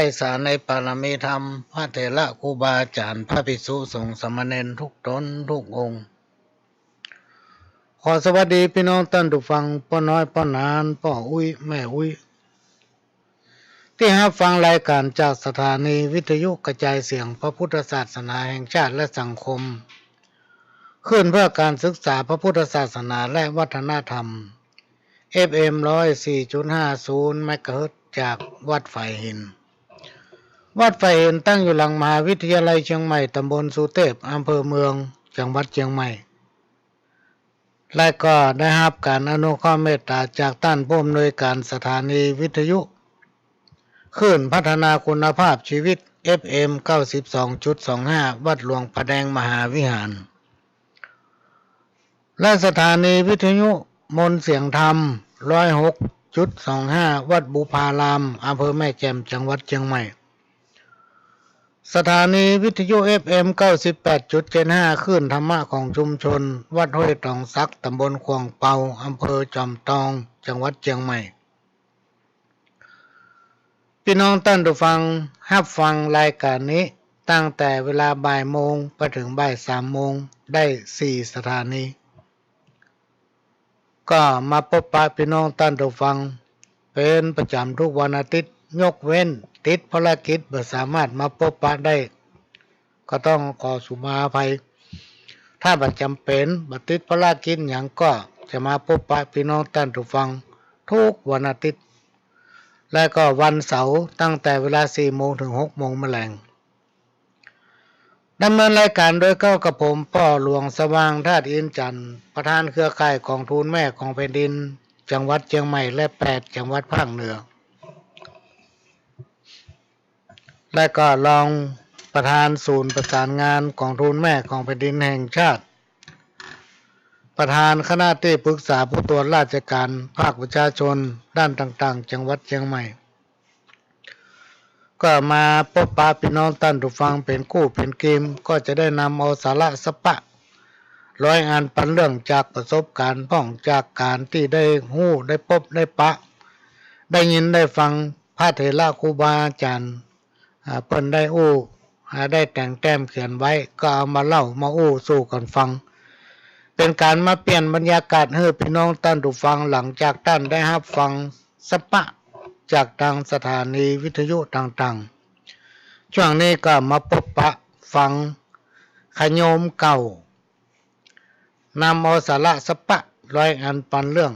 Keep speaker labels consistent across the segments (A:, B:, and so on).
A: ฝ่สารในปรมีธรรมพระเถระครูบาอาจารย์พระภิกษุสงฆ์สามเณรทุกตนทุกองค์ขอสวัสดีพี่น้องท่านผู้ฟังพ่อน้อยพ่อนานพ่ออุ้ยแม่อุ้ยที่รับฟังรายการจากสถานีวิทยุกระจายเสียงพระพุทธศาสนาแห่งชาติและสังคมขึ้นเพื่อการศึกษาพระพุทธศาสนาและวัฒนธรรม FM 104.50 เมกะเฮิรตซ์จากวัดไฝ่หินวัดไฝ่หินตั้งอยู่หลังมหาวิทยาลัยเชียงใหม่ตำบลสุเทพอำเภอเมืองจังหวัดเชียงใหม่และก็ได้รับการอนุเคราะห์เมตตาจากท่านผู้อำนวยการสถานีวิทยุขึ้นพัฒนาคุณภาพชีวิต FM 92.25 วัดหลวงพระแดงมหาวิหารและสถานีวิทยุมนต์เสียงธรรม 106.25 วัดบุพารามอำเภอแม่แจ่มจังหวัดเชียงใหม่สถานีวิทยุ FM 98.75 คลื่นธรรมะของชุมชนวัดห้วยตองซักตำบลขวงเปาอำเภอจอมทองจังหวัดเชียงใหม่พี่น้องท่านผู้ฟังรับฟังรายการนี้ตั้งแต่เวลาบ่ายโมงไปถึงบ่าย3 โมงได้4 สถานีก็มาพบปะพี่น้องท่านผู้ฟังเป็นประจำทุกวันอาทิตย์ยกเว้นติดภารกิจบ่สามารถมาพบปะได้ก็ต้องขอสุมาอภัยถ้าบ่จำเป็นบ่ติดภารกิจหยังก็จะมาพบปะพี่น้องท่านผู้ฟังทุกวันอาทิตย์และก็วันเสาร์ตั้งแต่เวลา 4 โมงถึง 6 โมงแมลงดำเนินรายการโดยเก้ากับผมพ่อหลวงสว่างธาตุอินจันทร์ประธานเครือข่ายของทูลแม่ของแผ่นดินจังหวัดเชียงใหม่และ8 จังหวัดภาคเหนือและก็รองประธานศูนย์ประสานงานของทูลแม่ของแผ่นดินแห่งชาติประธานคณะที่ปรึกษาผู้ตรวจราชการภาคประชาชนด้านต่างๆจังหวัดเชียงใหม่ก็มาพบปะพี่น้องท่านผู้ฟังเป็นคู่เป็นเกมก็จะได้นำเอาสาระสปะร้อยงานปันเรื่องจากประสบการณ์พ้องจากการที่ได้หู้ได้พบได้ปะได้ยินได้ฟังพระเถระครูบาอาจารย์เพิ่นได้ได้แต่งแต้มเขียนไว้ก็เอามาเล่ามาสู่กันฟังเป็นการมาเปลี่ยนบรรยากาศให้พี่น้องท่านผู้ฟังหลังจากท่านได้รับฟังสปะจากทางสถานีวิทยุต่างๆช่วงนี้ก็มาพบปะฟังขโยมเก่านำเอาสาระสปะร้อยอันปันเรื่อง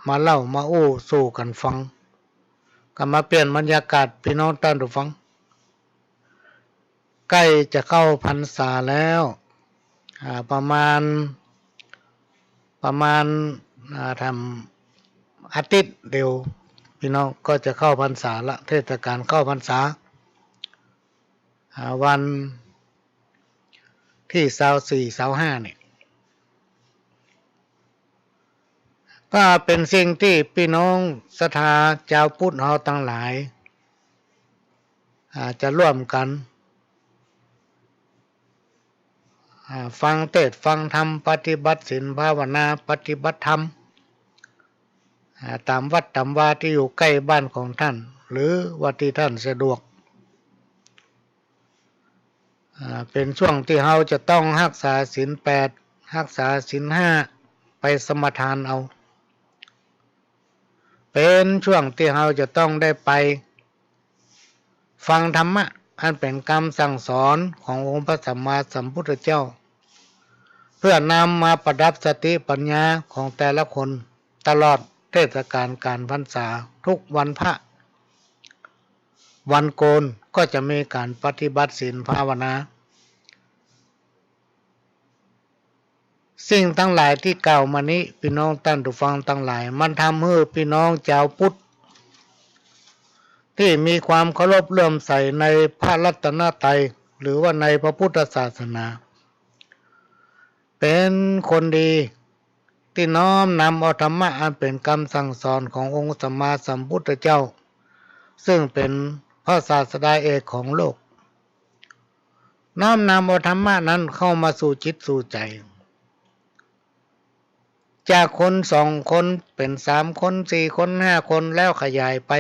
A: มาเล่ามาสู่กันฟังก็มาเปลี่ยนบรรยากาศพี่น้องท่านผู้ฟังใกล้จะเข้าพรรษาแล้วประมาณทำอาทิตย์เดียวพี่น้องก็จะเข้าพรรษาละเทศกาลเข้าพรรษาวันที่24-25เนี่ยก็เป็นสิ่งที่พี่น้องศรัทธาชาวพุทธเฮาทั้งหลายจะร่วมกันฟังเทศน์ฟังธรรมปฏิบัติศีลภาวนาปฏิบัติธรรมตามวัดตามวาที่อยู่ใกล้บ้านของท่านหรือวัดที่ท่านสะดวกเป็นช่วงที่เราจะต้องรักษาศีล8รักษาศีล5ไปสมทานเอาเป็นช่วงที่เราจะต้องได้ไปฟังธรรมะอันเป็นคำสั่งสอนขององค์พระสัมมาสัมพุทธเจ้าเพื่อนำมาประดับสติปัญญาของแต่ละคนตลอดเทศกาลการพรรษาทุกวันพระวันโกนก็จะมีการปฏิบัติศีลภาวนาสิ่งทั้งหลายที่กล่าวมานี้พี่น้องท่านผู้ฟังทั้งหลายมันทำให้พี่น้องชาวพุทธที่มีความเคารพเลื่อมใสในพระรัตนตรัยหรือว่าในพระพุทธศาสนาเป็นคนดีที่น้อมนำเอาธรรมะอันเป็นคำสั่งสอนขององค์สัมมาสัมพุทธเจ้าซึ่งเป็นพระศาสดาเอกของโลกน้อมนำเอาธรรมะนั้นเข้ามาสู่จิตสู่ใจจากคน2 คนเป็น3 คน4 คน5 คนแล้วขยายไป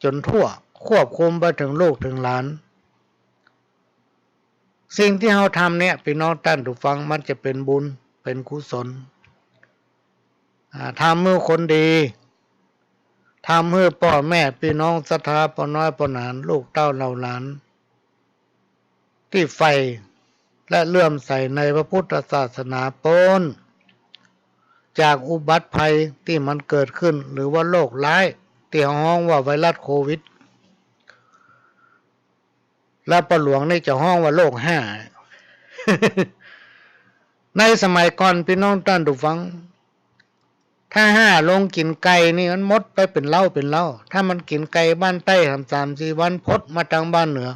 A: จนทั่ว ควบคุมไปถึงลูกถึงหลานสิ่งที่เราทำเนี่ยพี่น้องท่านผู้ฟังมันจะเป็นบุญเป็นกุศลทำเมื่อคนดีทำเมื่อพ่อแม่พี่น้องศรัทธาพ่อน้อยพ่อหนานลูกเต้าเหล่าหลานที่ใฝ่และเลื่อมใสในพระพุทธศาสนาพ้นจากอุบัติภัยที่มันเกิดขึ้นหรือว่าโรคร้ายที่ห้องว่าไวรัสโควิดและประหลวงนี่จะห้องว่าโรค5 ในสมัยก่อนพี่น้องท่านผู้ฟังถ้า5ลงกินไก่นี่มันมดไปเป็นเล่าถ้ามันกินไก่บ้านใต้ทำ3-4 วันพดมาทางบ้านเหนือ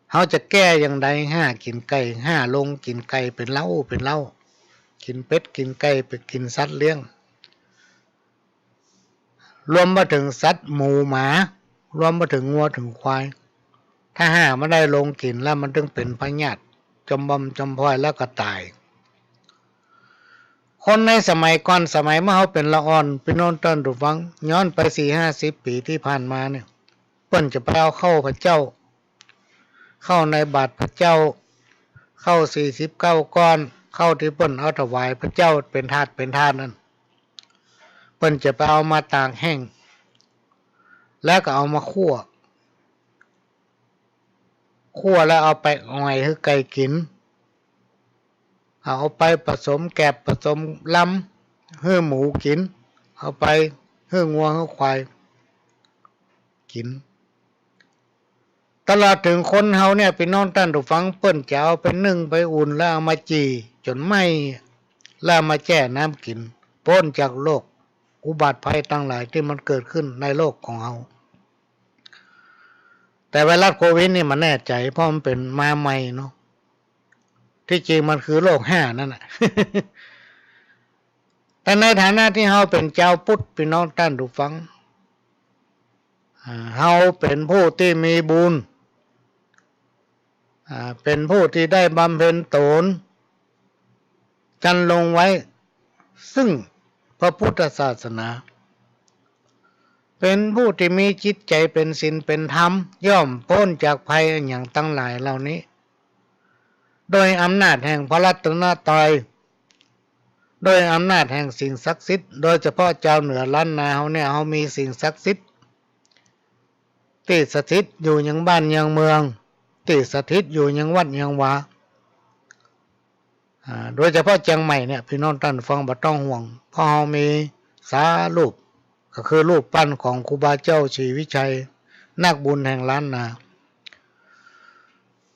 A: เขาจะแก้อย่างไร5กินไก่5ลงกินไก่เป็นเล่ากินเป็ดกินไก่ไปกินสัตว์เลี้ยงรวมมาถึงสัตว์หมูหมารวมมาถึงงัวถึงควายถ้า5ไม่ได้ลงกินแล้วมันถึงเป็นพยาธิจมบอมจมพลอยแล้วก็ตายคนในสมัยก่อนสมัยเมื่อเขาเป็นละอ่อนพี่น้องท่านผู้ฟังย้อนไป40-50 ปีที่ผ่านมาเนี่ยเปิ้นจะไปเอาเข้าพระเจ้าเข้าในบาทพระเจ้าเข้า49ก้อนเข้าที่เปิ้นเอาถวายพระเจ้าเป็นทาสนั่นเปิ้นจะไปเอามาตากแห้งแล้วก็เอามาคั่วแล้วเอาไปอ่อยให้ไก่กินเอาไปผสมแกบผสมลำให้หมูกินเอาไปให้งัวให้ควายกินตลอดถึงคนเฮาเนี่ยพี่น้องท่านผู้ฟังเปิ้นจะเอาไปนึ่งไปอุ่นแล้วเอามาจีจนไหม้แล้วมาแช่น้ำกินพ้นจากโรคอุบัติภัยทั้งหลายที่มันเกิดขึ้นในโลกของเฮาแต่ไวรัสโควิดนี่มันแน่ใจเพราะมันเป็นมาใหม่เนาะที่จริงมันคือโรค5นั่นน่ะ แต่ในฐานะที่เฮาเป็นเจ้าพุทธพี่น้องท่านผู้ฟังเฮาเป็นผู้ที่มีบุญเป็นผู้ที่ได้บำเพ็ญตนกันลงไว้ซึ่งพระพุทธศาสนาเป็นผู้ที่มีจิตใจเป็นศีลเป็นธรรมย่อมพ้นจากภัยอย่างตั้งหลายเหล่านี้โดยอำนาจแห่งพระรัตนตรัยโดยอำนาจแห่งสิ่งศักดิ์สิทธิ์โดยเฉพาะเจ้าเหนือล้านนาเฮาเนี่ยเฮามีสิ่งศักดิ์สิทธิ์ที่สถิตอยู่ยังบ้านยังเมืองที่สถิตอยู่ยังวัดยังวาโดยเฉพาะเชียงใหม่เนี่ยพี่น้องท่านฟังบ่ต้องห่วงเพราะเฮามีสารูปก็คือรูปปั้นของครูบาเจ้าศรีวิชัยนักบุญแห่งล้านนา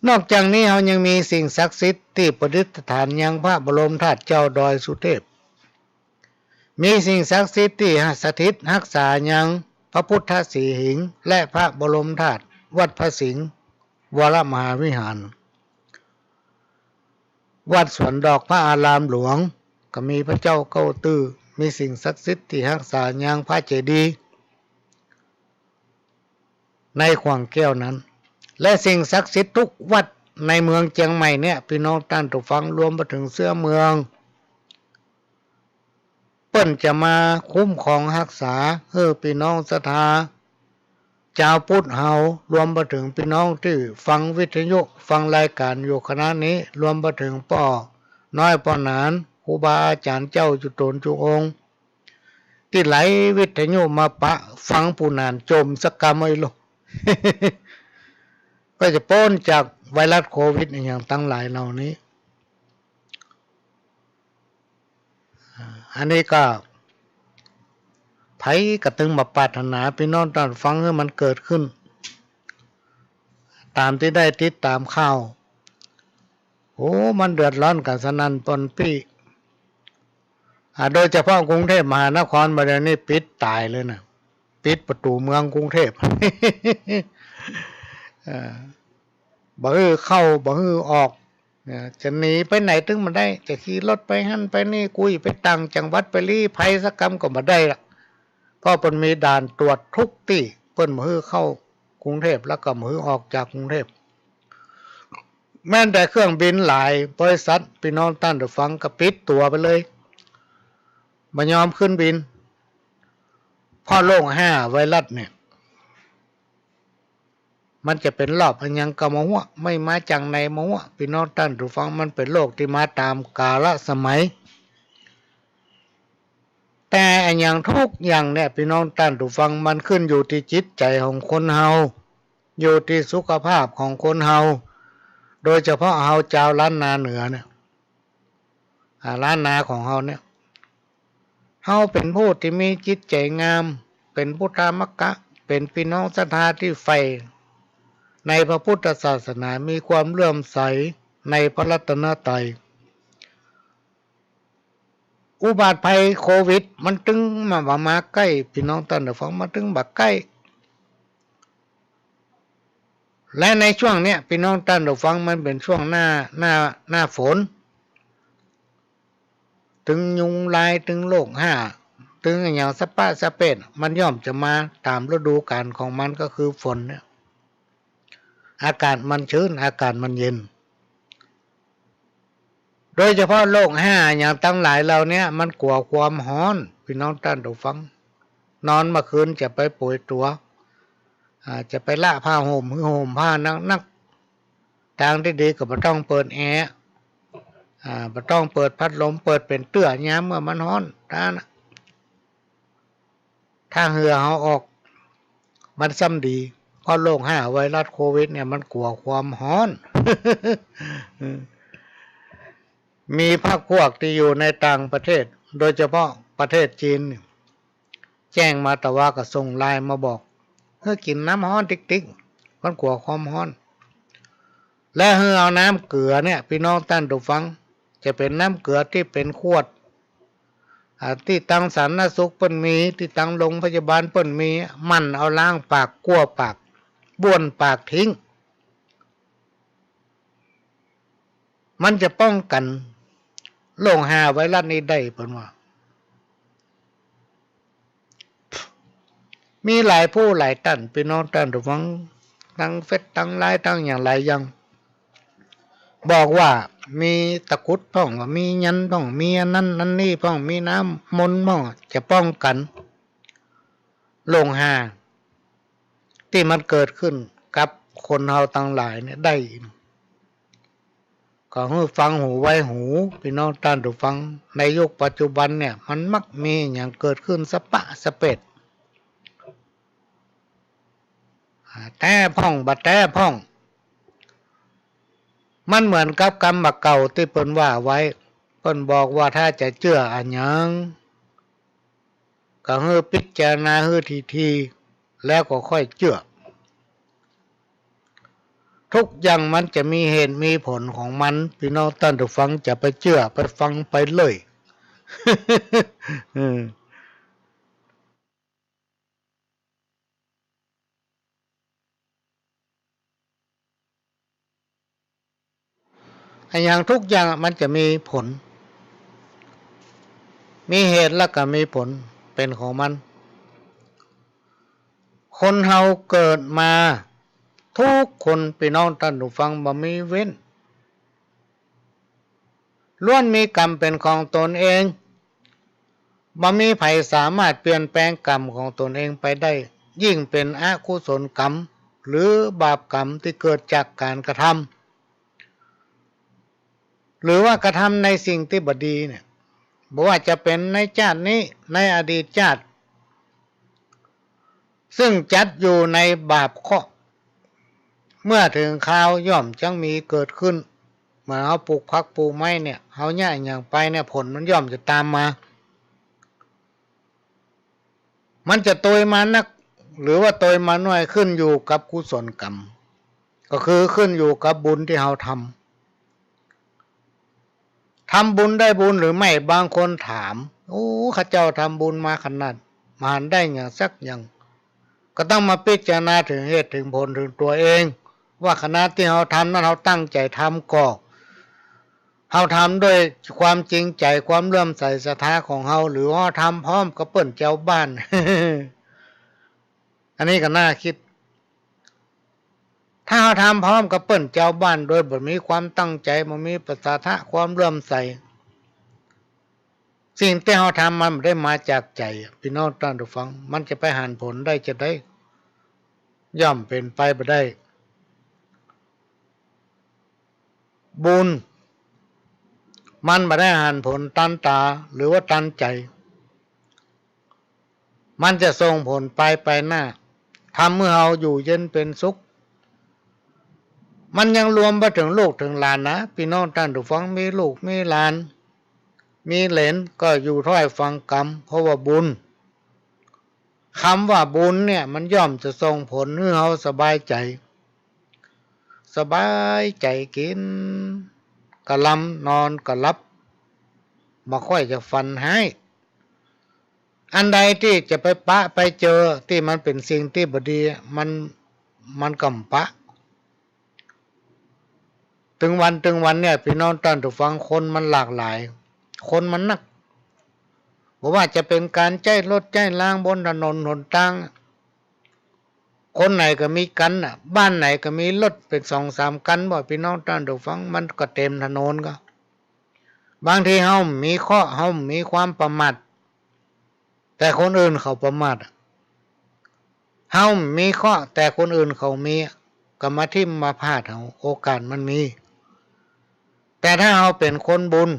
A: นอกจากนี้เฮายังมีสิ่งศักดิ์สิทธิ์ที่ประดิษฐานยังพระบรมธาตุเจ้าดอยสุเทพมีสิ่งศักดิ์สิทธิ์ที่สถิตรักษายังพระพุทธสีหิงค์และพระบรมธาตุวัดพระสิงห์วรมหาวิหารวัดสวนดอกพระอารามหลวงก็มีพระเจ้าเก้าตื้อมีสิ่งศักดิ์สิทธิ์ที่รักษายังพระเจดีย์ในขวางแก้วนั้นและสิ่งศักดิ์สิทธิ์ทุกวัดในเมืองเชียงใหม่เนี่ยพี่น้องท่านผู้ฟังรวมไปถึงเสื้อเมืองเปิ้นจะมาคุ้มครองรักษาพี่น้องศรัทธาชาวพุทธเฮารวมไปถึงพี่น้องที่ฟังวิทยุฟังรายการอยู่คณะนี้รวมไปถึงพ่อน้อยพ่อหนานครูบาอาจารย์เจ้าจุตนจุองค์ที่ไหลวิทยุมาปะฟังผู้นานจมสักกรรมไอ้ลูก ก็จะพ้นจากไวรัสโควิดอย่างตั้งหลายเหล่านี้อันนี้ก็ไผกระตึงมาปรารถนาพี่น้องท่านฟังให้มันเกิดขึ้นตามที่ได้ติดตามข่าวมันเดือดร้อนกันสนั่นปนปี้โดยเฉพาะกรุงเทพมหานครมาเดี๋ยวนี้ปิดตายเลยนะปิดประตูเมืองกรุงเทพ บ่ฮือเข้าบ่ฮือออกจะหนีไปไหนถึงมาได้จะขี่รถไปหั่นไปนี่กุยไปต่างจังหวัดไปลี้ภัยสักกรรมก็บ่ได้ละเพราะเพิ่นมีด่านตรวจทุกที่เพิ่นบ่ฮือเข้ากรุงเทพแล้วก็บ่ฮือออกจากกรุงเทพแม้แต่เครื่องบินหลายบริษัทพี่น้องท่านผู้ฟังก็ปิดตัวไปเลยบ่ยอมขึ้นบินเพราะโรค5ไวรัสเนี่ย มันจะเป็นรอบอันยังกะมะหัวไม่มาจังในมะหัวพี่น้องท่านผู้ฟังมันเป็นโลกที่มาตามกาลสมัยแต่อันอย่างทุกอย่างเนี่ยพี่น้องท่านผู้ฟังมันขึ้นอยู่ที่จิตใจของคนเฮาอยู่ที่สุขภาพของคนเฮาโดยเฉพาะเฮาชาวล้านนาเหนือเนี่ยล้านนาของเฮาเนี่ยเฮาเป็นผู้ที่มีจิตใจงามเป็นพุทธมักกะเป็นพี่น้องศรัทธาที่ใฝ่ในพระพุทธศาสนามีความเลื่อมใสในพระรัตนตรัยอุบัติภัยโควิดมันตึงมาใกล้พี่น้องท่านผู้ฟังมาตึงบักใกล้และในช่วงเนี้ยพี่น้องท่านผู้ฟังมันเป็นช่วงหน้าฝนถึงยุงลายถึงโรคถึงอย่างสปะสะเป็ดมันย่อมจะมาตามฤดูกาลของมันก็คือฝนเนี่ยอากาศมันชื้นอากาศมันเย็นโดยเฉพาะโรคอย่างตั้งหลายเราเนี่ยมันกลัวความร้อนพี่น้องท่านผู้ฟังนอนเมื่อคืนจะไปป่วยตัวจะไปละผ้าห่มผ้านักทางที่ดีก็ไม่ต้องเปิดแอร์ไม่ต้องเปิดพัดลมเปิดเป็นเตื้อย้ำเมื่อมันร้อนถ้าเหงื่อเขาออกมันซ้ำดีเพราะโรคไวรัสโควิดเนี่ยมันกลัวความร้อน มีพรรคพวกที่อยู่ในต่างประเทศโดยเฉพาะประเทศจีนแจ้งมาแต่ว่าก็ส่งไลน์มาบอกกินน้ำร้อนติ๊กมันกลัวความร้อนและเอาน้ำเกลือเนี่ยพี่น้องท่านผู้ฟังจะเป็นน้ำเกลือที่เป็นขวดที่ตั้งสาธารณสุขเปิ้นมีที่ตั้งโรงพยาบาลเปิ้นมีมันเอาล้างปากกั้วปากบ้วนปากทิ้งมันจะป้องกันโรคไวรัสนี้ได้เปิ้นว่ามีหลายผู้หลายท่านพี่น้องท่านผู้ฟังตั้งเฟซตั้งไลน์ตั้งอย่างไรยังบอกว่ามีตะกุดพ่องมียันพ่องมีนั่นนี่พ่องมีน้ำมนต์พ่องจะป้องกันโรคที่มันเกิดขึ้นกับคนเฮาทั้งหลายเนี่ยได้ก็ให้ฟังหูไว้หูพี่น้องท่านผู้ฟังในยุคปัจจุบันเนี่ยมันมักมีอย่างเกิดขึ้นสปะสะเป็ดแต่พ่องบัดแต่พ่องมันเหมือนกับกรรมเก่าที่เปิ้นว่าไว้เปิ้นบอกว่าถ้าจะเชื่ออันหยังก็ให้พิจารณาให้ทีแล้วก็ค่อยเชื่อทุกอย่างมันจะมีเหตุมีผลของมันพี่น้องท่านผู้ฟังจะไปเชื่อไปฟังไปเลย อย่างทุกอย่างมันจะมีผลมีเหตุแล้วก็มีผลเป็นของมันคนเฮาเกิดมาทุกคนพี่น้องท่านผู้ฟังบ่มีเว้นล้วนมีกรรมเป็นของตนเองบ่มีไผสามารถเปลี่ยนแปลงกรรมของตนเองไปได้ยิ่งเป็นอกุศลกรรมหรือบาปกรรมที่เกิดจากการกระทำหรือว่ากระทำในสิ่งที่บดีเนี่ยบ่ว่าจะเป็นในชาตินี้ในอดีตชาติซึ่งจัดอยู่ในบาปข้อเมื่อถึงคราวย่อมจังมีเกิดขึ้นเมื่อเอาปลูกผักปลูกไม้เนี่ยเอาหญ้าอย่างไปเนี่ยผลมันย่อมจะตามมามันจะโตยมานักหรือว่าโตยมาน้อยขึ้นอยู่กับกุศลกรรมก็คือขึ้นอยู่กับบุญที่เราทำบุญได้บุญหรือไม่บางคนถามโอ้ข้าเจ้าทำบุญมาขนาดมาได้อย่างสักอย่างก็ต้องมาพิจารณาถึงเหตุถึงผลถึงตัวเองว่าขณะที่เราทำนั้นเราตั้งใจทำก็เราทำด้วยความจริงใจความเลื่อมใสศรัทธาของเราหรือว่าทำพร้อมกับเปิ้นเจ้าบ้าน อันนี้ก็น่าคิดถ้าเราทำพร้อมกับเปิ้นเจ้าบ้านโดยบ่มีความตั้งใจบ่มีศรัทธาความเลื่อมใสสิ่งที่เราทำมันไม่ได้มาจากใจพี่น้องท่านผู้ฟังมันจะไปหันผลได้จะได้ย่อมเป็นไปบ่ได้ บุญมันไม่ได้หันผลตันตาหรือว่าตันใจมันจะส่งผลไปหน้าทำเมื่อเราอยู่เย็นเป็นสุขมันยังรวมไปถึงลูกถึงหลานนะพี่น้องท่านผู้ฟังมีลูกมีหลานมีเหลนก็อยู่ถ้อยฟังกรรมเพราะว่าบุญคำว่าบุญเนี่ยมันย่อมจะส่งผลให้เราสบายใจกินกะลำนอนกะลับมาค่อยจะฟันให้อันใดที่จะไปปะไปเจอที่มันเป็นสิ่งที่บดีมันกำปะถึงวันเนี่ยพี่น้องท่านผู้ฟังคนมันหลากหลายคนมันนักบอกว่าจะเป็นการใจรถใจล้างบนถนนหนทางคนไหนก็มีกันน่ะบ้านไหนก็มีรถเป็น2-3 คันบ่พี่น้องท่านผู้ฟังมันก็เต็มถนนก็บางทีเฮามีข้อเฮามีความประมาทแต่คนอื่นเขาประมาทเฮามีข้อแต่คนอื่นเขามีก็มาทิ่มมาพลาดเฮาโอกาสมันมีแต่ถ้าเฮาเป็นคนบุญ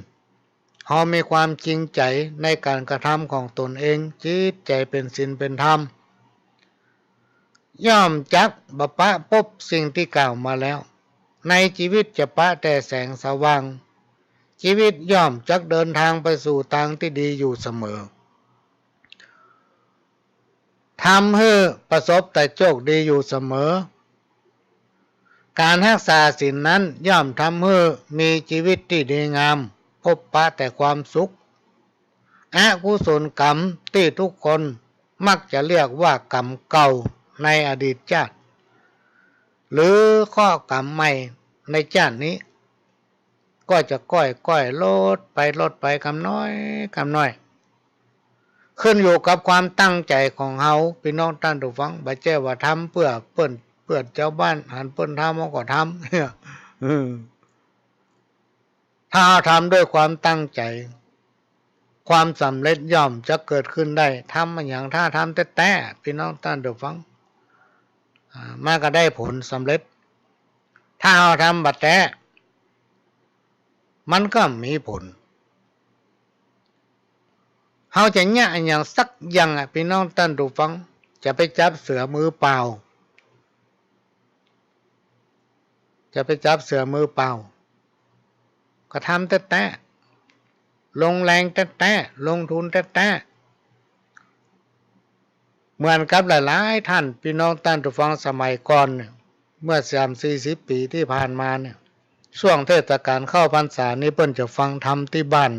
A: เฮามีความจริงใจในการกระทำของตนเองจิตใจเป็นศีลเป็นธรรมย่อมจักบปะพบสิ่งที่กล่าวมาแล้วในชีวิตจะปะแต่แสงสว่างชีวิตย่อมจักเดินทางไปสู่ทางที่ดีอยู่เสมอทำให้ประสบแต่โชคดีอยู่เสมอการรักษาศีลนั้นย่อมทำให้มีชีวิตที่ดีงามพบปะแต่ความสุขอกุศลกรรมที่ทุกคนมักจะเรียกว่ากรรมเก่าในอดีตชาติหรือข้อกรรมใหม่ในชาตินี้ก็จะก้อยลดไปกำน้อยขึ้นอยู่กับความตั้งใจของเฮาพี่น้องท่านผู้ฟังบ่ใช่ว่าทำเพื่อเปิ้นเจ้าบ้านหันเปิ้นทำมันก็ทำเนี่ยถ้าทำด้วยความตั้งใจความสำเร็จย่อมจะเกิดขึ้นได้ทำมันอย่างถ้าทำแต่พี่น้องท่านผู้ฟังมันก็ได้ผลสำเร็จถ้าเราทำบัดแต่มันก็มีผลเราจะเนี่ยอย่างสักอย่างพี่น้องท่านผู้ฟังจะไปจับเสือมือเปล่าก็ทำแต่ลงแรงแต่ลงทุนแต่เหมือนกับหลายๆท่านพี่น้องท่านผู้ฟังสมัยก่อนเนี่ยเมื่อ30-40 ปีที่ผ่านมาเนี่ยช่วงเทศกาลเข้าพรรษานี้เพิ่นจะฟังธรรมที่บ้าน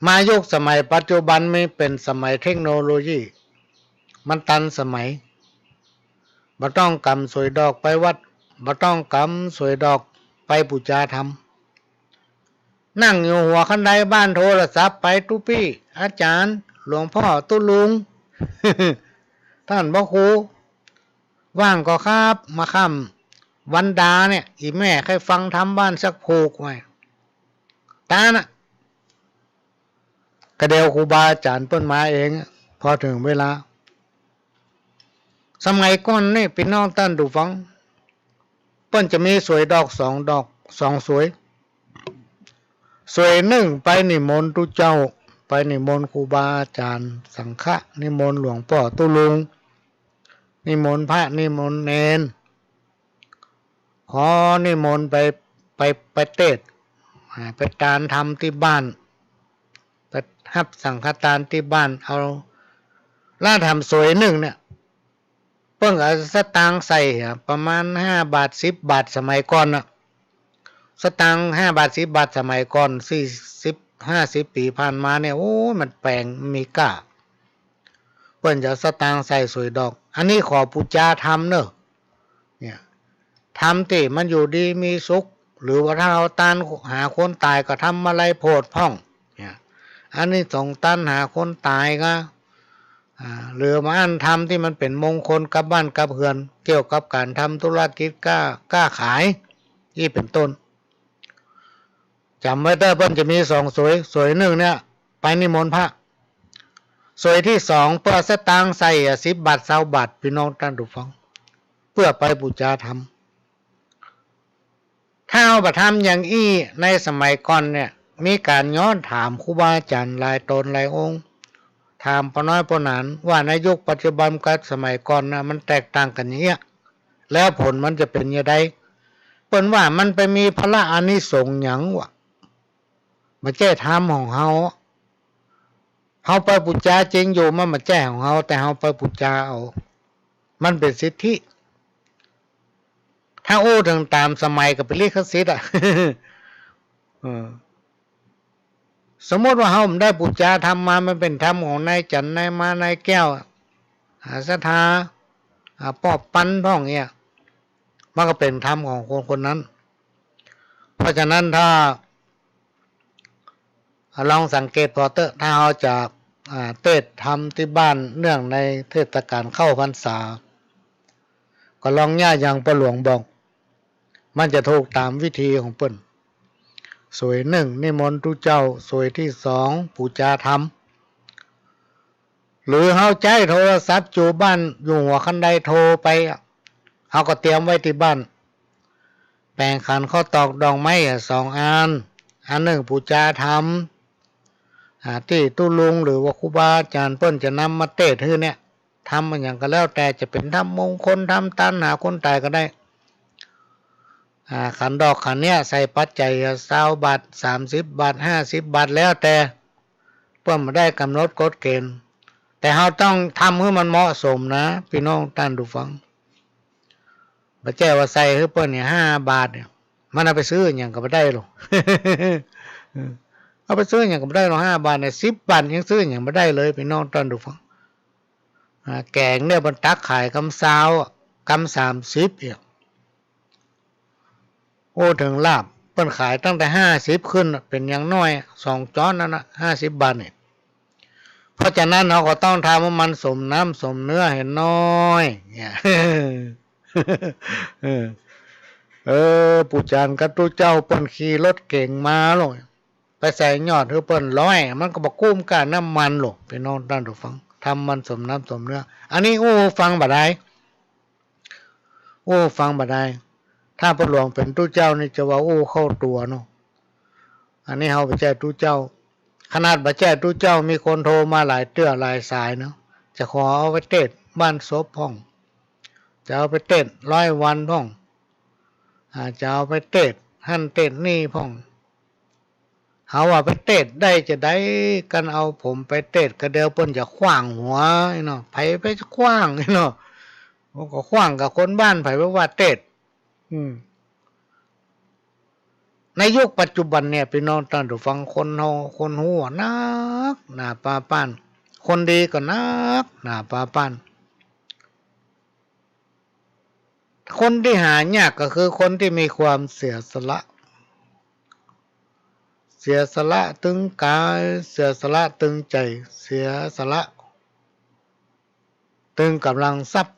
A: มายุคสมัยปัจจุบันไม่เป็นสมัยเทคโนโลยีมันตันสมัยบ่ต้องกำสวยดอกไปวัดบ่ต้องกำสวยดอกไปบูชาธรรมนั่งอยู่หัวคันไดบ้านโทรศัพท์ไปทุปี้อาจารย์หลวงพ่อตุลุง ท่านพระครูว่างก็ครับมาค่ำวันดาเนี่ยอีแม่เคยฟังธรรมบ้านสักผูกไว้ตาน่ะกระเดียวครูบาอาจารย์เปิ้นมาเองพอถึงเวลาสมัยก่อนนี่พี่น้องท่านผู้ฟังเปิ้นจะมีสวยดอก2 สวยหนึ่งไปนิมนต์ทุเจ้าไปนิมนต์ครูบาอาจารย์สังฆะนิมนต์หลวงพ่อตุลุงนิมนต์พระนิมนต์เณรขอนิมนต์ไปเทศไปทานธรรมที่บ้านไปรับสังฆทานที่บ้านเอาล่าทำสวยหนึ่งเนี่ยเพิ่งเอาสตางค์ใส่ประมาณ5 บาท10 บาทสมัยก่อนน่ะสตางค์5 บาท10 บาทสมัยก่อน40-50 ปีผ่านมาเนี่ยโอ้มันแปลงมีก้าเพิ่นจะสตางค์ใส่สวยดอกอันนี้ขอปูจาทำเนอะเนี่ยทำที่มันอยู่ดีมีสุขหรือว่าถ้าเราตานหาคนตายก็ทำอะไรโพดพ่องเนี่ยอันนี้ส่งตันหาคนตายก็หรือมาอันทำที่มันเป็นมงคลกับบ้านกับเฮือนเกี่ยวกับการทำธุรกิจกล้าขายที่เป็นต้นจำไว้เด้อเพิ่นจะมี2 สวยหนึ่งเนี่ยไปนิมนต์พระสวยที่2เพื่อสตางค์ใส่10 บาท20 บาทพี่น้องท่านผู้ฟังเพื่อไปบูชาธรรม ถ้าเอาประทำอย่างอี้ในสมัยก่อนเนี่ยมีการย้อนถามครูบาอาจารย์หลายตนหลายองค์ถามปน้อยปนานว่าในยุคปัจจุบันกับสมัยก่อนนะมันแตกต่างกันอย่างเงี้ยแล้วผลมันจะเป็นยังไงเปิ้นว่ามันไปมีพระอานิสงส์หยังวะมาแก้ธรรมของเฮาไปปุจจาจริงอยู่มันมาแจ้ของเฮาแต่เฮาไปปุจจาเอามันเป็นสิทธิถ้าโอ้ถึงตามสมัยก็เป็นลิขสิทธิ์อ่ะ สมมติว่าเฮาได้ปุจจาธรรมมามันเป็นธรรมของนายจันนายมานายแก้วศรัทธาปอบปันท่องเนี่ยมันก็เป็นธรรมของคนคนนั้นเพราะฉะนั้นถ้าลองสังเกตพอเตอร์ถ้าเราจะเทศทำที่บ้านเนื่องในเทศกาลเข้าพรรษาก็ลองย่าอย่างประหลวงบอกมันจะถูกตามวิธีของเปิ้นสวยหนึ่งนิมนต์ทุเจ้าสวยที่สองปูจาธรรมหรือเฮาใจโทรศัพท์อยู่บ้านอยู่หัวคันใดโทรไปเฮาก็เตรียมไว้ที่บ้านแปลงขันข้อตอกดองไม้2 อันหนึ่งปูจาธรรมที่ตุลุงหรือว่าครูบาอาจารย์เปิ้นจะนำมาเทศน์ให้เนี่ยทำมันอย่างก็แล้วแต่จะเป็นทำมงคลทำตันหาคนตายก็ได้ขันดอกขันเนี้ยใส่ปัจจัย20 บาท30 บาท50 บาทแล้วแต่เปิ้นไม่ได้กำหนดกฎเกณฑ์แต่เราต้องทำให้มันเหมาะสมนะพี่น้องท่านผู้ฟังบ่แจ้ว่าใส่ให้เปิ้นเนี่ย5 บาทเนี่ยมันเอาไปซื้ออย่างก็บ่ได้หรอก เอาไปซื้ออย่างก็ไม่ได้หรอก5 บาทเนี่ย10 บาทยังซื้ออย่างไม่ได้เลยพี่น้องท่านผู้ฟังแกงเนี่ยบรรตักขายกำ20 กำ30เนี่ยโอ้ถึงลาบเปิ้นขายตั้งแต่50ขึ้นเป็นอย่างน้อย2 จ้อนนั่นน่ะ50 บาทเนี่ยเพราะฉะนั้นเราก็ต้องทำให้มันสมน้ำสมเนื้อเห็นน้อยเนี่ย ปู่จานกับตู้เจ้าเปิ้นขี่รถเก่งมาหรอกไปใส่ยอดให้เปิ้น100มันก็บ่คุ้มค่าน้ำมันหรอกพี่น้องท่านผู้ฟังทำมันสมน้ำสมเนื้ออันนี้ฟังบ่ได้ฟังบ่ได้ถ้าพระหลวงเป็นตู้เจ้านี่จะว่าเข้าตัวเนาะอันนี้เฮาไปแจ้ตู้เจ้าขนาดบ่แจ้ตู้เจ้ามีคนโทรมาหลายเตื้อหลายสายเนาะจะขอเอาไปเทศบ้านศพพ่องจะเอาไปเทศ100 วันพ่องจะเอาไปเทศหั่นเทศนี่พ่องเฮาว่าไปเทศได้จะได้กันเอาผมไปเทศก็เดี๋ยวเปิ้นจะขว้างหัวเนาะไผไปขว้างเนาะก็ขว้างกับคนบ้านไผว่าเทศในยุคปัจจุบันเนี่ยพี่น้องท่านผู้ฟังคนเฮาคนฮู้นักหน้าปาป้านคนดีก็นักหน้าปาป้านคนที่หายากก็คือคนที่มีความเสียสละตึงกายเสียสละตึงใจเสียสละตึงกำลังทรัพย์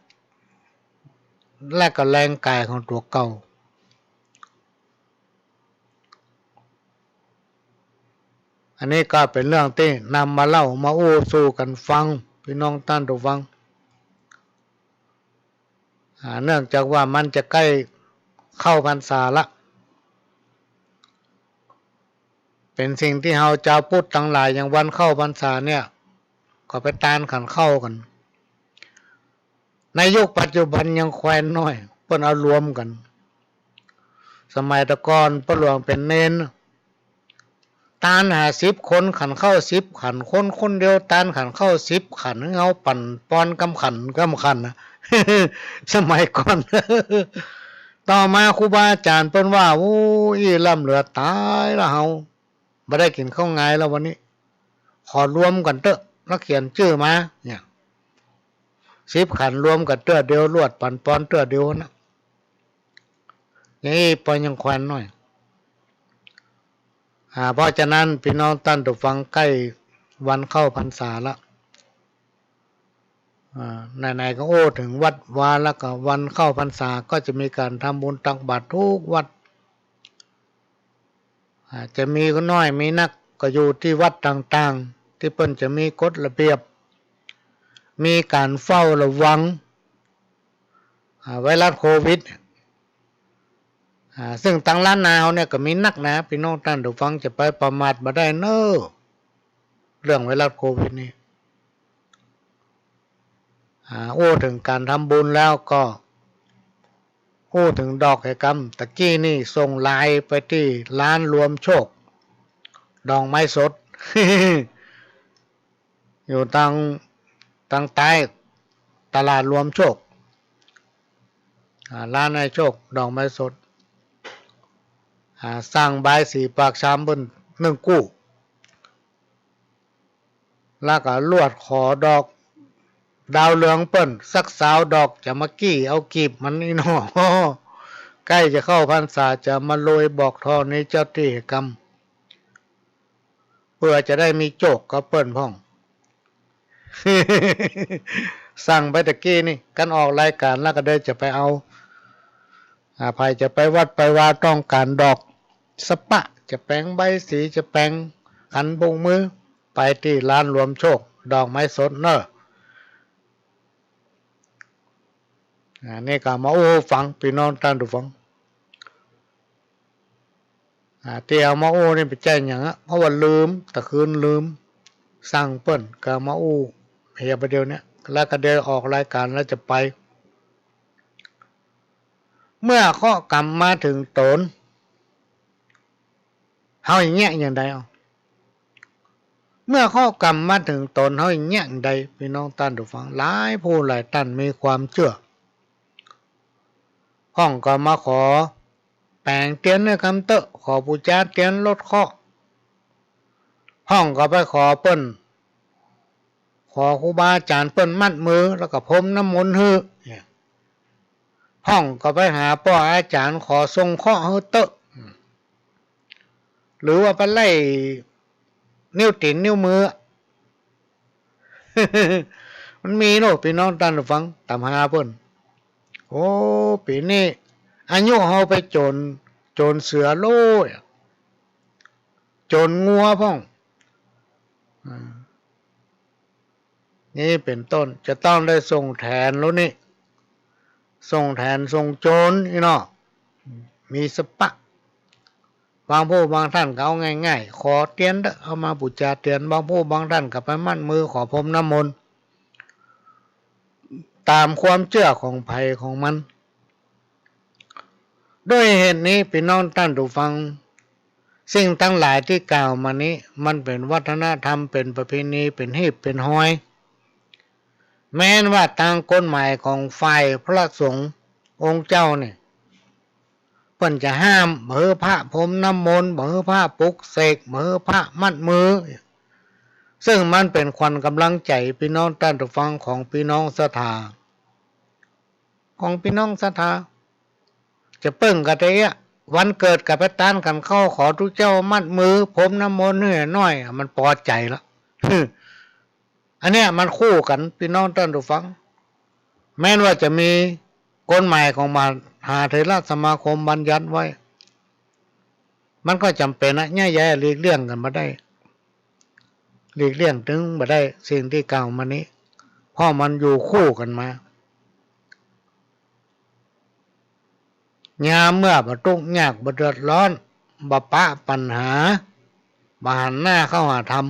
A: และก็แรงกายของตัวเก่าอันนี้ก็เป็นเรื่องที่นำมาเล่ามาสู่กันฟังพี่น้องท่านผู้ฟังเนื่องจากว่ามันจะใกล้เข้าพรรษาละเป็นสิ่งที่เฮาชาวพุทธทั้งหลายอย่างวันเข้าพรรษาเนี่ยก็ไปตานขันเข้ากันในยุคปัจจุบันยังแคว้นน้อยเพิ่นเอารวมกันสมัยตะก่อนพระหลวงเป็นเน้นตาน50 คนขันเข้า10 ขันคนเดียวตานขันเข้า10 ขันเฮาปั่นป้อนกำขันนะ สมัยก่อน ต่อมาครูบาอาจารย์เพิ่นว่าล่ำเหลือตายแล้วเฮาบ่ได้กินข้าวงายแล้ววันนี้ขอรวมกันเถอะแล้วเขียนชื่อมาเนี่ย10 ขันรวมกันเตื้อเดียวรวดปั่นป้อนเตื้อเดียวนะนี่ปยังแควนน้อยเพราะฉะนั้นพี่น้องท่านผู้ฟังใกล้วันเข้าพรรษาแล้วไหนๆก็ถึงวัดวาแล้วก็วันเข้าพรรษาก็จะมีการทำบุญตักบาตรทุกวัดจะมีก็น้อยมีนักก็อยู่ที่วัดต่างๆที่เพิ่นจะมีกฎระเบียบมีการเฝ้าระวังไวรัสโควิด ซึ่งตั้งล้านนาเขาเนี่ยก็มีนักนะพี่น้องท่านผู้ฟังจะไปประมาทมาได้เนอะเรื่องไวรัสโควิดนี่โอ้ถึงการทำบุญแล้วก็โอ้ถึงดอกไอ้กำตะกี้นี่ส่งไลน์ไปที่ร้านรวมโชคดอกไม้สด อยู่ทางใต้ตลาดรวมโชคร้านไอ้โชคดอกไม้สดสร้างใบสีปากชามบน1 กู้แล้วก็ลวดขอดอกดาวเหลืองเปิ้นสักสาวดอกจะมากี้เอากีบมันนี่เนาะ ใกล้จะเข้าพรรษาจะมาโรยบอกทอในเจ้าที่กรรมเพื่อจะได้มีโจกกับเปิ้นพ่อง สั่งไปตะกี้นี่กันออกรายการแล้วก็ได้จะไปเอาภัยจะไปวัดไปวาต้องการดอกสปะจะแปลงใบสีจะแปลงขันบงมือไปที่ร้านรวมโชคดอกไม้สดเนอะนี่ก็มาโอ้ฟังพี่น้องท่านผู้ฟังที่เอามาโอ้นี่ไปแจ้งอย่างเพราะว่าลืมตะคืนลืมสั่งเปิ้นก็มาโอ้เฮียประเดี๋ยวนี้แล้วก็เดินออกรายการแล้วจะไปเมื่อข้อกรรมมาถึงตนเฮาอย่างเงี้ยอย่างใดเอาเมื่อข้อกรรมมาถึงตนเฮาอย่างเงี้ยอย่างใดพี่น้องท่านผู้ฟังหลายผู้หลายท่านมีความเชื่อห้องก็มาขอแปลงเตียนในคำเตอะขอปูจาเตียนลดข้อห้องก็ไปขอเปิ้นขอครูบาอาจารย์เปิ้นมัดมือแล้วก็พรมน้ำมนต์ฮื้อห้องก็ไปหาป้ออาจารย์ขอทรงข้อฮื้อเตอะหรือว่าไปไล่นิ้วตีนนิ้วมือ มันมีโน่พี่น้องท่านผู้ฟังตามหาเปิ้นโอ้ปีนี้อายุเฮาไปโจรเสือโลยโจรงัวพ่องนี่เป็นต้นจะต้องได้ส่งแทนแล้วนี่ส่งแทนส่งโจรนี่เนาะมีสปะบางผู้บางท่านก็เอาง่ายๆขอเตียนเอามาบูชาเตียนบางผู้บางท่านก็ไปมั่นมือขอพรมน้ำมนต์ตามความเชื่อของไผของมันด้วยเหตุนี้พี่น้องท่านผู้ฟังสิ่งทั้งหลายที่กล่าวมานี้มันเป็นวัฒนธรรมเป็นประเพณีเป็นหีบเป็นห้อยแม้นว่าตามกฎหมายของฝ่ายพระสงฆ์องค์เจ้าเนี่ยเพิ่นจะห้ามเบือพระพรมน้ำมนต์เบือพระปลุกเสกเบือพระมัดมือซึ่งมันเป็นขวัญกำลังใจพี่น้องท่านผู้ฟังของพี่น้องศรัทธาจะเปิ้งกะเตะวันเกิดกับไปต้านกันเข้าขอทุกเจ้ามัดมือพรมน้ำมนต์น้อยมันพอใจแล้วอันเนี้ยมันคู่กันพี่น้องท่านผู้ฟังแม้ว่าจะมีกฎหมายของมหาเถรสมาคมบัญญัติไว้มันก็จำเป็นนะแย่หลีกเลี่ยงกันมาได้หลีกเลี่ยงถึงมาได้สิ่งที่กล่าวมานี้เพราะมันอยู่คู่กันมายามเมื่อบทุกข์ยากบ่เดือดร้อนบ่ปะปัญหาบ่หันหน้าเข้าหาธรรม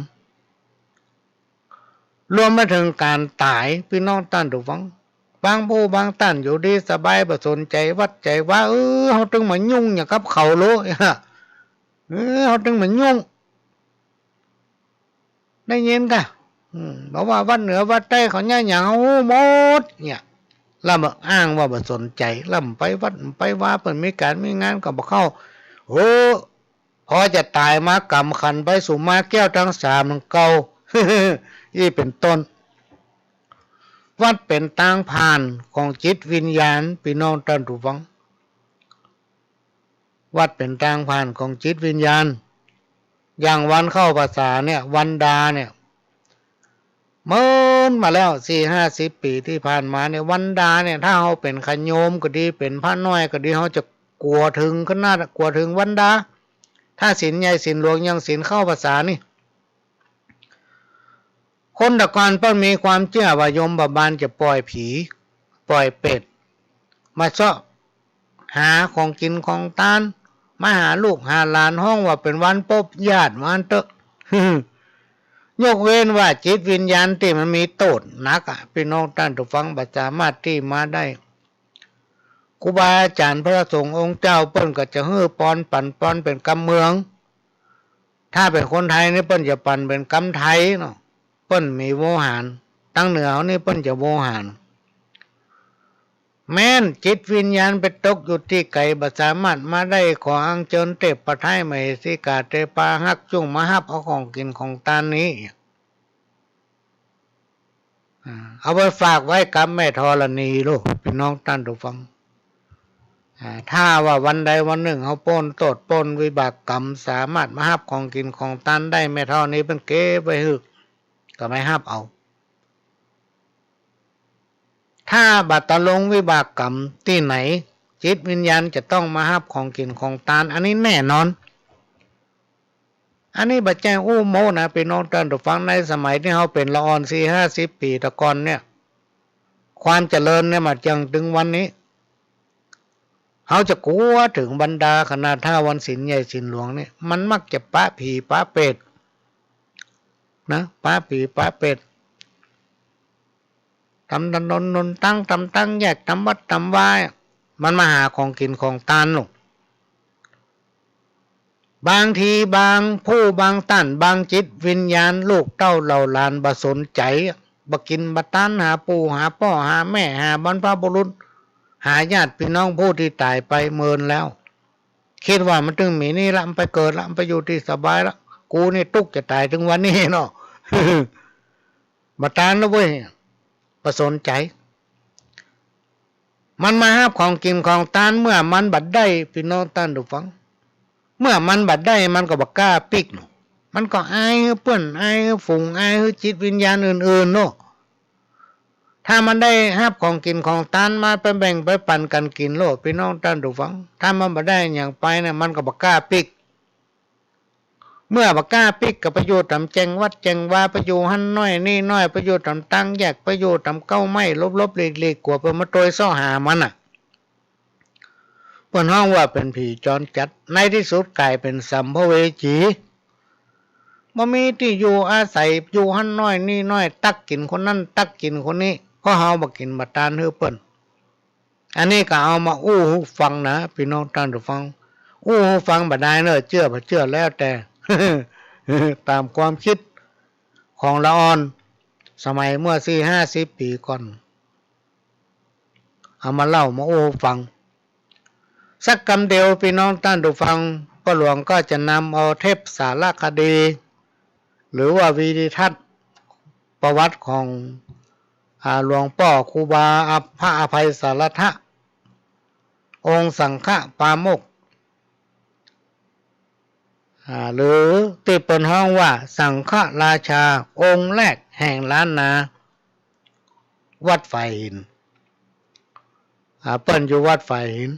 A: รวมมาถึงการตายพี่น้องท่านผู้ฟังบางผู้บางท่านอยู่ดีสบายบ่สนใจวัดใจว่าเฮาตึงมายุ่งอย่างกับเขาโลเฮาตึงมายุ่งได้ยินกะบอกว่าวัดเหนือวัดใต้เขาเนี่ยหยังหมดเนี่ยแล้วมาอ้างว่าบ่สนใจแล้วไปวัดไปว่าเพิ่นมีการมีงานก็บ่เข้าโอ้พอจะตายมากำขันไปสู่มาแก้วทั้งสามมันเก่า นี่เป็นต้นวัดเป็นทางผ่านของจิตวิญญาณพี่น้องท่านผู้ฟังวัดเป็นทางผ่านของจิตวิญญาณอย่างวันเข้าพรรษาเนี่ยวันดาเนี่ยเมื่อมาแล้ว40-50 ปีที่ผ่านมาเนี่ยวันดาเนี่ยถ้าเขาเป็นขโยมก็ดีเป็นพระน้อยก็ดีเขาจะกลัวถึงขนาดกลัวถึงวันดาถ้าศีลใหญ่ศีลหลวงยังศีลเข้าพรรษานี่คนตะกอนเพิ่นมีความเชื่อว่ายมบาบาลจะปล่อยผีปล่อยเป็ดมาเชาะ หาของกินของทานมาหาลูกหาหลานห้องว่าเป็นวันพบญาติวันเตอะ ยกเว้นว่าจิตวิญญาณที่มันมีโทษหนักพี่น้องท่านผู้ฟังประสามารถที่มาได้ครูบาอาจารย์พระสงฆ์องค์เจ้าเปิ้นก็จะฮื้อปอนปั่นปอนเป็นกำเมืองถ้าเป็นคนไทยนี่เปิ้นจะปั่นเป็นกำไทยเนาะเปิ้นมีโวหารตั้งเหนือนี่เปิ้นจะโวหารแม้นจิตวิญญาณไปตกอยู่ที่ไกลบ่สามารถมาได้ขออังเจิญเทพไทยมเหสีกาเทปาฮักจุ่งมาฮับเอาของกินของทานนี้เอาไปฝากไว้กับแม่ธรณีลูกพี่น้องท่านผู้ฟังถ้าว่าวันใดวันหนึ่งเขาปนโทษปนวิบากกรรมสามารถมาฮับของกินของทานได้แม่ธรณีเป็นเก็บไว้หึกก็ไม่ฮับเอาถ้าบัตรลงวิบากกรรมที่ไหนจิตวิญญาณจะต้องมาฮับของกินของทานอันนี้แน่นอนอันนี้บัจแจ้งอู้โมนะพี่น้องท่านผู้ฟังในสมัยที่เขาเป็นละอ่อน40-50 ปีตะก่อนเนี่ยความเจริญเนี่ยมาจังถึงวันนี้เขาจะกลัวถึงบรรดาขนาดถ้าวันศีลใหญ่ศีลหลวงเนี่ยมันมักจะปะผีปะเป็ดนะปะผีปะเป็ดทำถนนนนตั้งทำตั้งแยกทำวัดทำวายมันมาหาของกินของทานหรอกบางทีบางผู้บางท่านบางจิตวิญญาณลูกเต้าเหล่าหลานบ่สนใจบ่กินบ่ทานหาปู่หาพ่อหาแม่หาบรรพบุรุษหาญาติพี่น้องผู้ที่ตายไปเมินแล้วคิดว่ามันถึงมีนี่ละมันไปเกิดละมันไปอยู่ที่สบายละกูนี่ตุกจะตายถึงวันนี้เนาะ บ่ทานแล้วเว้ยบ่สนใจมันมาหาของกินของทานเมื่อมันบัดได้พี่น้องท่านผู้ฟังเมื่อมันบัดได้มันก็บ่กล้าปิกเนาะมันก็อายเพื่อนอายฝูงอายจิตวิญญาณอื่นๆเนาะถ้ามันได้หาของกินของทานมาไปแบ่งไปปันกันกินโลดพี่น้องท่านผู้ฟังถ้ามันบ่ได้อย่างไปเนี่ยมันก็บ่กล้าปิกเมื่อบ่กล้าปิกก็ประโยชน์ทำแจงวัดแจงว่าประโยชน์หันน้อยนี่น้อยประโยชน์ทำตั้งแยกประโยชน์ทำเก้าไม้ลบๆเลีกๆกว่าเพิ่นมาโตยซ้อหามันเพิ่นฮ้องว่าเป็นผีจรจัดในที่สุดกลายเป็นสัมภเวสีบ่มีที่อยู่อาศัยอยู่หันน้อยนี่น้อยตักกินคนนั้นตักกินคนนี้เพราะเฮาบ่กินบ่ทานฮือเพิ่นอันนี้ก็เอามาอู้หูฟังนะพี่น้องท่านผู้ฟังอู้หูฟังบ่ได้เด้อเชื่อบ่เชื่อแล้วแต่ ตามความคิดของละอ่อนสมัยเมื่อ40-50 ปีก่อนเอามาเล่ามาอู้ฟังสักคำเดียวพี่น้องท่านผู้ฟังพ่อหลวงก็จะนำเอาเทปสารคดีหรือว่าวีดิทัศน์ประวัติของหลวงพ่อครูบาพระอภัยสารทะองค์สังฆปาโมกข์หรือที่เป็นห้องว่าสังฆราชาองค์แรกแห่งล้านนาวัดฝ่ายหินเปิ้นอยู่วัดฝ่ายหิน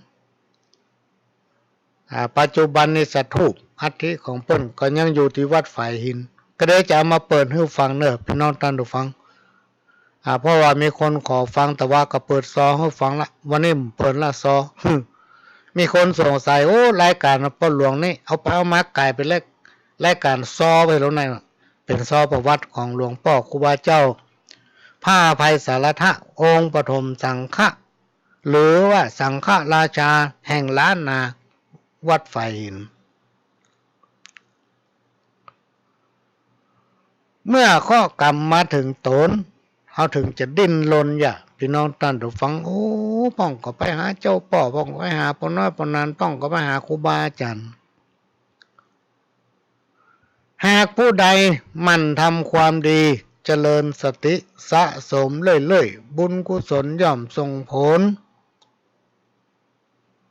A: ปัจจุบันนี้สถูปอัฐิของเปิ้นก็ยังอยู่ที่วัดฝ่ายหินก็ได้จะเอามาเปิดให้ฟังเนอะพี่น้องท่านผู้ฟังเพราะว่ามีคนขอฟังแต่ว่าก็เปิดซอให้ฟังละวันนี้เปิดละซอ มีคนสงสัยโอ้รายการพ่อหลวงนี่เอาไปเอามากลายเป็นรายการซอไปแล้วในเป็นซอประวัติของหลวงพ่อครูบาเจ้าพระอภัยสารทะองค์ปฐมสังฆะหรือว่าสังฆราชาแห่งล้านนาวัดฝ่ายหินเมื่อข้อกรรมมาถึงตนเขาถึงจะดิ้นรนอย่าพี่น้องท่านผู้ฟังโอ้ป้องก็ไปหาเจ้าป่อป้องก็ไปหาปน้อยปนานป้องก็ไปหาครูบาอาจารย์หากผู้ใดมันทำความดีเจริญสติสะสมเรื่อยๆบุญกุศลย่อมส่งผล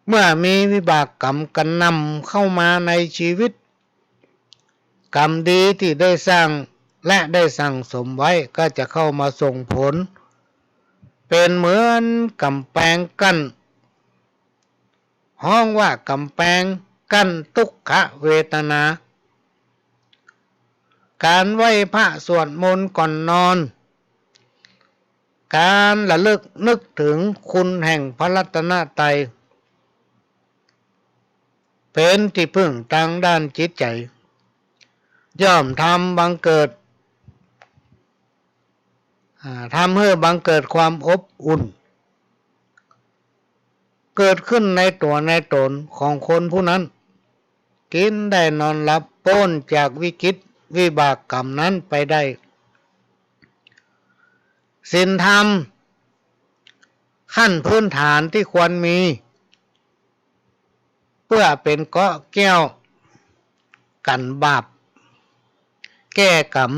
A: เมื่อมีวิบากกรรมกันนำเข้ามาในชีวิตกรรมดีที่ได้สร้างและได้สั่งสมไว้ก็จะเข้ามาส่งผลเป็นเหมือนกำแพงกั้นห้องว่ากำแพงกั้นทุกขเวทนาการไหว้พระสวดมนต์ก่อนนอนการระลึกนึกถึงคุณแห่งพระรัตนตรัย เป็นที่พึ่งทางด้านจิตใจย่อมทำบังเกิดทำให้บังเกิดความอบอุ่นเกิดขึ้นในตัวในตนของคนผู้นั้นกินได้นอนหลับพ้นจากวิกฤตวิบากกรรมนั้นไปได้ศีลธรรมขั้นพื้นฐานที่ควรมีเพื่อเป็นเกราะแก้วกันบาปแก้กรรม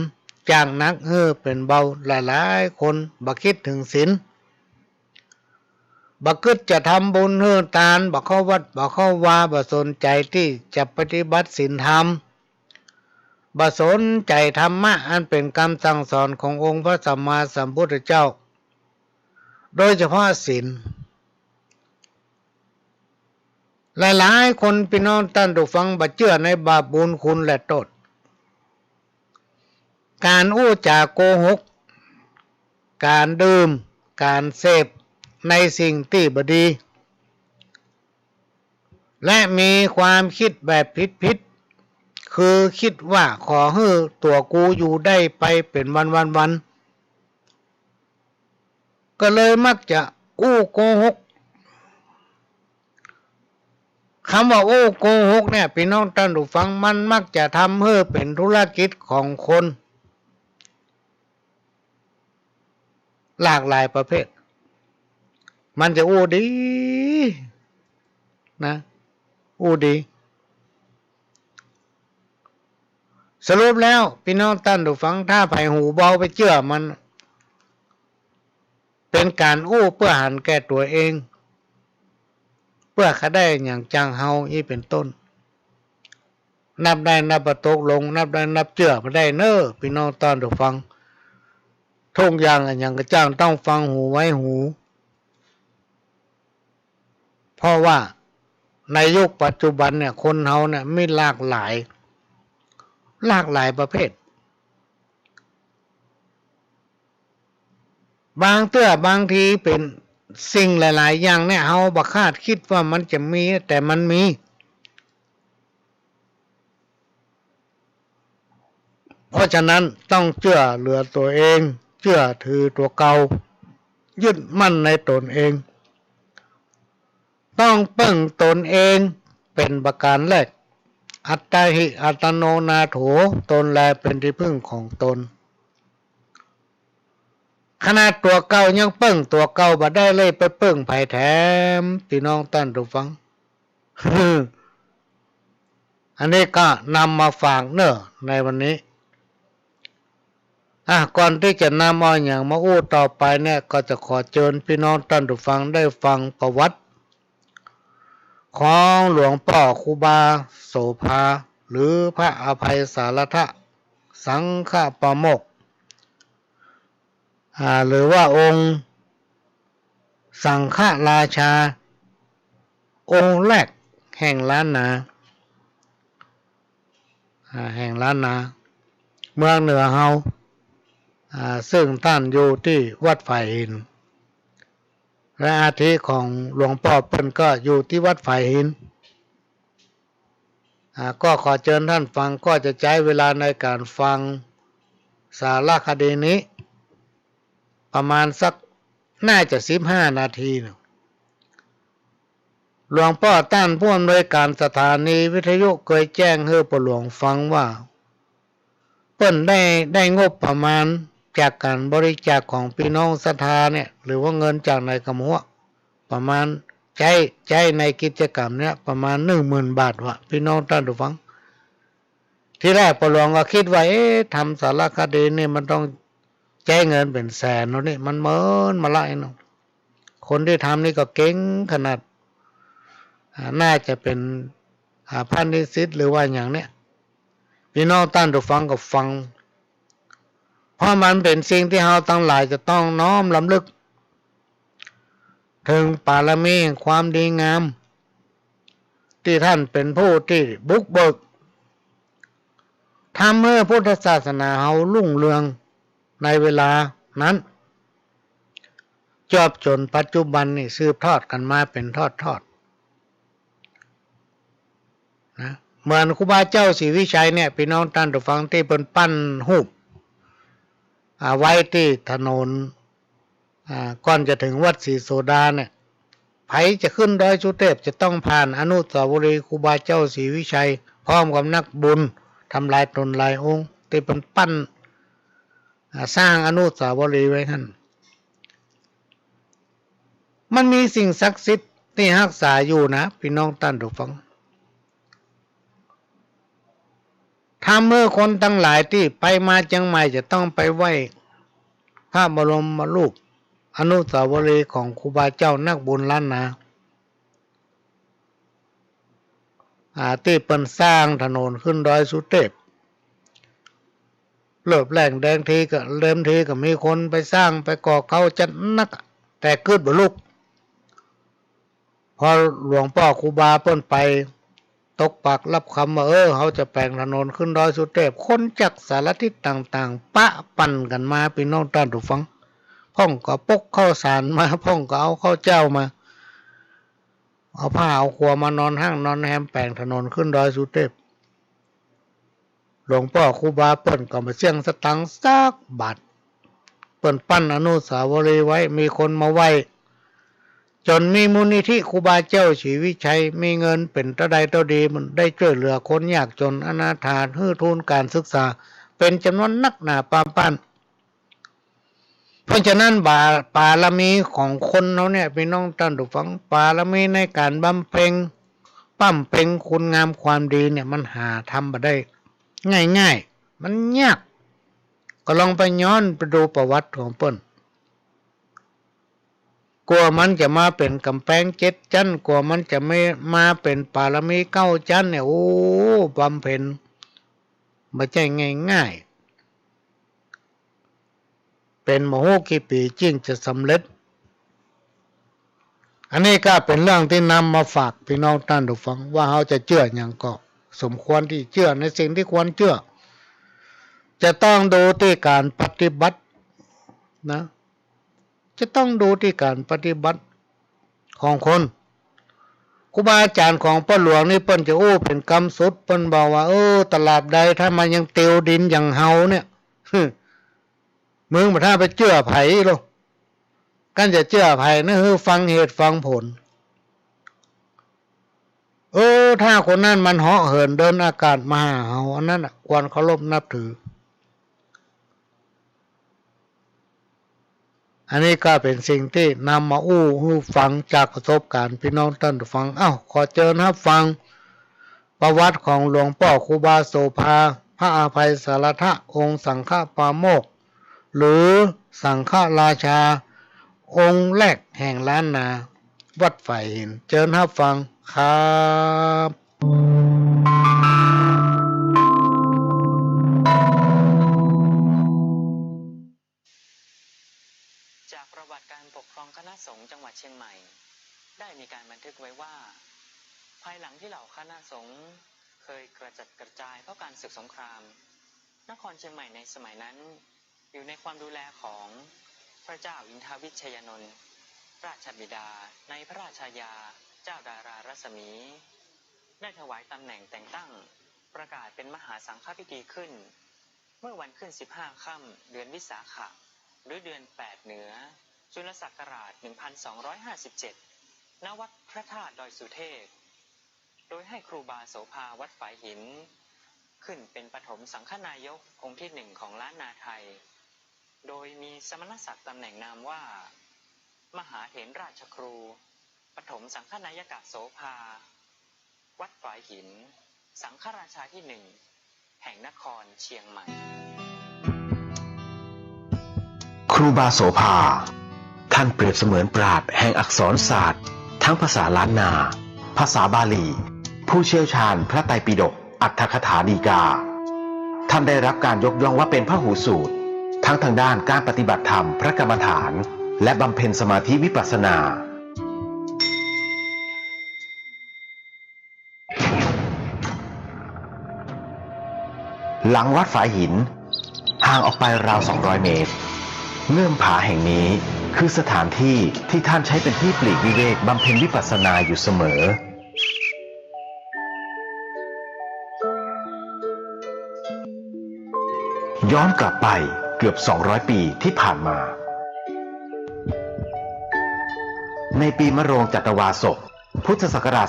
A: จากนักเป็นเบาหลายๆคนบักคิดถึงศีลบักคิดจะทำบุญทานบักเข้าวัดบักเข้าวาบักสนใจที่จะปฏิบัติศีลธรรมบักสนใจธรรมะอันเป็นคำสั่งสอนขององค์พระสัมมาสัมพุทธเจ้าโดยเฉพาะศีลหลายๆคนพี่น้องท่านผู้ฟังบ่เชื่อในบาปบุญคุณและโทษการอู้จาโกหกการดื่มการเสพในสิ่งที่บดีและมีความคิดแบบผิดคือคิดว่าขอให้ตัวกูอยู่ได้ไปเป็นวันก็เลยมักจะอู้โกหกคำว่าอู้โกหกเนี่ยพี่น้องท่านผู้ฟังมันมักจะทำให้เป็นธุรกิจของคนหลากหลายประเภทมันจะอู้ดีนะอู้ดีสรุปแล้วพี่น้องท่านผู้ฟังถ้าไผ่หูเบาไปเชื่อมันเป็นการอู้เพื่อหันแก่ตัวเองเพื่อเขาได้อย่างจังเฮาอีเป็นต้นนับได้นับประตกลงนับได้นับเชื่อมาได้เน้อพี่น้องท่านผู้ฟังทุกอย่างอย่างกระจ้างต้องฟังหูไว้หูเพราะว่าในยุคปัจจุบันเนี่ยคนเฮาเนี่ยมีหลากหลายประเภทบางเตื้อบางทีเป็นสิ่งหลายๆอย่างเนี่ยเฮาบ่คาดคิดว่ามันจะมีแต่มันมีเพราะฉะนั้นต้องเชื่อเหลือตัวเองเชื่อถือตัวเก่ายึดมั่นในตนเองต้องพึ่งตนเองเป็นประการแรกอัตตาหิอัตโนนาโถตนแลเป็นที่พึ่งของตนขนาดตัวเก่ายังพึ่งตัวเก่าบ่ได้เลยไปพึ่งไผแถมพี่น้องท่านผู้ฟัง อันนี้ก็นำมาฝากเนอะในวันนี้ก่อนที่จะนำเอาอย่างมาอู้ต่อไปเนี่ยก็จะขอเชิญพี่น้องท่านผู้ฟังได้ฟังประวัติของหลวงพ่อครูบาโสภาหรือพระอภัยสารทะสังฆปโมกข์หรือว่าองค์สังฆราชาองค์แรกแห่งล้านนาเมืองเหนือเฮาซึ่งท่านอยู่ที่วัดฝ่ายหินและอาทิของหลวงพ่อเปิ้นก็อยู่ที่วัดฝ่ายหินก็ขอเชิญท่านฟังก็จะใช้เวลาในการฟังสารคดีนี้ประมาณสักน่าจะ15 นาทีนะหลวงพ่อท่านผู้อำนวยการสถานีวิทยุเคยแจ้งให้ผู้หลวงฟังว่าเปิ้นได้งบประมาณจากการบริจาคของพี่น้องศรัทธาเนี่ยหรือว่าเงินจากในกำหัวประมาณใช้ในกิจกรรมเนี่ยประมาณ 10,000 บาทวะพี่น้องท่านผู้ฟังที่แรกผู้หลวงก็คิดว่าทำสารคดีนี่มันต้องใช้เงินเป็นแสนเนาะนี่มันเหมือนมาไล่เนาะคนที่ทำนี่ก็เก่งขนาดน่าจะเป็นพันนิสิตหรือว่าอย่างเนี้ยพี่น้องท่านผู้ฟังก็ฟังเพราะมันเป็นสิ่งที่เราทั้งหลายจะต้องน้อมรำลึกถึงบารมีความดีงามที่ท่านเป็นผู้ที่บุกเบิกทำให้พุทธศาสนาเรารุ่งเรืองในเวลานั้นจบจนปัจจุบันนี่สืบทอดกันมาเป็นทอด นะเหมือนครูบาเจ้าศรีวิชัยเนี่ยพี่น้องท่านผู้ฟังที่เป็นปั้นรูปไว้ที่ถนนก่อนจะถึงวัดศรีโสดาเนี่ยไผจะขึ้นดอยสุเทพจะต้องผ่านอนุสาวรีย์ครูบาเจ้าศรีวิชัยพร้อมกับนักบุญทำลายตนลายองค์ที่เป็นปั้นสร้างอนุสาวรีย์ไว้ท่านมันมีสิ่งศักดิ์สิทธิ์ที่รักษาอยู่นะพี่น้องท่านผู้ฟังถ้าเมื่อคนทั้งหลายที่ไปมาเชียงใหม่จะต้องไปไหว้พระบรมรูปอนุสาวรีย์ของครูบาเจ้านักบุญล้านนาที่เปิ้นสร้างถนนขึ้นดอยสุเทพเริ่มแรงแดงทีก็เริ่มทีก็มีคนไปสร้างไปก่อเขาจัดนักแต่เกิดบ่ลุกพอหลวงพ่อครูบาเปิ้นไปตกปากรับคำว่าเขาจะแปลงถนนขึ้นดอยสุเทพคนจากสารทิศต่างๆปะปั่นกันมาพี่น้องท่านผู้ฟังพ่องก็ปกข้าวสารมาพ่องก็เอาข้าวเจ้ามาเอาผ้าเอาครัวมานอนห้างนอนแฮมแปลงถนนขึ้นดอยสุเทพหลวงพ่อครูบาเปิ้นก็มาเสี่ยงสตังค์สักบาทเปิ้นปั้นอนุสาวรีย์ไว้มีคนมาไหว้จนมีมูลนิธิครูบาเจ้าศรีวิชัยมีเงินเป็นเท่าใดเท่าดีมันได้ช่วยเหลือคนยากจนอนาถาฮื้อทุนการศึกษาเป็นจำนวนนักหนาปามปั้นเพราะฉะนั้นบารมีของคนเราเนี่ยพี่น้องท่านผู้ฟังบารมีในการบำเพ็ญปั้มเพ็ญคุณงามความดีเนี่ยมันหาทำมาได้ง่ายๆมันยากก็ลองไปย้อนไปดูประวัติของเปิ้นกลัวมันจะมาเป็นกำแพง7 ชั้นกลัวมันจะไม่มาเป็นบารมี9 ชั้นเนี่ยโอ้บำเพ็ญไม่ใช่ง่ายๆเป็นมโหกี่ปีจริงจะสำเร็จอันนี้ก็เป็นเรื่องที่นำมาฝากพี่น้องท่านผู้ฟังว่าเขาจะเชื่ออย่างก็สมควรที่เชื่อในสิ่งที่ควรเชื่อจะต้องดูที่การปฏิบัตินะจะต้องดูที่การปฏิบัติของคนครูบาอาจารย์ของพ่อหลวงนี่เปิ้นจะเป็นกรรมสุดเปิ้นบอกว่าตลาดใดถ้ามันยังเตียวดินอย่างเฮาเนี่ยมึงบ่ถ้าไปเชื่อไผหรอกกันจะเชื่อไผนะฟังเหตุฟังผลถ้าคนนั้นมันเหาะเหินเดินอากาศมาหาเฮาอันนั้นควรเคารพนับถืออันนี้ก็เป็นสิ่งที่นำมาฟังจากประสบการณ์พี่น้องท่านฟังขอเชิญรับฟังประวัติของหลวงพ่อครูบาโสภาพระอภัยสารทะองค์สังฆปาโมกข์หรือสังฆราชาองค์แรกแห่งล้านนาวัดฝ่ายหินเชิญรับฟังครับ
B: จากประวัติการปกครองคณะสงฆ์จังหวัดเชียงใหม่ได้มีการบันทึกไว้ว่าภายหลังที่เหล่าคณะสงฆ์เคยกระจัดกระจายเพราะการศึกสงครามนครเชียงใหม่ในสมัยนั้นอยู่ในความดูแลของพระเจ้าอินทวิชยานนท์ราชบิดาในพระราชายาเจ้าดารารัศมีได้ถวายตำแหน่งแต่งตั้งประกาศเป็นมหาสังฆพิธีขึ้นเมื่อวันขึ้น15 ค่ำเดือนวิสาขะหรือเดือน8เหนือจุลศักราช1257ณวัดพระธาตุดอยสุเทพโดยให้ครูบาโสภาวัดฝายหินขึ้นเป็นปฐมสังฆนายกองค์ที่1ของล้านนาไทยโดยมีสมณศักดิ์ตำแหน่งนามว่ามหาเถรราชครูปฐมสังฆนายกโสภาวัดฝายหินสังฆราชาที่1แห่งนครเชียงใหม่
C: ครูบาโสภาท่านเปรียบเสมือนปราชญ์แห่งอักษรศาสตร์ทั้งภาษาล้านนาภาษาบาลีผู้เชี่ยวชาญพระไตรปิฎกอรรถคถาฎีกาท่านได้รับการยกย่องว่าเป็นพหูสูตรทั้งทางด้านการปฏิบัติธรรมพระกรรมฐานและบำเพ็ญสมาธิวิปัสสนาหลังวัดฝายหินห่างออกไปราว200 เมตรเงื่อมผาแห่งนี้คือสถานที่ที่ท่านใช้เป็นที่ปลีกวิเวกบำเพ็ญวิปัสสนาอยู่เสมอ ย้อนกลับไปเกือบ200 ปีที่ผ่านมาในปีมะโรงจัตวาสกพุทธศักราช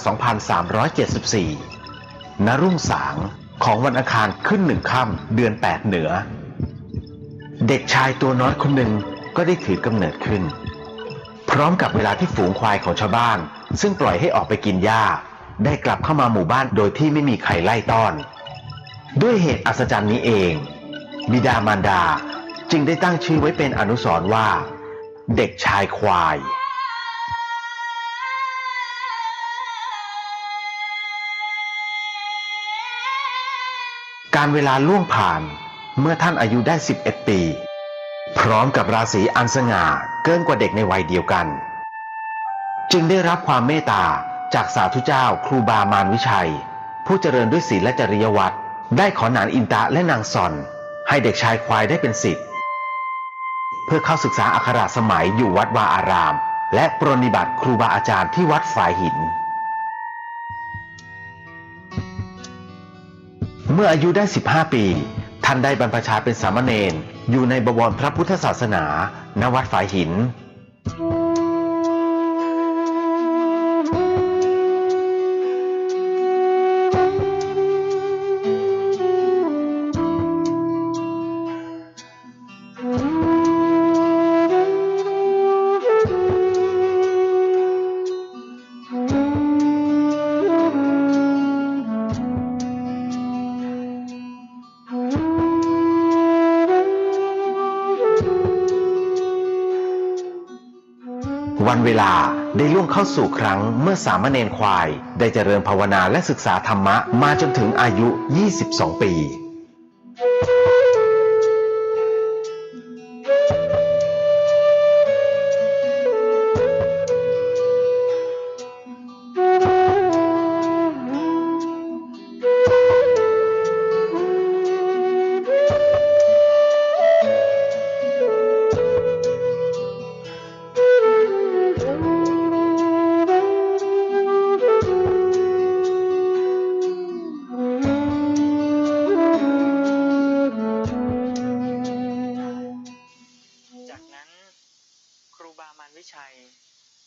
C: 2374 ณ รุ่งสางของวันอังคารขึ้น1 ค่ำเดือน 8 เหนือเด็กชายตัวน้อยคนหนึ่งก็ได้ถือกำเนิดขึ้นพร้อมกับเวลาที่ฝูงควายของชาวบ้านซึ่งปล่อยให้ออกไปกินหญ้าได้กลับเข้ามาหมู่บ้านโดยที่ไม่มีใครไล่ต้อนด้วยเหตุอัศจรรย์นี้เองบิดามารดาจึงได้ตั้งชื่อไว้เป็นอนุสรณ์ว่าเด็กชายควายการเวลาล่วงผ่านเมื่อท่านอายุได้11 ปีพร้อมกับราศีอันสง่าเกินกว่าเด็กในวัยเดียวกันจึงได้รับความเมตตาจากสาธุเจ้าครูบามารวิชัยผู้เจริญด้วยศีลและจริยวัตรได้ขอนานอินตะและนางซอนให้เด็กชายควายได้เป็นศิษย์เพื่อเข้าศึกษาอักขระสมัยอยู่วัดวาอารามและปรนนิบัติครูบาอาจารย์ที่วัดฝายหินเมื่ออายุได้15 ปีท่านได้บรรพชาเป็นสามเณรอยู่ในบวรพระพุทธศาสนาณวัดฝายหินวันเวลาได้ล่วงเข้าสู่ครั้งเมื่อสามเณรควายได้เจริญภาวนาและศึกษาธรรมะมาจนถึงอายุ22 ปี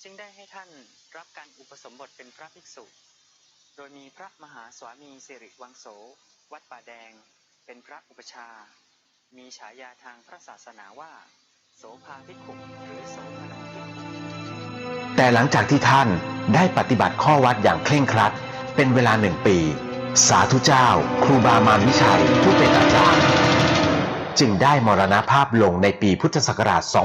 B: จึงได้ให้ท่านรับการอุปสมบทเป็นพระภิกษุโดยมีพระมหาสวามีสิริวังโสวัดป่าแดงเป็นพระอุปชามีฉายาทางพระศาสนาว่าโสภาภิกขุหรือโสภณภิกขุ
C: แต่หลังจากที่ท่านได้ปฏิบัติข้อวัดอย่างเคร่งครัดเป็นเวลา1 ปีสาธุเจ้าครูบามารวิชัยผู้เป็นอาจารย์จึงได้มรณภาพลงในปีพุทธศักราช 2398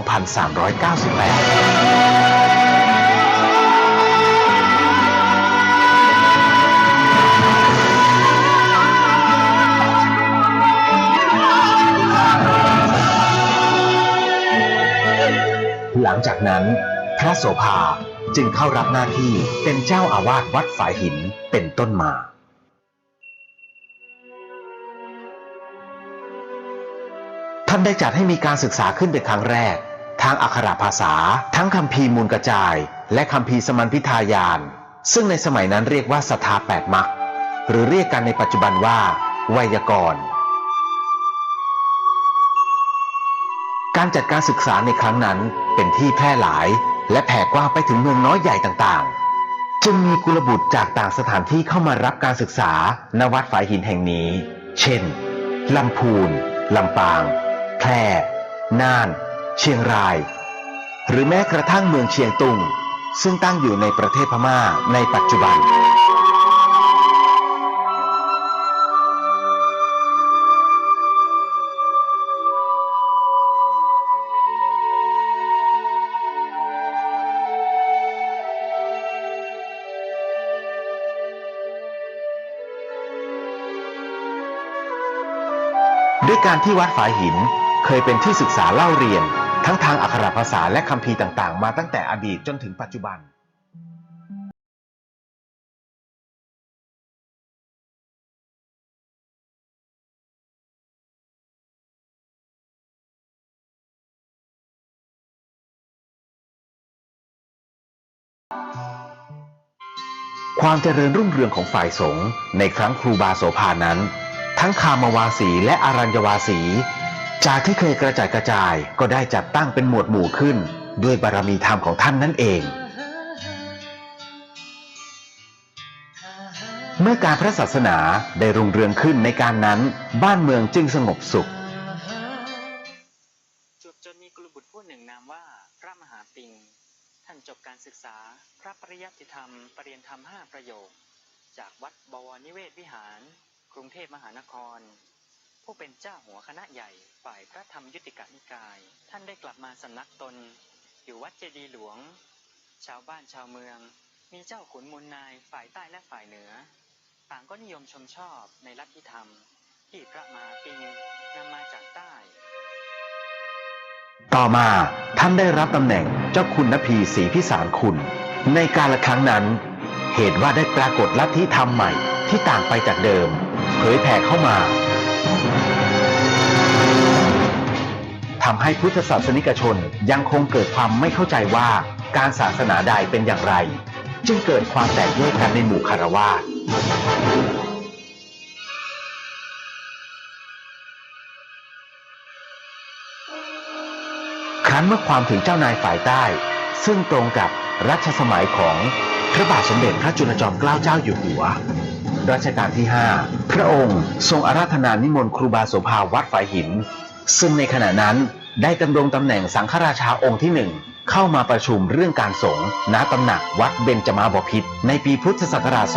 C: หลังจากนั้นพระโสภาจึงเข้ารับหน้าที่เป็นเจ้าอาวาสวัดฝายหินเป็นต้นมาท่านได้จัดให้มีการศึกษาขึ้นเป็นครั้งแรกทางอักขระภาษาทั้งคัมภีร์มูลกระจายและคัมภีร์สมัญพิทายานซึ่งในสมัยนั้นเรียกว่าสัทธา8 มรรคหรือเรียกกันในปัจจุบันว่าไวยากรณ์การจัดการศึกษาในครั้งนั้นเป็นที่แพร่หลายและแผ่กว้างไปถึงเมืองน้อยใหญ่ต่างๆจึงมีกุลบุตรจากต่างสถานที่เข้ามารับการศึกษาณวัดฝายหินแห่งนี้เช่นลำพูนลำปางแพร่น่านเชียงรายหรือแม้กระทั่งเมืองเชียงตุงซึ่งตั้งอยู่ในประเทศพม่าในปัจจุบันด้วยการที่วัดฝายหินเคยเป็นที่ศึกษาเล่าเรียนทั้งทางอักขระภาษาและคัมภีร์ต่างๆมาตั้งแต่อดีตจนถึงปัจจุบันความเจริญรุ่งเรืองของฝ่ายสงฆ์ในครั้งครูบาโสภานั้นทั้งคามวาสีและอารัญญวาสี จากที่เคยกระจัดกระจายก็ได้จัดตั้งเป็นหมวดหมู่ขึ้นด้วยบารมีธรรมของท่านนั่นเองเมื่อการพระศาสนาได้รุ่งเรืองขึ้นในการนั้นบ้านเมืองจึงสงบสุข
B: จนมีกุลบุตรผู้หนึ่งนามว่าพระมหาปิงท่านจบการศึกษาพระปริยัติธรรมปริญญาธรรม5 ประโยคจากวัดบวรนิเวศวิหารกรุงเทพมหานครผู้เป็นเจ้าหัวคณะใหญ่ฝ่ายพระธรรมยุติกนิกายท่านได้กลับมาสำนักตนอยู่วัดเจดีย์หลวงชาวบ้านชาวเมืองมีเจ้าขุนมูลนายฝ่ายใต้และฝ่ายเหนือต่างก็นิยมชมชอบในลัทธิธรรมที่พระมหาปิงนำมาจากใต้
C: ต่อมาท่านได้รับตำแหน่งเจ้าคุณนพีศรีพิสารคุณในกาลครั้งนั้นเหตุว่าได้ปรากฏลัทธิธรรมใหม่ที่ต่างไปจากเดิมเผยแผ่เข้ามาทำให้พุทธศาสนิกชนยังคงเกิดความไม่เข้าใจว่าการศาสนาใดเป็นอย่างไรจึงเกิดความแตกแยกกันในหมู่คฤหัสถ์ครั้นเมื่อความถึงเจ้านายฝ่ายใต้ซึ่งตรงกับรัชสมัยของพระบาทสมเด็จพระจุลจอมเกล้าเจ้าอยู่หัวรัชกาลที่5พระองค์ทรงอาราธนานิมนต์ครูบาโสภาวัดฝายหินซึ่งในขณะนั้นได้ดำรงตำแหน่งสังฆราชาองค์ที่1เข้ามาประชุมเรื่องการสงฆ์ณตำหนักวัดเบญจมาบพิตรในปีพุทธศักราช 2449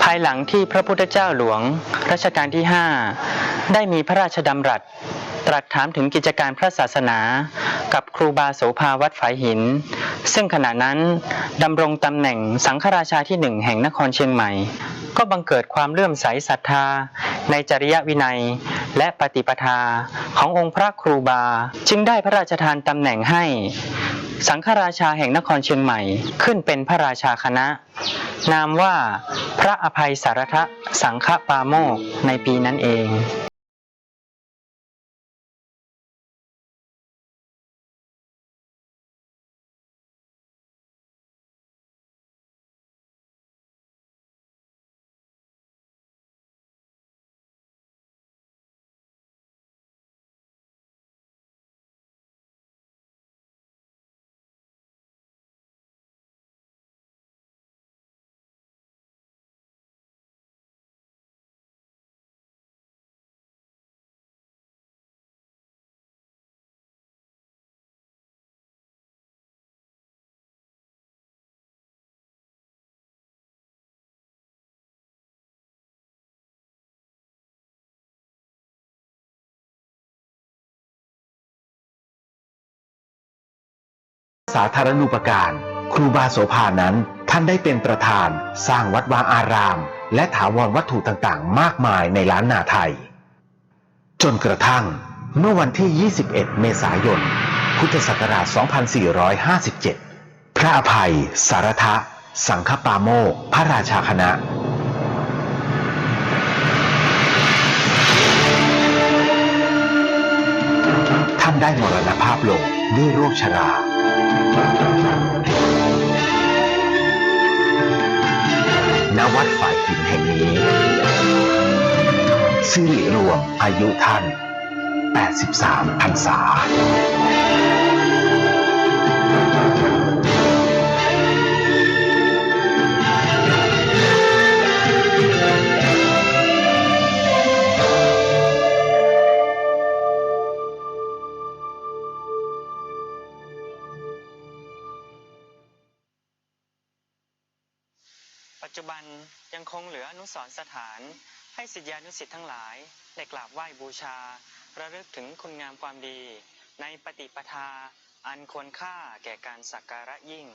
B: ภายหลังที่พระพุทธเจ้าหลวงรัชกาลที่5ได้มีพระราชดำรัสตรัสถามถึงกิจการพระศาสนากับครูบาโสภาวัดฝายหินซึ่งขณะนั้นดำรงตำแหน่งสังฆราชาที่1แห่งนครเชียงใหม่ก็บังเกิดความเลื่อมใสศรัทธาในจริยวินัยและปฏิปทาขององค์พระครูบาจึงได้พระราชทานตำแหน่งให้สังฆราชาแห่งนครเชียงใหม่ขึ้นเป็นพระราชาคณะนามว่าพระอภัยสารทสังฆปาโมกข์ในปีนั้นเอง
C: สาธารณูปการครูบาโสภานั้นท่านได้เป็นประธานสร้างวัดวาอารามและถาวรวัตถุต่างๆมากมายในล้านนาไทยจนกระทั่งเมื่อวันที่ 21 เมษายน พุทธศักราช 2457 พระอภัยสารทสังฆปาโมกข์พระราชาคณะท่านได้มรณภาพลงด้วยโรคชราณวัดฝายหินแห่งนี้สิริรวมอายุท่าน83 พรรษา
B: ปัจจุบันยังคงเหลืออนุสรณ์สถานให้ศิษยานุศิษย์ทั้งหลายได้กราบไหว้บูชาระลึกถึงคุณงามความดีในปฏิปทาอันควรค่าแก่การสักการะยิ่ง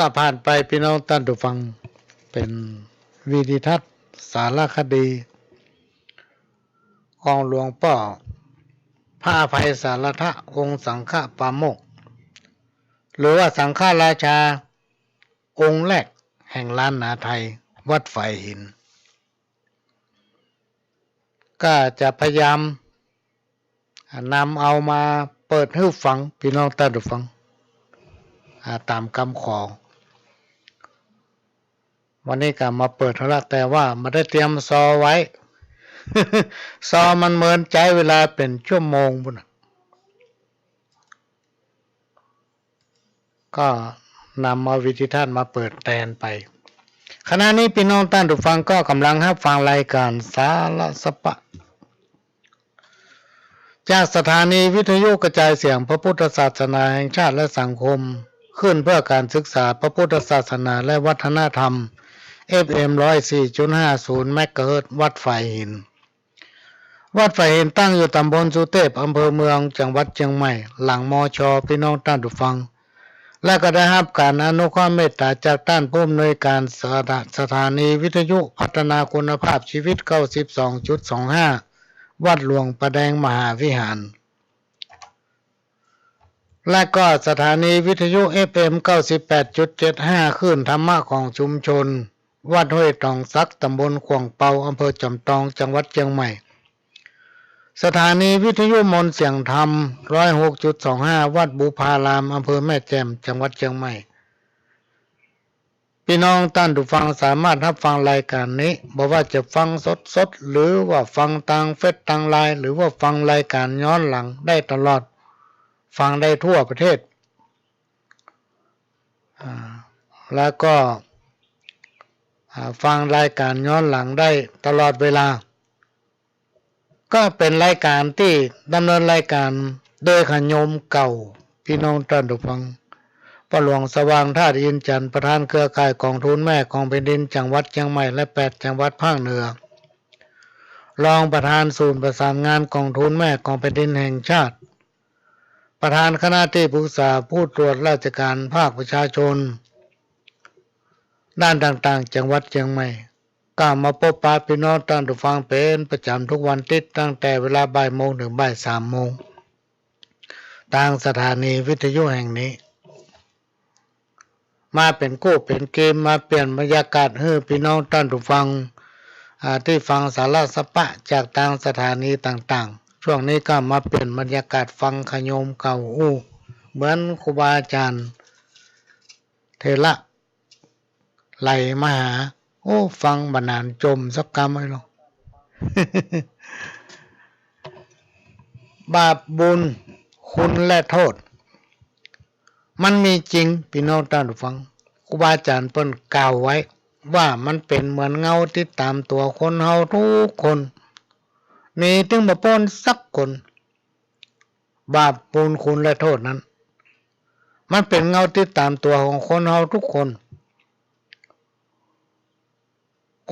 A: ก็ผ่านไปพี่น้องท่านผู้ฟังเป็นวิดีทัศน์สารคดีของหลวงพ่อพระอภัยสารทะองค์สังฆปาโมกข์หรือว่าสังฆราชาองค์แรกแห่งล้านนาไทยวัดไฟหินก็จะพยายามนำเอามาเปิดให้ฟังพี่น้องท่านผู้ฟังตามคำขอวันนี้ก็มาเปิดเท่าละแต่ว่าไม่ได้เตรียมซอไว้ ซอมันเหมือนใจเวลาเป็นชั่วโมงบุญก็นำเอาวิธีท่านมาเปิดแทนไปขณะนี้พี่น้องท่านผู้ฟังก็กำลังรับฟังรายการสารสปะจากสถานีวิทยุกระจายเสียงพระพุทธศาสนาแห่งชาติและสังคมขึ้นเพื่อการศึกษาพระพุทธศาสนาและวัฒนธรรม FM 104.50 เมกะเฮิรตซ์วัดไฟหินวัดไฟหินตั้งอยู่ตำบลสุเทพอำเภอเมืองจังหวัดเชียงใหม่หลังมช.พี่น้องท่านผู้ฟังและก็ได้รับการอนุเคราะห์เมตตาจากท่านผู้อำนวยการสถานีวิทยุพัฒนาคุณภาพชีวิต 92.25 วัดหลวงประแดงมหาวิหารและก็สถานีวิทยุ FM 98.75 คลื่นธรรมะของชุมชนวัดห้วยตองซักตำบลขวงเปาอำเภอจอมทองจังหวัดเชียงใหม่สถานีวิทยุมนต์เสียงธรรม 106.25 วัดบุพารามอำเภอแม่แจ่มจังหวัดเชียงใหม่พี่น้องท่านผู้ฟังสามารถรับฟังรายการนี้บอกว่าจะฟังสดๆหรือว่าฟังทางเฟซทางไลน์หรือว่าฟังรายการย้อนหลังได้ตลอดฟังได้ทั่วประเทศแล้วก็ฟังรายการย้อนหลังได้ตลอดเวลาก็เป็นรายการที่ดำเนินรายการโดยขโยมเก่าพี่น้องท่านผู้ฟังพระหลวงสว่างธาตุอินทร์จันทร์ประธานเครือข่ายกองทุนแม่ของแผ่นดินจังหวัดเชียงใหม่และ8จังหวัดภาคเหนือรองประธานศูนย์ประสานงานกองทุนแม่ของแผ่นดินแห่งชาติประธานคณะที่ปรึกษาผู้ตรวจราชการภาคประชาชนด้านต่างๆจังหวัดเชียงใหม่ก็มาพบปะพี่น้องท่านผู้ฟังเป็นประจำทุกวันอาทิตย์ตั้งแต่เวลาบ่ายโมงถึงบ่าย3 โมงทางสถานีวิทยุแห่งนี้มาเป็นกู้เป็นเกมมาเปลี่ยนบรรยากาศให้พี่น้องท่านผู้ฟังที่ฟังสารสปะจากทางสถานีต่างๆช่วงนี้ก็มาเปลี่ยนบรรยากาศฟังขโยมเก่าเหมือนครูบาอาจารย์เทระไหลมาหาฟังบรรณานจมสักกรรมไม่หรอก บาปบุญคุณและโทษมันมีจริงพี่น้องท่านผู้ฟังครูบาอาจารย์เพิ่นกล่าวไว้ว่ามันเป็นเหมือนเงาติดตามตัวคนเฮาทุกคนมีถึงบ่พ้นสักคนบาปบุญคุณและโทษนั้นมันเป็นเงาติดตามตัวของคนเฮาทุกคน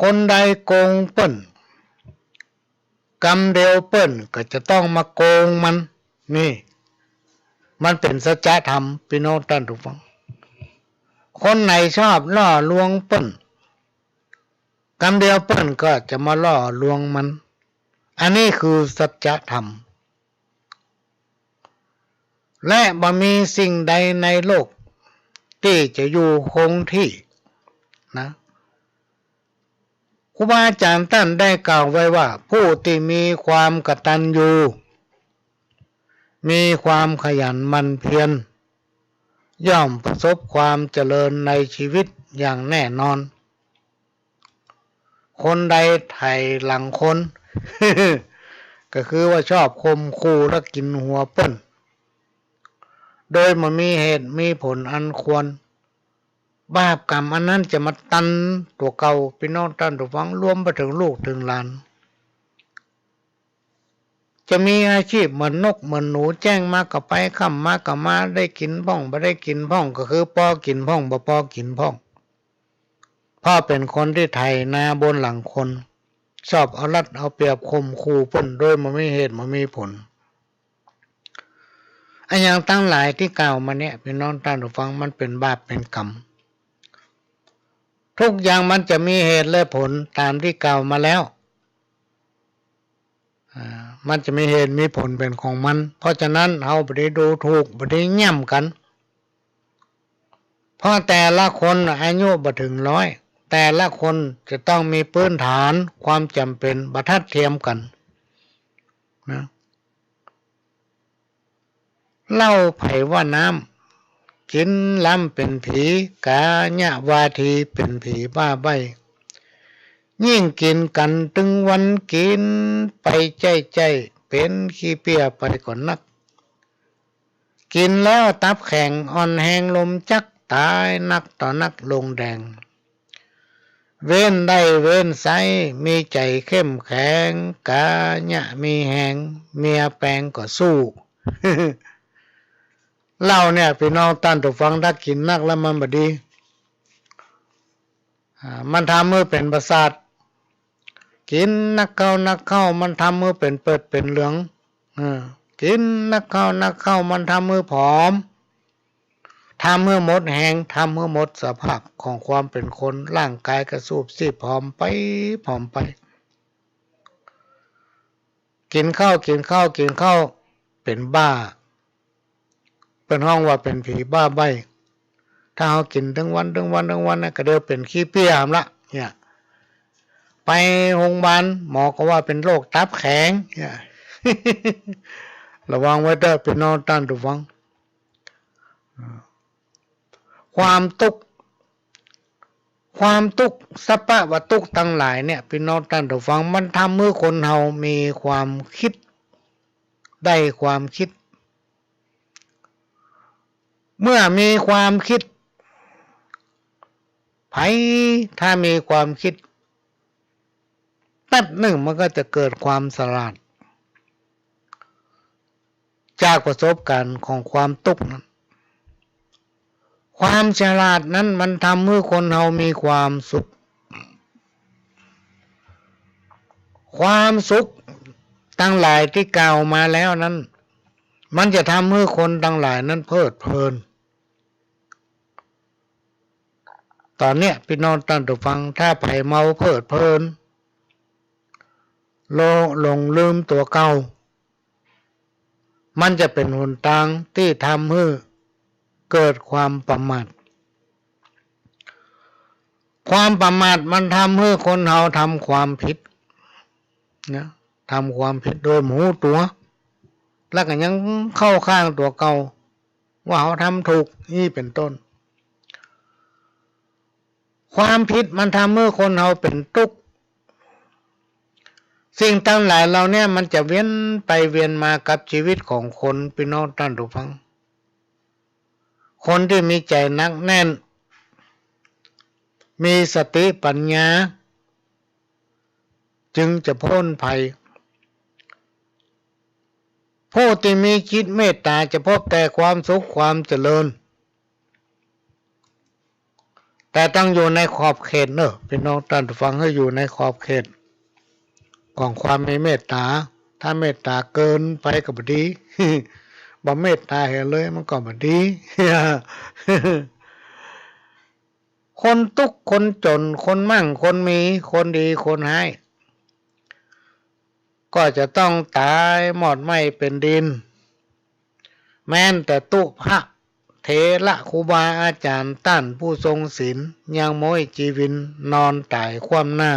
A: คนใดโกงเปิ้นกรรมเดียวเปิ้นก็จะต้องมาโกงนี่มันเป็นสัจธรรมพี่น้องท่านผู้ฟังคนไหนชอบล่อลวงเปิ้นกรรมเดียวเปิ้นก็จะมาล่อลวงมันอันนี้คือสัจธรรมและบ่มีสิ่งใดในโลกที่จะอยู่คงที่นะครูบาอาจารย์ท่านได้กล่าวไว้ว่าผู้ที่มีความกตัญญูมีความขยันหมั่นเพียรย่อมประสบความเจริญในชีวิตอย่างแน่นอนคนใดไถหลังคน ก็คือว่าชอบคมคู่และกินหัวเปิ้นโดยมันมีเหตุมีผลอันควรบาปกรรมอันนั้นจะมาตันตัวเก่าพี่น้องท่านผู้ฟังรวมไปถึงลูกถึงหลานจะมีอาชีพเหมือนนกเหมือนหนูแจ้งมาก็ไปค่ำมาก็มาได้กินพ่องไม่ได้กินพ่องก็คือพอกินพ่องบ่พอกินพ่องพ่อเป็นคนที่ไถนาบนหลังคนชอบเอารัดเอาเปรียบข่มขู่เพิ่นโดยมันไม่เหตุมันมีผลอย่างตั้งหลายที่กล่าวมาเนี่ยพี่น้องท่านผู้ฟังมันเป็นบาปเป็นกรรม ทุกอย่างมันจะมีเหตุและผลตามที่กล่าวมาแล้วมันจะมีเหตุมีผลเป็นของมันเพราะฉะนั้นเอาไปดูถูกไปย่ำกันเพราะแต่ละคนอายุบ่ถึง100แต่ละคนจะต้องมีพื้นฐานความจำเป็นบัทัดเทียมกันนะเล่าไผว่าน้ำกินล้ำเป็นผีกาญะวาทีเป็นผีบ้าใบยิ่งกินกันตึงวันกินไปใจเป็นขี้เปียไปก่อนนักกินแล้วตับแข็งอ่อนแหงลมจักตายนักต่อนักลงแดงเว้นได้เว้นไซมีใจเข้มแข็งกาญะมีแหงเมียแปลงก็สู้ เล่าเนี่ยพี่น้องท่านผู้ฟังถ้ากินนักแล้วมันบ่ดีมันทำมือเป็นประสาทกินนักเข้ามันทำมือเป็นเปิดเป็นเหลืองกินนักเข้ามันทำมือผอมทำมือหมดแหงทำมือหมดสภาพของความเป็นคนร่างกายกระสูบซีบผอมไปกินข้าวเป็นบ้าเป็นห้องว่าเป็นผีบ้าใบถ้าเขากินทั้งวันนะก็เดี๋ยวเป็นขี้เปียมละเนี่ยไปโรงพยาบาลหมอก็ว่าเป็นโรคตับแข็งเนี่ย ระวังไว้เด้อพี่น้องท่านผู้ฟังความทุกข์สภาวะทุกข์ทั้งหลายเนี่ยพี่น้องท่านผู้ฟังมันทำเมื่อคนเฮามีความคิดได้ความคิดเมื่อมีความคิดถ้ามีความคิดแป๊บหนึ่งมันก็จะเกิดความฉลาดจากประสบการณ์ของความทุกข์นั้นความฉลาดนั้นมันทำให้คนเรามีความสุขทั้งหลายที่กล่าวมาแล้วนั้นมันจะทำให้คนทั้งหลายนั้นเพลิดเพลินตอนเนี้ยพี่น้องท่านผู้ฟังถ้าไผเมาเพลิดเพลินหลงลืมตัวเก่ามันจะเป็นหนทางที่ทำให้เกิดความประมาทมันทำให้คนเราทำความผิดนะทำความผิดโดยหมูตัวแล้วก็ยังเข้าข้างตัวเก่าว่าเขาทำถูกนี่เป็นต้นความผิดมันทำให้คนเราเป็นทุกข์สิ่งทั้งหลายเราเนี่ยมันจะเวียนไปเวียนมากับชีวิตของคนพี่น้องท่านผู้ฟังคนที่มีใจหนักแน่นมีสติปัญญาจึงจะพ้นภัยผู้ที่มีจิตเมตตาจะพบแต่ความสุขความเจริญแต่ต้องอยู่ในขอบเขตเนอะพี่น้องท่านผู้ฟังให้อยู่ในขอบเขตของความมีเมตตาถ้าเมตตาเกินไปก็บ่ดี บ่เมตตาเห็นเลยมันก็บ่ดี คนทุกข์คนจนคนมั่งคนมีคนดีคนให้ก็จะต้องตายหมดไหม้เป็นดินแม้แต่ตุพระเถระครูบาอาจารย์ท่านผู้ทรงศีลยังม้อยจีวินนอนตายคว่ำหน้า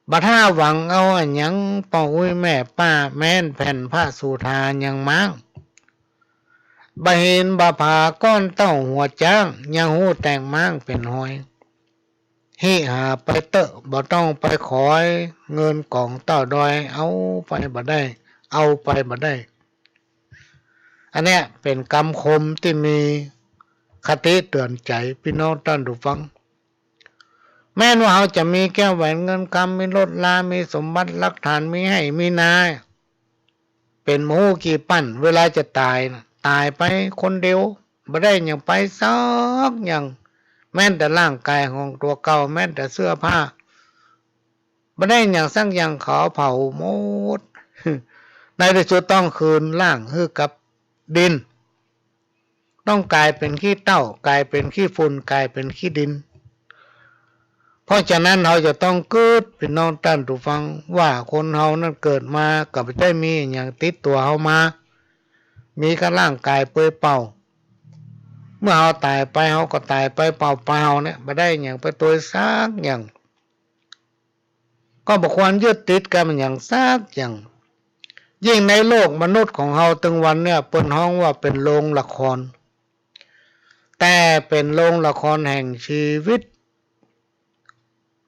A: บัดถ้าหวังเอาอันยังป่าอุ้ยแม่ป้าแม่นแผ่นพระสุธายังมั้งบะเห็นบะผาก้อนเต้าหัวจ้างยังหูแต่งม้างเป็นหอยหิหาไปเตอะบ่ต้องไปขอยเงินกล่องเต้าดอยเอาไปบ่ได้อันเนี้ยเป็นคำคมที่มีคติเตือนใจพี่น้องท่านผู้ฟังแม้ว่าเขาจะมีแก้วแหวนเงินคำมีรถลามีสมบัติหลักฐานมีให้มีนายเป็นหมูกี่ปั้นเวลาจะตายไปคนเดียวบ่ได้อย่างไปซักอย่างแม้แต่ร่างกายของตัวเก่าแม้แต่เสื้อผ้าบ่ได้อย่างสักอย่างขอเผาหมด ในที่สุดต้องคืนร่างให้กับดิน ต้องกลายเป็นขี้เถ้ากลายเป็นขี้ฝุ่นกลายเป็นขี้ดินเพราะฉะนั้นเราจะต้องเกิดเป็นน้องท่านผู้ฟังว่าคนเรานั้นเกิดมากับได้มีอย่างติดตัวเรามามีกระร่างกายเปื่อยเป่าเมื่อเราตายไปเราก็ตายไปเปล่าๆเนี่ยไม่ได้อย่างไปตัวซักอย่างก็บอกควรยึดติดกันอย่างซักอย่างยิ่งในโลกมนุษย์ของเราตึงวันเนี่ยเปิ้นฮ้องว่าเป็นโรงละครแต่เป็นโรงละครแห่งชีวิต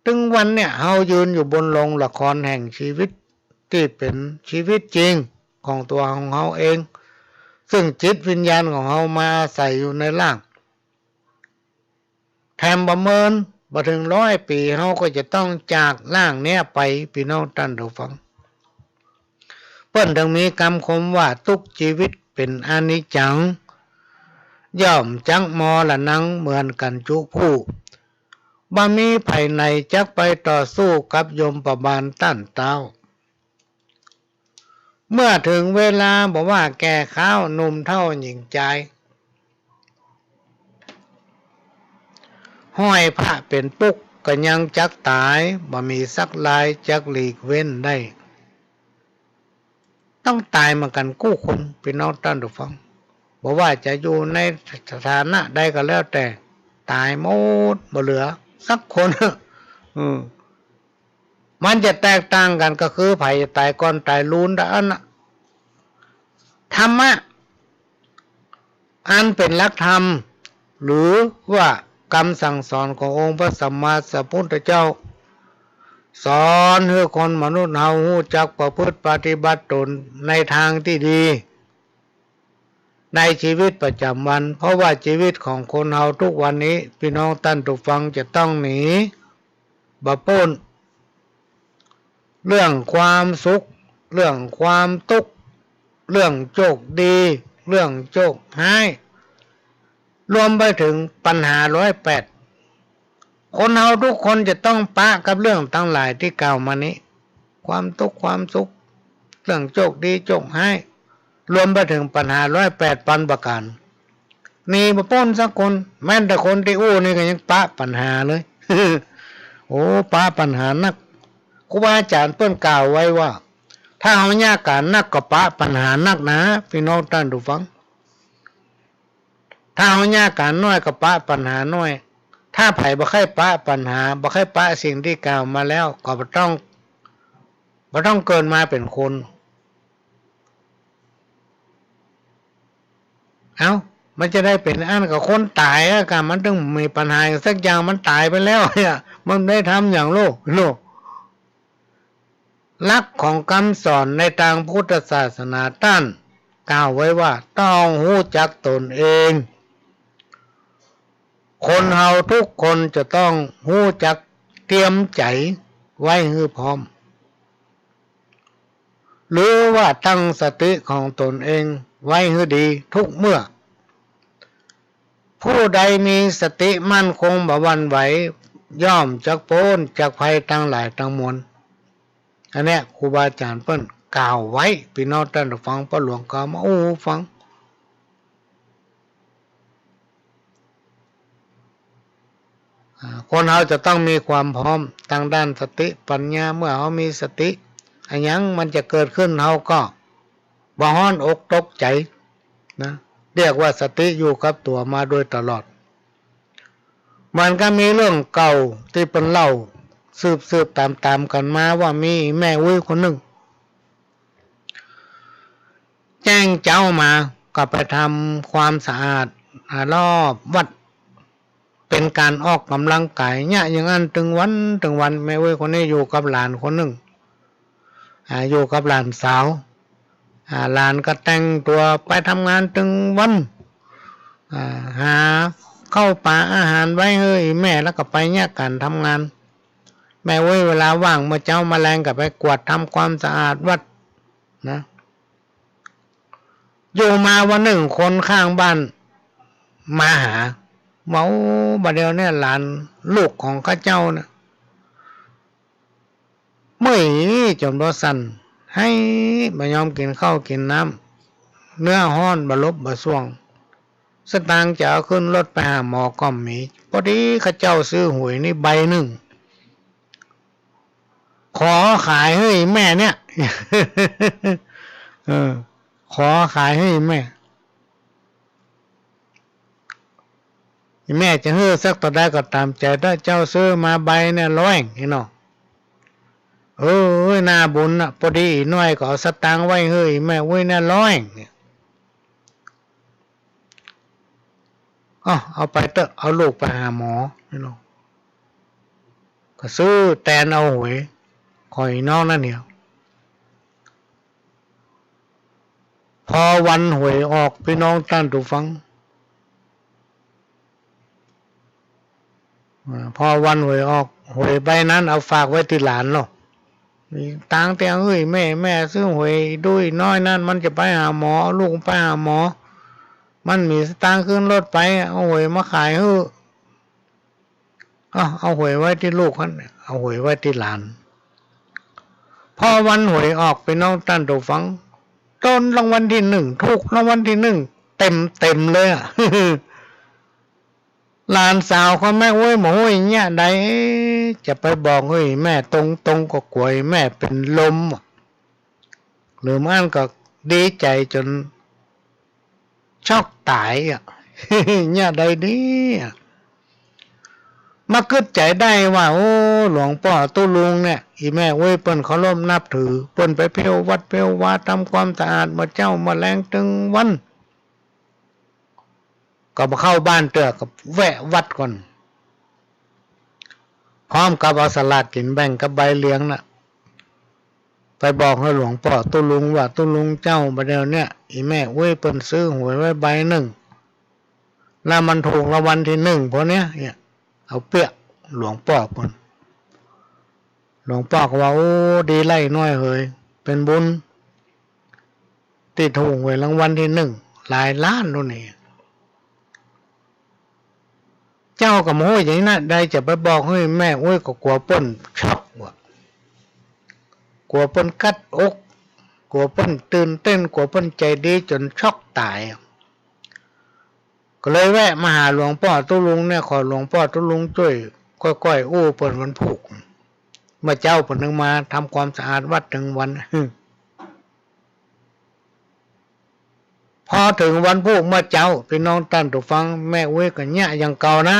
A: ตึงวันเนี่ยเรายืนอยู่บนโรงละครแห่งชีวิตที่เป็นชีวิตจริงของตัวของเราเองซึ่งจิตวิญญาณของเรามาอาศัยอยู่ในร่างแถมประเมินบ่ถึง100 ปีเราก็จะต้องจากร่างเนี้ยไปพี่น้องท่านผู้ฟังเปิ้นถึงมีคำคมว่าทุกชีวิตเป็นอนิจจังย่อมจักมรณังเหมือนกันจุผู้บ่มีภายในจักไปต่อสู้กับยมบาลต้านเต้าเมื่อถึงเวลาบอกว่าแก่ข้าวหนุ่มเท่าหญิงใจห้อยพระเป็นปุกก็ยังจักตายบ่มีสักลายจักหลีกเว้นได้ต้องตายมากันกู้คนพี่น้องท่านผู้ฟังบอกว่าจะอยู่ในสถานะใดก็แล้วแต่ตายหมดบ่เหลือสักคนมันจะแตกต่างกันก็คือไผจะตายก่อนตายลูนอันน่ะธรรมะอันเป็นหลักธรรมหรือว่าคำสั่งสอนขององค์พระสัมมาสัมพุทธเจ้าสอนให้คนมนุษย์เฮารู้จักประพฤติปฏิบัติตนในทางที่ดีในชีวิตประจำวันเพราะว่าชีวิตของคนเฮาทุกวันนี้พี่น้องท่านผู้ฟังจะต้องหนีบ่พ้นเรื่องความสุขเรื่องความทุกข์เรื่องโชคดีเรื่องโชคร้ายรวมไปถึงปัญหา108คนเฮาทุกคนจะต้องปะกับเรื่องทั้งหลายที่กล่าวมานี้ความทุกข์ความสุขเรื่องโชคดีโชคร้ายรวมไปถึงปัญหา108ปันประการนี่บ่พ้นสักคนแม้แต่คนที่อู้นี่ก็ยังปะปัญหาเลย โอ้ปะปัญหานักครูบาอาจารย์เพิ่นกล่าวไว้ว่าถ้าเฮายากการนักก็ปะปัญหานักนะพี่น้องท่านผู้ฟังถ้าเฮายากการน้อยก็ปะปัญหาน้อยถ้าไผบ่เคยปะปัญหาบ่เคยปะสิ่งที่กล่าวมาแล้วก็บ่ต้องเกิดมาเป็นคนมันจะได้เป็นอันกับคนตายอะกันมันต้องมีปัญหาสักอย่างมันตายไปแล้วเนี่ยมันได้ทำอย่างโลกหลักของคำสอนในทางพุทธศาสนาท่านกล่าวไว้ว่าต้องรู้จักตนเองคนเฮาทุกคนจะต้องรู้จักเตรียมใจไว้ให้พร้อมหรือว่าตั้งสติของตนเองไว้ให้ดีทุกเมื่อผู้ใดมีสติมั่นคงบ่หวั่นไหวย่อมจักพ้นจากภัยทั้งหลายทั้งมวลอันนี้ครูบาอาจารย์เพิ่นกล่าวไว้พี่น้องท่านผู้ฟังพระหลวงกล่าวมาฟังคนเราจะต้องมีความพร้อมทางด้านสติปัญญาเมื่อเขามีสติอันยังมันจะเกิดขึ้นเขาก็บ่ฮ้อนอกตกใจนะเรียกว่าสติอยู่กับตัวมาโดยตลอดมันก็มีเรื่องเก่าที่เป็นเล่าสืบตามกันมาว่ามีแม่อุ้ยคนหนึ่งแจ้งเจ้ามาก็ไปทำความสะอาดรอบวัดเป็นการออกกำลังกายเนี่ยอย่างนั้นถึงวันแม่อุ้ยคนนี้อยู่กับหลานคนหนึ่งอยู่กับหลานสาวหลานก็แต่งตัวไปทำงานถึงวันหาเข้าป่าอาหารไว้เฮ้ยแม่แล้วก็ไปเนี่ยการทำงานแม่เวลาว่างเมื่อเจ้ามาแรงกับไปกวาดทำความสะอาดวัดนะอยู่มาวันหนึ่งคนข้างบ้านมาหาเมาบัดเดียวเนี่ยหลานลูกของข้าเจ้านะเมื่อยจนบ่สั่นให้บ่ยอมกินข้าวกินน้ำเนื้อห้อนบ่ลบบ่ส่วง สตางค์จะเอาขึ้นรถไปหาหมอก็มีพอดีข้าเจ้าซื้อหวยนี่ใบหนึ่งขอขายให้แม่เนี่ย ขอขายให้แม่แม่จะให้สักต่อได้ก็ตามใจถ้าเจ้าซื้อมาใบเนี่ย100เนาะหน้าบุญน่ะพอดีน้อยก็เอาสตางค์ไว้เฮ้ยแม่ไว้น่ะ100เนี่ยเอาไปเถอะเอาลูกไปหาหมอเนาะก็ซื้อแตนเอาหวยคอยน้องนั่นเนี่ยพอวันหวยออกพี่น้องท่านผู้ฟังพอวันหวยออกหวยใบนั้นเอาฝากไว้ที่หลานเนาะตังแต่เฮ้ยแม่ซื้อหวยด้วยน้อยนั่นมันจะไปหาหมอลูกไปหาหมอมันมีสตางค์ขึ้นรถไปเอาหวยมาขายให้เอาหวยไว้ที่ลูกกันเอาหวยไว้ที่หลานพอวันหวยออกไปน้องท่านผู้ฟังต้นรางวัลที่1ถูกรางวัลที่1เต็มเลยอ่ะ หลานสาวเขาแม่เว้ยหมูอย่างเงี้ยใดจะไปบอกเฮ้ยแม่ตรงก็กลัวแม่เป็นลมหรือมันก็ดีใจจนช็อกตายอ่ะ เนี่ยใดนี้มาคิดใจได้ว่าโอ้หลวงพ่อตู้ลุงเนี่ยอีแม่เว้ยเปิ้นเขาล้มนับถือเปิ้นไปเพียววัดเพียววาทำความสะอาดมาเจ้ามาแรงตึงวันก็มาเข้าบ้านเตอกับแวะวัดก่อนพร้อมกับเอาสลากกินแบ่งกับใบเลี้ยงน่ะไปบอกให้หลวงพ่อตู้ลุงว่าตู้ลุงเจ้าบัดเดี๋ยวเนี่ยอีแม่เว้ยเปิ้นซื้อหวยไว้ใบหนึ่งแล้วมันถูกรางวัลที่1พอเนี้ยเนี่ยเอาเปียกหลวงพ่อเปิ้นหลวงพ่อก็ว่าโอ้ดีไล่น้อยเฮ้ยเป็นบุญที่ถูกหวยรางวัลที่1หลายล้านนู่นนี่เจ้ากับโม้อย่างนี้นะได้จะไปบอกให้แม่โอ้ยก็กลัวเปิ้นช็อกว่ะกลัวเปิ้นกัดอกกลัวเปิ้นตื่นเต้นกลัวเปิ้นใจดีจนช็อกตายก็เลยแวะมาหาหลวงพ่อตู้ลุงเนี่ยขอหลวงพ่อตู้ลุงช่วยก้อยๆอู้เปิ้นมันผูกเมื่อเจ้าเปิ้นนึงมาทำความสะอาดวัดถึงวัน พอถึงวันพูกเมื่อเจ้าพี่น้องท่านผู้ฟังแม่เว้ยก็เนี่ยอย่างเก่านะ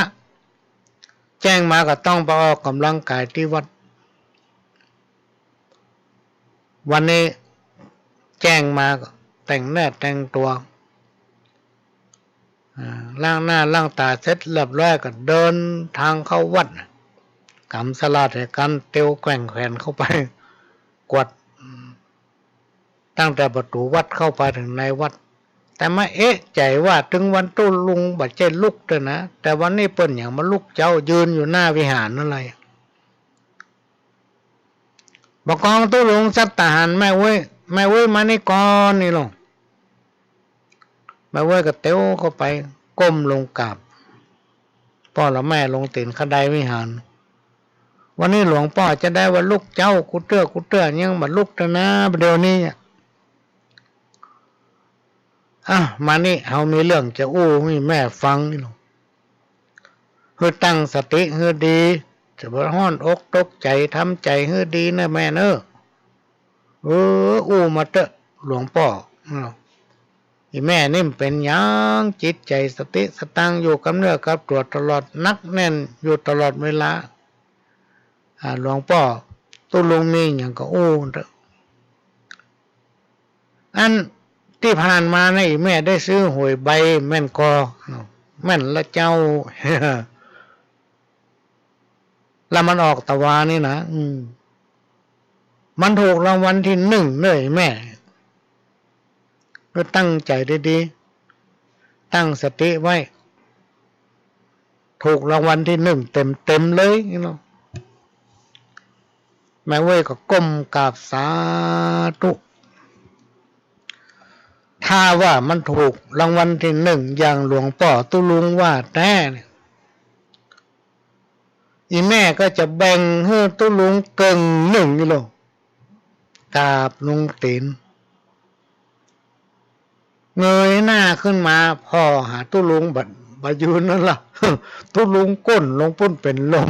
A: แจ้งมาก็ต้องไปออกกำลังกายที่วัดวันนี้แจ้งมาก็แต่งหน้าแต่งตัวล้างหน้าล้างตาเสร็จเรียบร้อยก็เดินทางเข้าวัดกำสลาดให้กันเตียวแกว่งแขวนเข้าไปกวดตั้งแต่ประตูวัดเข้าไปถึงในวัดแต่มาใจว่าถึงวันตู้ลุงบัดใจลุกเลยนะแต่วันนี้เปิ้นอย่างมาลุกเจ้ายืนอยู่หน้าวิหารนั่นเลยบอกกองตู้ลุงสัตทหารแม่เว้ยมานี่ก่อนนี่ลงแม่เว้ยก็เตี้ยวเข้าไปก้มลงกราบพ่อและแม่ลงตีนขันไดวิหารวันนี้หลวงพ่อจะได้ว่าลุกเจ้ากูเตื้อยังมาลุกแล้วนะเดี๋ยวนี้มานี่เฮามีเรื่องจะอู้ให้แม่ฟังนี่หรอกคือตั้งสติให้ดีจะบ่ฮ้อนอกตกใจทำใจให้ดีนะแม่เนอะอู้มาเถอะหลวงพ่ออีแม่นี่เป็นหยังจิตใจสติสตังอยู่กับเนื้อกับตัวตลอดนักแน่นอยู่ตลอดเวลาหลวงพ่อตู้ลุงมีอย่างก็อู้เถอะอันที่ผ่านมานะแม่ได้ซื้อหวยใบแม่นกอแม่นละเจ้า แล้วมันออกตะวานี่นะมันถูกรางวัลที่1เลยแม่ก็ตั้งใจดีๆตั้งสติไว้ถูกรางวัลที่1เต็มเลยเนาะแม่เว้ยก็ก้มกราบสาธุถ้าว่ามันถูกรางวัลที่1อย่างหลวงพ่อตู้ลุงว่าแน่เนี่ยอีแม่ก็จะแบ่งให้ตู้ลุงเกิน1กิโลกราบลุงตีน เงยหน้าขึ้นมาพ่อหาตุลุงบัดยืนนั่นล่ะ ตุลุงก้นลงพุ่นเป็นลม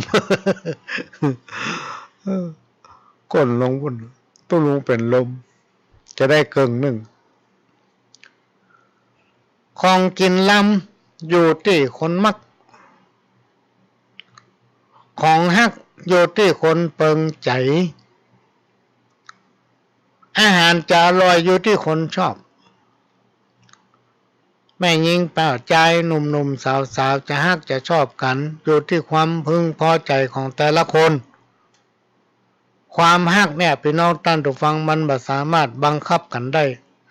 A: ก้นลงพุ่นตุลุงเป็นลมจะได้เกิงหนึ่งของกินล้ำอยู่ที่คนมักของฮักอยู่ที่คนเปิงใจอาหารจะอร่อยอยู่ที่คนชอบแม่ยิงเป่าใจหนุ่มๆสาวๆจะฮักจะชอบกันอยู่ที่ความพึงพอใจของแต่ละคนความฮักเนี่ยพี่น้องท่านผู้ฟังมันบ่สามารถบังคับกันได้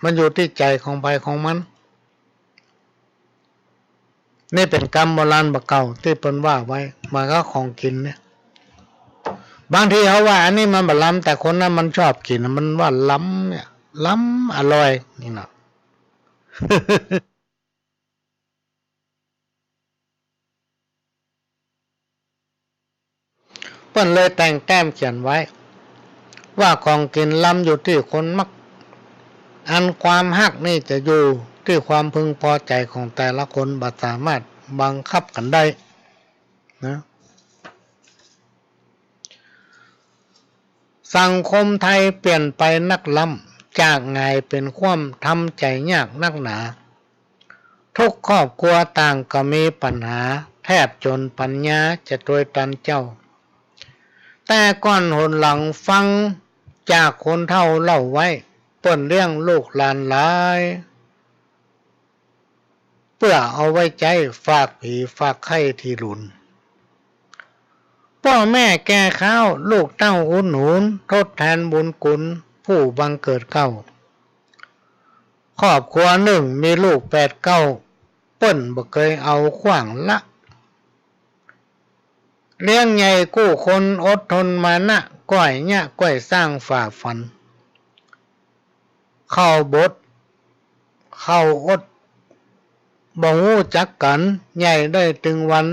A: มันอยู่ที่ใจของใครของมันนี่เป็นกรรมโบราณบักเก่าที่เพิ่นว่าไว้มาก็ของกินเนี่ยบางทีเขาว่าอันนี้มันบ่ล้ำแต่คนนั้นมันชอบกินมันว่าล้ำเนี่ยล้ำอร่อยนี่เนาะ เพิ่นเลยแต่งแต้มเขียนไว้ว่าของกินล้ำอยู่ที่คนมักอันความฮักนี่จะอยู่ที่ความพึงพอใจของแต่ละคนบ่สามารถบังคับกันได้นะสังคมไทยเปลี่ยนไปนักล้ำจากง่ายเป็นความทำใจยากนักหนาทุกครอบครัวต่างก็มีปัญหาแทบจนปัญญาจะโดยตันเจ้าแต่ก่อนหนหลังฟังจากคนเฒ่าเล่าไว้เปิ้นเรื่องลูกหลานหลายเพื่อเอาไว้ใจฝากผีฝากไข้ที่หลุนพ่อแม่แก่ข้าวลูกเต้าอุดหนุนทดแทนบุญคุณผู้บังเกิดเก้าครอบครัวหนึ่งมีลูก8-9เปิ้นบ่เคยเอาขว้างละเลี้ยงใหญ่กู้คนอดทนมานะก้อยยะก้อยสร้างฝ่าฟันเข้าบทเข้าอดบ่ฮู้จักกันใหญ่ได้ถึงวัน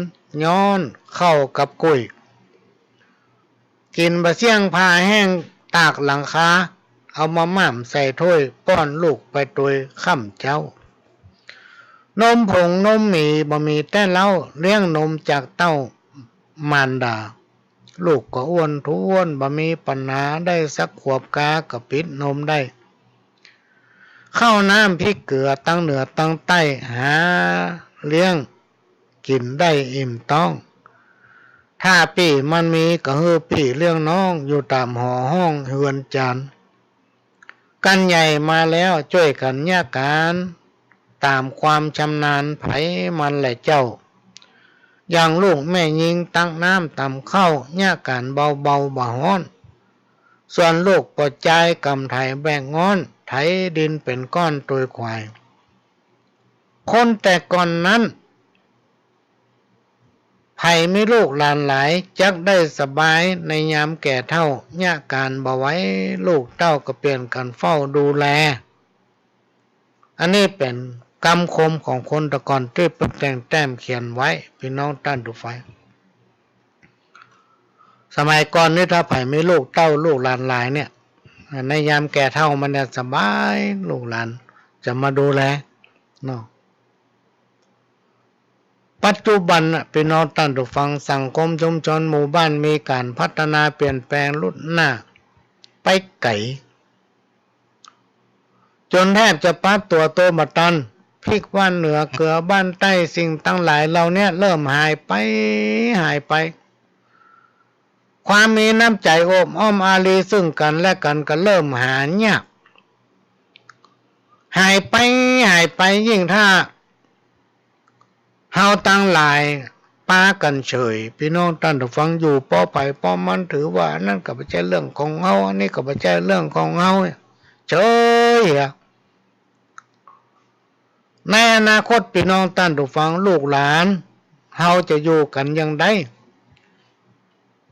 A: ย้อนเข้ากับกุ้ยกินบะเสี่ยงผ้าแห้งตากหลังคาเอามาม่ามใส่ถ้วยป้อนลูกไปตัวยค่ำเจ้านมผงนมหมีบ่มีแต่เล้าเลี้ยงนมจากเต้ามารดาลูกก็อ้วนท้วนบ่มีปัญหาได้สักขวบกาก็ปิดนมได้ข้าวน้ำพริกเกลือตั้งเหนือตั้งใต้หาเลี้ยงกินได้อิ่มต้องถ้าปี่มันมีก็ฮือปี่เลี้ยงน้องอยู่ตามหอห้องเฮือนจานกันใหญ่มาแล้วช่วยกันแยกการตามความชำนาญไผมันแหละเจ้าอย่างลูกแม่ยิงตั้งน้ำตำเข้าแยกการเบาบ่ฮ้อนส่วนลูกปอดใจกำไถแบ่งงอนไถดินเป็นก้อนตัวควายคนแต่ก่อนนั้นไผมีลูกหลานหลายจักได้สบายในยามแก่เฒ่าแยกการบ่ไว้ลูกเต้าก็เปลี่ยนกันเฝ้าดูแลอันนี้เป็นกรรมคมของคนตะก่อนที่เป็นแต่งแต้มเขียนไว้พี่น้องท่านดูไฟสมัยก่อนนี่ถ้าไผมีลูกเต้าลูกหลานหลายเนี่ยในยามแก่เฒ่ามันจะสบายลูกหลานจะมาดูแลเนาะปัจจุบันพี่น้องท่านผู้ฟังสังคมชุมชนหมู่บ้านมีการพัฒนาเปลี่ยนแปลงรุ่นหน้าไปไกลจนแทบจะปัดตัวโตมาตันพริกบ้านเหนือเกลือบ้านใต้สิ่งตั้งหลายเหล่านี้เริ่มหายไปความมีน้ำใจโอบอ้อมอารีซึ่งกันและกันก็เริ่มหายากหายไปยิ่งถ้าเฮาตั้งหลายปากันเฉยพี่น้องท่านผู้ฟังอยู่ป้อไปป้อมันถือว่านั่นก็ไม่ใช่เรื่องของเฮาอันนี้ก็ไม่ใช่เรื่องของเฮาเฉยในอนาคตพี่น้องท่านผู้ฟังลูกหลานเฮาจะอยู่กันอย่างไร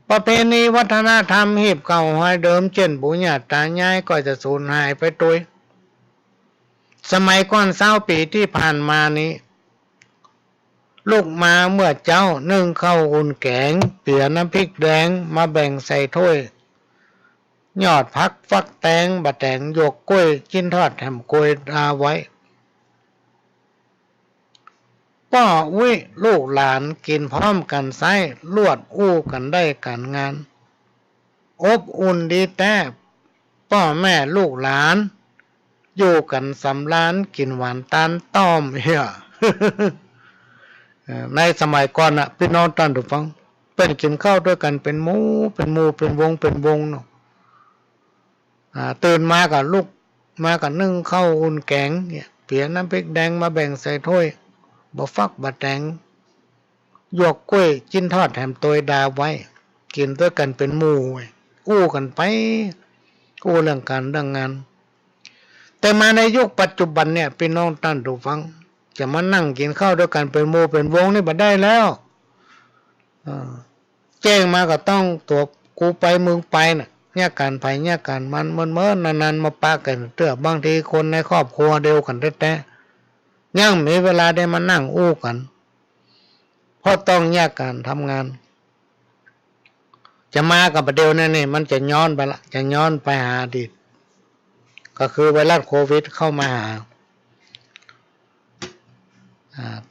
A: ประเพณีวัฒนธรรมหีบเก่าหอยเดิมเช่นปู่ย่าตายายก็จะสูญหายไปโดยสมัยก่อน20 ปีที่ผ่านมานี้ลูกมาเมื่อเจ้านึ่งข้าวอุ่นแกงเปียน้ำพริกแดงมาแบ่งใส่ถ้วยยอดผักฟักแตงบะแตงหยวกกล้วยกินทอดแถมกล้วยดาไว้ ป้อวิลูกหลานกินพร้อมกันไส้ลวดอู้กันได้การงานอบอุ่นดีแต่พ่อแม่ลูกหลานอยู่กันสำล้านกินหวานตาลต้อมเฮีย ในสมัยก่อนอะพี่น้องท่านผู้ฟังเป็นกินข้าวด้วยกันเป็นหมู่เป็นวงเนาะตื่นมากับลูกมากับนึ่งข้าวอุ่นแกงเนี่ยเปียน้ำพริกแดงมาแบ่งใส่ถ้วยบะฟักบะแตงหยวกกล้วยจิ้นทอดแถมตัวดาไว้กินด้วยกันเป็นหมู่อู้กันไปอู้เรื่องการเรื่องงานแต่มาในยุคปัจจุบันเนี่ยพี่น้องท่านผู้ฟังจะมานั่งกินข้าวด้วยกันเป็นหมู่เป็นวงนี่บ่ได้แล้วแจ้งมาก็ต้องตัวกูไปมึงไปน่ะเนี่ยการไปเนี่ยการมันเมื่อนานๆมาปะกันเตื้อบางทีคนในครอบครัวเดียวกันแต่ยังมีเวลาได้มานั่งอู้กันเพราะต้องแยกการทำงานจะมากับประเดี๋ยวนั่นนี่มันจะย้อนไปละจะย้อนไปหาอดีตก็คือไวรัสโควิดเข้ามาหา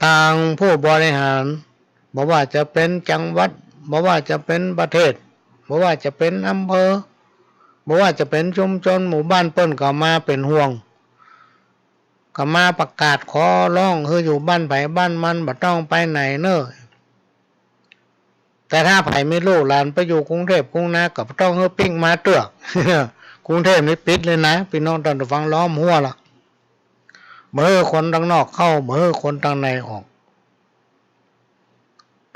A: ต่างผู้บริหารบอกว่าจะเป็นจังหวัดบอกว่าจะเป็นประเทศบอกว่าจะเป็นอำเภอบอกว่าจะเป็นชุมชนหมู่บ้านเปิ้นก็มาเป็นห่วงก็มาประกาศขอร้องคืออยู่บ้านไผบ้านมันบ่ต้องไปไหนเน้อแต่ถ้าไผไม่ลูกหลานไปอยู่กรุงเทพกรุงนาก็ต้องเฮอปิ้งมาเตือก กรุงเทพนี่ปิดเลยนะพี่น้องท่านผู้ฟังล้อมหัวละเมื่อคนทางนอกเข้าเมื่อคนทางในออก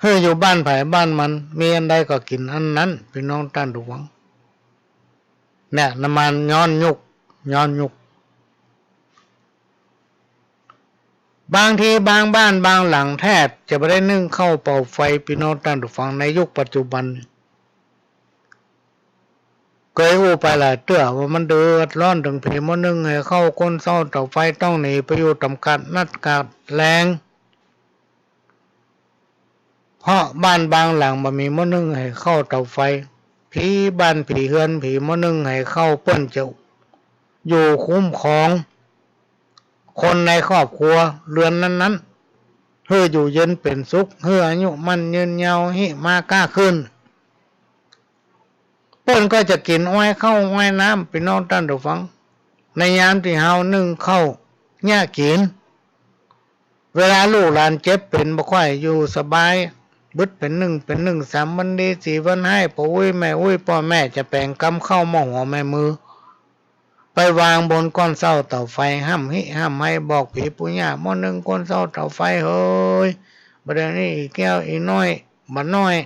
A: คืออยู่บ้านไผบ้านมันมีอันใดก็กินอันนั้นพี่น้องท่านผู้ฟังเนี่ยน้ำมันย้อนยุกบางทีบางบ้านบางหลังแทบจะไม่ได้นึ่งข้าวเป่าไฟพี่น้องท่านผู้ฟังในยุคปัจจุบันเคยอู้ไปหลายเตื้อว่ามันเดือดร้อนถึงผีมนึ่งให้เข้าก้นเศร้าเตาไฟต้องหนีไปอยู่ตำกัดนัดกาดแรงเพราะบ้านบางหลังบ่มีมนึ่งให้เข้าเตาไฟผีบ้านผีเฮือนผีมนึ่งให้เข้าเปิ้นจะอยู่คุ้มครองคนในครอบครัวเรือนนั้นๆเพื่ออยู่เย็นเป็นสุขเพื่ออายุมันยืนยาวหิมากล้าขึ้นเปิ้นก็จะกินอ้อยเข้าอ้อยน้ำพี่น้องท่านผู้ฟังในยามที่เฮานึ่งเข้าเนี่ยกินเวลาลูกหลานเจ็บเป็นบ่ค่อยอยู่สบายบึดเป็นหนึ่ง3 วันดี4 วันให้พ่ออุ้ยแม่อุ้ยพ่อแม่จะแปลงกำเข้าหม้อหัวแม่มือไปวางบนก้อนเสาเตาไฟห้ามให้บอกผีปุญญาหม้อนึ่งก้อนเสาเตาไฟเฮ้ยประเดี๋ยวนี้อีแก้วอีน้อยบัดน้อย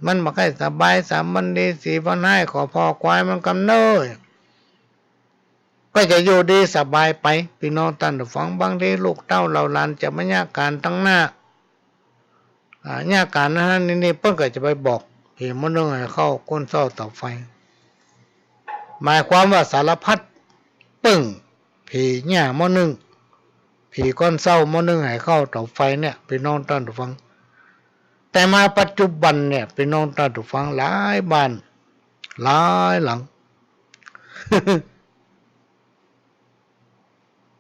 A: มันบ่ค่อยสบาย3 วันดี4 วันให้ขอพ่อควายมันกำเนิดก็จะอยู่ดีสบายไปพี่น้องท่านผู้ฟังบางทีลูกเต้าเหล่าหลานจะมาญาการตั้งหน้าญาการนั้นนี่เพิ่นก็จะไปบอกผีมนึงให้เข้าก้นเสาเตาไฟหมายความว่าสารพัดปึ้งผีหญ้ามนึงผีก้อนเสามนึงให้เข้าเตาไฟเนี่ยพี่น้องท่านผู้ฟังแต่มาปัจจุบันเนี่ยพี่น้องท่านผู้ฟังหลายบ้านหลายหลัง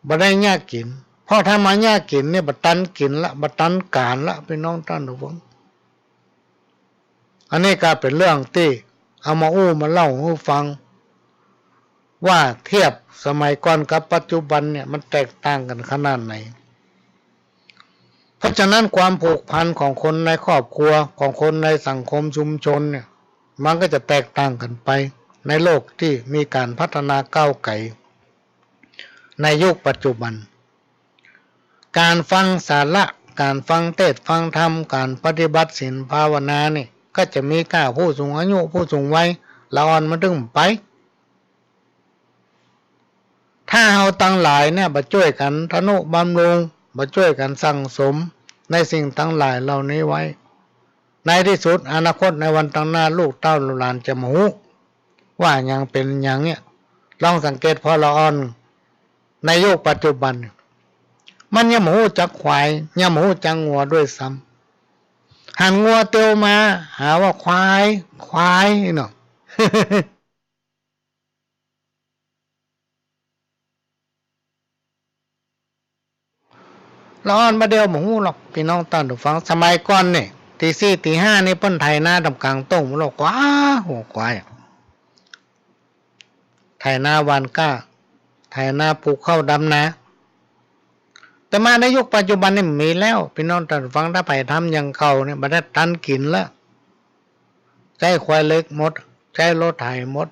A: บ่ได้ยากกินเพราะถ้ามายากกินเนี่ยบ่ตันกินละบ่ตันการละพี่น้องท่านผู้ฟังอันนี้ก็เป็นเรื่องที่เอามาอู้มาเล่าให้ฟังว่าเทียบสมัยก่อนกับปัจจุบันเนี่ยมันแตกต่างกันขนาดไหนเพราะฉะนั้นความผูกพันของคนในครอบครัวของคนในสังคมชุมชนเนี่ยมันก็จะแตกต่างกันไปในโลกที่มีการพัฒนาก้าวไกลในยุคปัจจุบันการฟังสาระการฟังเทศน์ฟังธรรมการปฏิบัติศีลภาวนานี่ก็จะมีก้าวผู้สูงอายุผู้สูงวัยละอ่อนมาดึงไปถ้าเฮาตั้งหลายเนี่ยบ่ช่วยกันทนุบำรุงบ่ช่วยกันสั่งสมในสิ่งทั้งหลายเหล่านี้ไว้ในที่สุดอนาคตในวันข้างหน้าลูกเต้าหลานจะมารู้ว่ายังเป็นอย่างเนี้ยลองสังเกตพอละอ่อนในยุคปัจจุบันมันยังหูจักควายยังหูจักงัวด้วยซ้ำหันงัวเตียวมาหาว่าควายเนาะ ท ร้อนมาเดียวหมูหรอกพี่น้องตอนดูฟังสมัยก่อนเนี่ยตีสี่ตีห้านี่เปิ้นไถนาดำกลางต้งหรอกว้าหัวควายไถนาหวานก้าไถนาปลูกข้าวดำนาแต่มาในยุคปัจจุบันนี่มีแล้วพี่น้องตอนฟังถ้าไปทำอย่างเก่าเนี่ยมันได้ตันกินแล้วใช้ควายเล็กหมดใช้รถไถหมด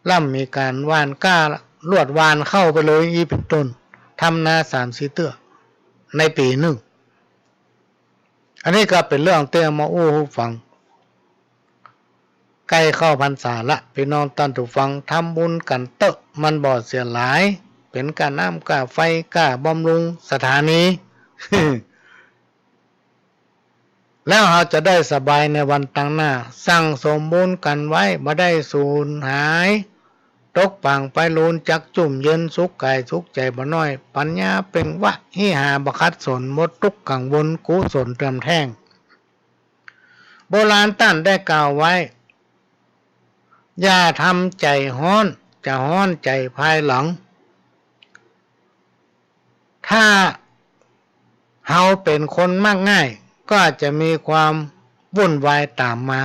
A: ล่ำมีการหวานก้าลวดหวานเข้าไปเลยอีเป็นต้นทำนา3-4 เตื้อในปีหนึ่งอันนี้ก็เป็นเรื่องเตี้ยมาอู้หูฟังใกล้เข้าพรรษาละพี่น้องตันถูกฟังทำบุญกันเตอะมันบ่เสียหลายเป็นการน้ำกาไฟกาบำรุงสถานี แล้วเราจะได้สบายในวันตั้งหน้าสร้างสมบูรณ์กันไว้บ่ได้สูญหายตกปังไปลูนจักจุ่มเย็นสุขกายสุขใจบ่น้อยปัญญาเป็นวะหิหาบคัดสนหมดทุกกังวลกุศลเติมแท่งโบราณท่านได้กล่าวไว้อย่าทำใจฮ้อนจะฮ้อนใจภายหลังถ้าเฮาเป็นคนมักง่ายก็จะมีความวุ่นวายตามมา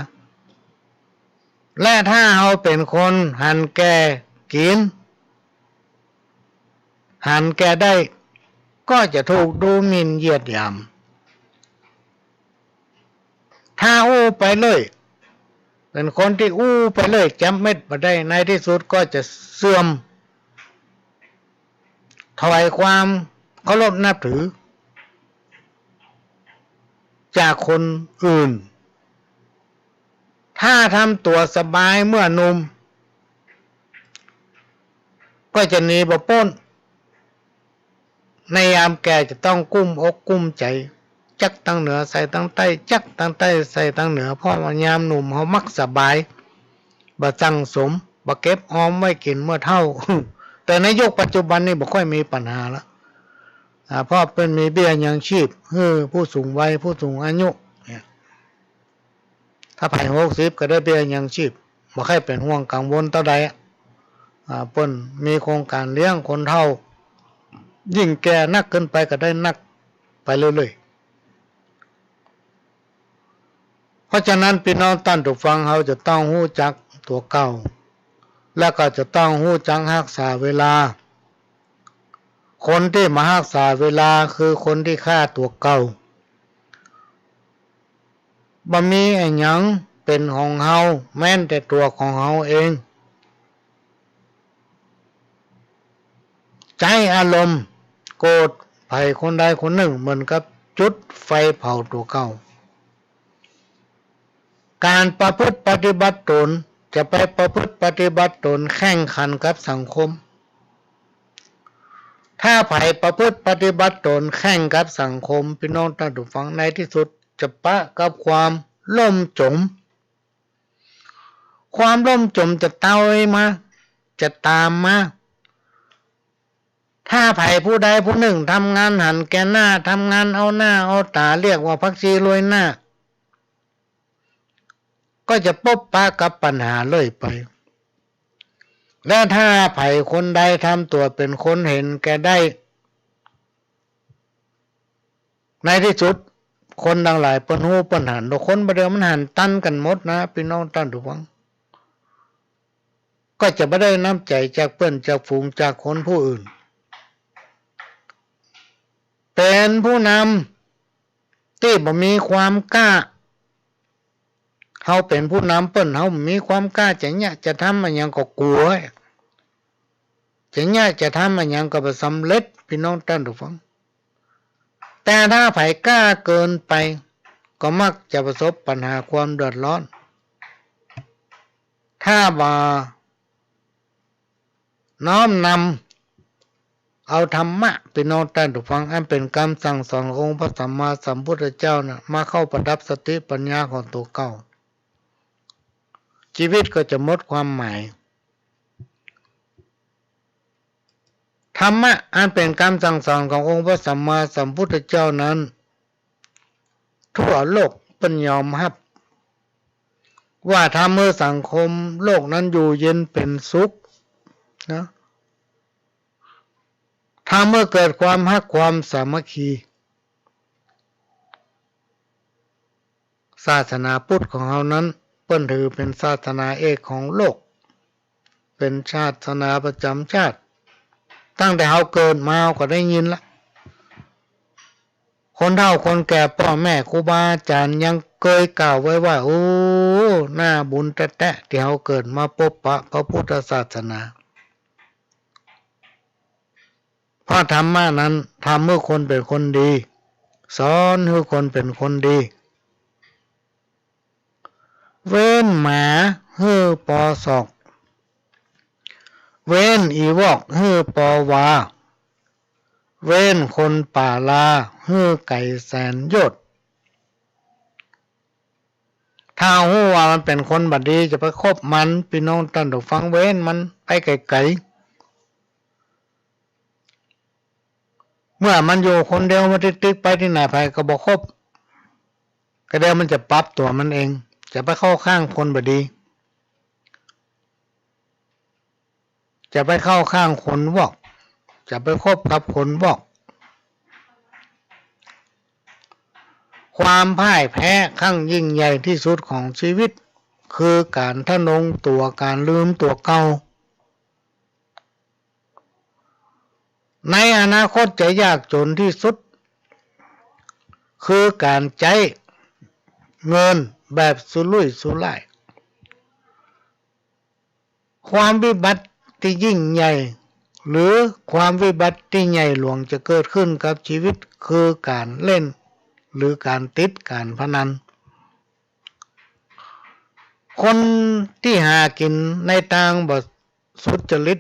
A: และถ้าเฮาเป็นคนหันแก่กินหันแก่ได้ก็จะถูกดูหมิ่นเหยียดหยามถ้าอู้ไปเลยเป็นคนที่อู้ไปเลยจำเม็ดมาได้ในที่สุดก็จะเสื่อมถวายความเคารพนับถือจากคนอื่นถ้าทำตัวสบายเมื่อหนุ่มก็จะหนีบ่พ้นในยามแก่จะต้องกุ้มอกกุ้มใจจักตั้งเหนือใส่ตั้งใต้จักตั้งใต้ใส่ตั้งเหนือเพราะว่ายามหนุ่มเขามักสบายบ่สั่งสมบ่เก็บออมไว้กินเมื่อเฒ่า แต่ในยุคปัจจุบันนี่บ่ค่อยมีปัญหาแล้วเพราะเป็นมีเบี้ยยังชีพผู้สูงวัยผู้สูงอายุถ้าผ่าน60ก็ได้เบี้ยยังชีพบ่ค่อยเป็นห่วงกังวลเท่าใดเปิ้นมีโครงการเลี้ยงคนเฒ่ายิ่งแก่นักเกินไปก็ได้นักไปเรื่อยๆเพราะฉะนั้นพี่น้องท่านผู้ฟังเขาจะต้องรู้จักตัวเก่าและก็จะต้องรู้จักรักษาเวลาคนที่มารักษาเวลาคือคนที่ฆ่าตัวเก่าบ่มีไอ้หยังเป็นของเฮาแม้นแต่ตัวของเฮาเองใจอารมณ์โกรธไผคนใดคนหนึ่งเหมือนกับจุดไฟเผาตัวเก่าการประพฤติปฏิบัติตนจะไปประพฤติปฏิบัติตนแข่งขันกับสังคมถ้าไผประพฤติปฏิบัติตนแข่งกับสังคมพี่น้องท่านผู้ฟังในที่สุดจะปะกับความล่มจมความล่มจมจะเต้ามาจะตามมาถ้าไผผู้ใดผู้หนึ่งทำงานหันแก่หน้าทำงานเอาหน้าเอาตาเรียกว่าพักชีรวยหน้าก็จะพบปะกับปัญหาเลยไปและถ้าไผคนใดทำตัวเป็นคนเห็นแก่ได้ในที่สุดคนทั้งหลายเปิ้นฮู้เปิ้นหันคนบ่เดียวมันหันตันกันหมดนะพี่น้องท่านผู้ฟังก็จะบ่ได้น้ำใจจากเปิ้นจากฝูงจากคนผู้อื่นเป็นผู้นำที่บ่มีความกล้าเฮาเป็นผู้นำเปิ้นเฮามีความกล้าจะทำมันยังก็กลัวจะทำมันยังก็บ่สำเร็จพี่น้องท่านผู้ฟังแต่ถ้าไผกล้าเกินไปก็มักจะประสบปัญหาความเดือดร้อนถ้าบ่น้อมนำเอาธรรมะพี่น้องท่านผู้ฟังอันเป็นคำสั่งสอนของพระสัมมาสัมพุทธเจ้าน่ะมาเข้าประดับสติปัญญาของตัวเก่าชีวิตก็จะหมดความหมายธรรมะอันเป็นคำสั่งสอนขององค์พระสัมมาสัมพุทธเจ้านั้นทั่วโลกเป็นยอมรับว่าทำเมื่อสังคมโลกนั้นอยู่เย็นเป็นสุขนะถ้าเมื่อเกิดความรักความสามัคคี ศาสนาพุทธของเรานั้นเปิ้นถือเป็นศาสนาเอกของโลกเป็นศาสนาประจำชาติตั้งแต่เราเกิดมาเราก็ได้ยินละคนเฒ่าคนแก่พ่อแม่ครูบาอาจารย์ยังเคยกล่าวไว้ว่าโอ้หน้าบุญแตะๆที่เราเกิดมาพบปะพระพุทธศาสนาเพราะธรรมะนั้นทำให้คนเป็นคนดีสอนให้คนเป็นคนดีเว้นหมาฮือปอศอกเว้นอีวอกฮือปอวาเว้นคนป่าลาฮือไก่แสนยศถ้าหู้ว่ามันเป็นคนบัดดีจะไปคบมันพี่น้องท่านผู้ฟังเว้นมันไปไกลๆเมื่อมันอยู่คนเดียวมันติ๊กๆไปที่ไหนไปก็บ่คบก็เดี๋ยวมันจะปรับตัวมันเองจะไปเข้าข้างคนบัดดีจะไปเข้าข้างคนวอกจะไปคบกับคนวอกความพ่ายแพ้ครั้งยิ่งใหญ่ที่สุดของชีวิตคือการทะนงตัวการลืมตัวเก่าในอนาคตจะยากจนที่สุดคือการใช้เงินแบบสุรุ่ยสุร่ายความวิบัติที่ยิ่งใหญ่หรือความวิบัติที่ใหญ่หลวงจะเกิดขึ้นกับชีวิตคือการเล่นหรือการติดการพนันคนที่หากินในทางบ่สุจริต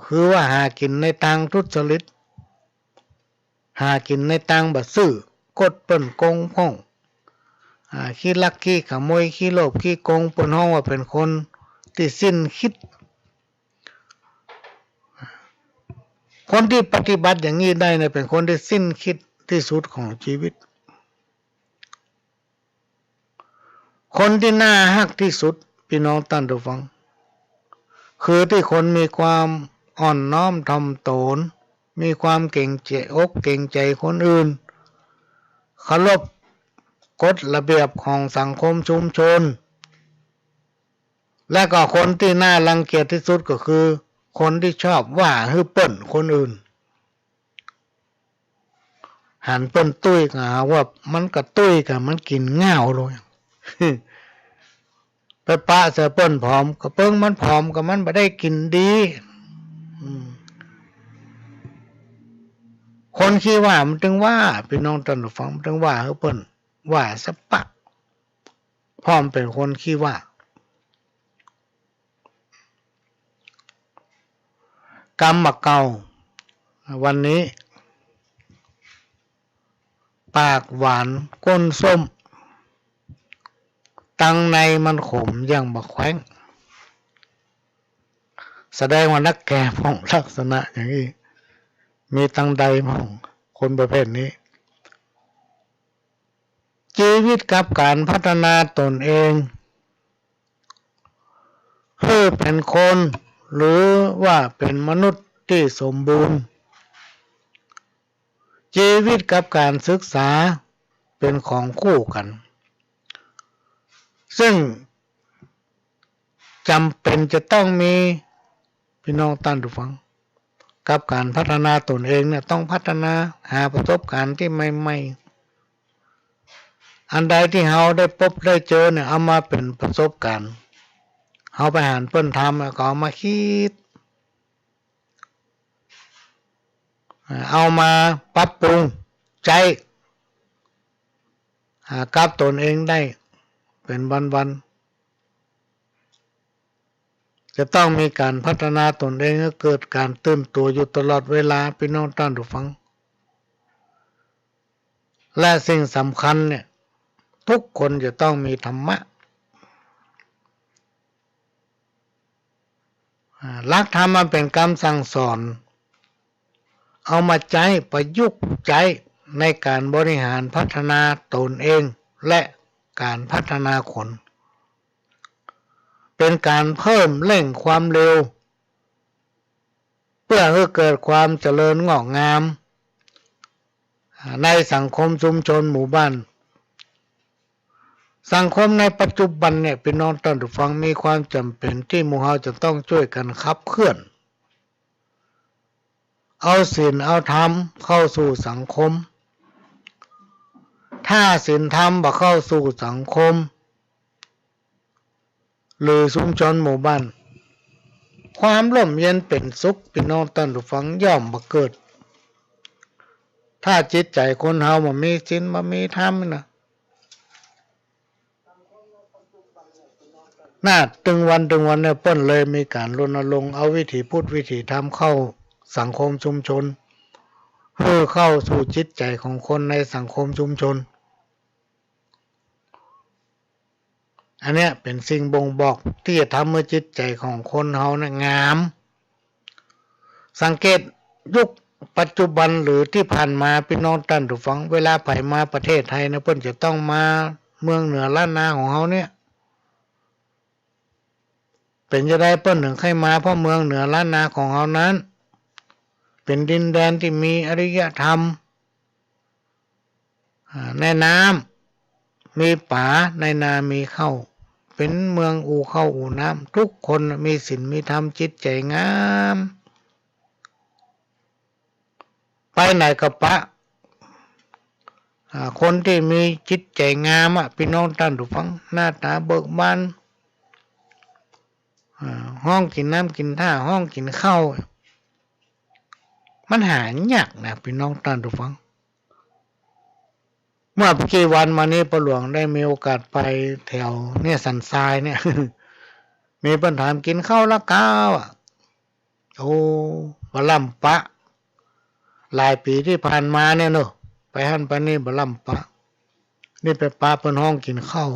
A: คือว่าหากินในทางทุจริตหากินในทางบ่ซื่อกดเปิ้นโกงพ่องขี้ลักขี้ขโมยขี้โลภขี้โกงเปิ้นฮ้องว่าเป็นคนที่สิ้นคิดคนที่ปฏิบัติอย่างนี้ได้เนี่ยเป็นคนที่สิ้นคิดที่สุดของชีวิตคนที่น่าฮักที่สุดพี่น้องท่านผู้ฟังคือที่คนมีความอ่อนน้อมถ่อมตนมีความเก่งใจอกเก่งใจคนอื่นเคารพกฎระเบียบของสังคมชุมชนและก็คนที่น่ารังเกียจที่สุดก็คือคนที่ชอบว่าฮือเปิ้นคนอื่นหันเปิ้นตุ้ยก็หาว่ามันก็ตุ้ยกับมันกินง่าวเลย ไปปะเสือเปิ้นผอมก็เปิ้งมันผอมก็มันบ่ได้กินดีคนขี้ว่ามันถึงว่าพี่น้องท่านผู้ฟังมันถึงว่าฮือเปิ้นว่าสะปะพร้อมเป็นคนขี้ว่ากรรมมาเก่าวันนี้ปากหวานก้นส้มตังในมันขมอย่างบะแขวงแสดงว่านักแก่พ้องลักษณะอย่างนี้มีตังใดพ้องคนประเภทนี้ชีวิตกับการพัฒนาตนเองเพื่อเป็นคนหรือว่าเป็นมนุษย์ที่สมบูรณ์ชีวิตกับการศึกษาเป็นของคู่กันซึ่งจำเป็นจะต้องมีพี่น้องท่านผู้ฟังกับการพัฒนาตนเองเนี่ยต้องพัฒนาหาประสบการณ์ที่ใหม่ๆอันใดที่เราได้พบได้เจอเนี่ยเอามาเป็นประสบการณ์เราไปหาเปิ้นทำแล้วก็เอามาคิดเอามาปรับปรุงใจกับตนเองได้เป็นวันๆจะต้องมีการพัฒนาตนเองให้เกิดการตื่นตัวอยู่ตลอดเวลาพี่น้องท่านผู้ฟังและสิ่งสำคัญเนี่ยทุกคนจะต้องมีธรรมะหลักธรรมมันเป็นคำสั่งสอนเอามาใช้ประยุกต์ใช้ในการบริหารพัฒนาตนเองและการพัฒนาคนเป็นการเพิ่มเร่งความเร็วเพื่อให้เกิดความเจริญงอกงามในสังคมชุมชนหมู่บ้าน สังคมในปัจจุบันเนี่ยพี่น้องท่านผู้ฟังมีความจำเป็นที่หมู่เฮาจะต้องช่วยกันขับเคลื่อนเอาศีลเอาธรรมเข้าสู่สังคมถ้าศีลธรรมบ่เข้าสู่สังคมหรือชุมชนหมู่บ้านความร่มเย็นเป็นสุขพี่น้องท่านผู้ฟังย่อมบ่เกิดถ้าจิตใจคนเฮาบ่มีศีลบ่มีธรรมนะน่าตึงวันเนี่ยเปิ้นเลยมีการรณรงค์เอาวิถีพุทธวิถีธรรมเข้าสังคมชุมชนเพื่อเข้าสู่จิตใจของคนในสังคมชุมชนอันเนี้ยเป็นสิ่งบ่งบอกที่จะทำให้จิตใจของคนเฮานะงามสังเกตยุคปัจจุบันหรือที่ผ่านมาพี่น้องท่านผู้ฟังเวลาไปมาประเทศไทยนะเพิ่นจะต้องมาเมืองเหนือล้านนาของเฮาเนี่ยเป็นจะได้เปิ้นถึงให้มาเพราะเมืองเหนือล้านนาของเฮานั้นเป็นดินแดนที่มีอารยธรรมในน้ำมีป่าในนามีข้าวเป็นเมืองอู่ข้าวอู่น้ำทุกคนมีศีลมีธรรมจิตใจงามไปไหนก็ปะคนที่มีจิตใจงามพี่น้องท่านผู้ฟังหน้าตาเบิกบานห้องกินน้ำกินท่าห้องกินข้าวมันหายากนะพี่น้องท่านผู้ฟังเมื่อกี่วันมานี้ประหลวงได้มีโอกาสไปแถวเนี่ยสันทรายเนี่ย มีปัญหากินข้าวละก้าวโอ้บล่ำปะหลายปีที่ผ่านมาเนี่ยเนอะไปหันไปนี่บล่ำปะนี่ไปปะเปิ้นห้องกินข้าว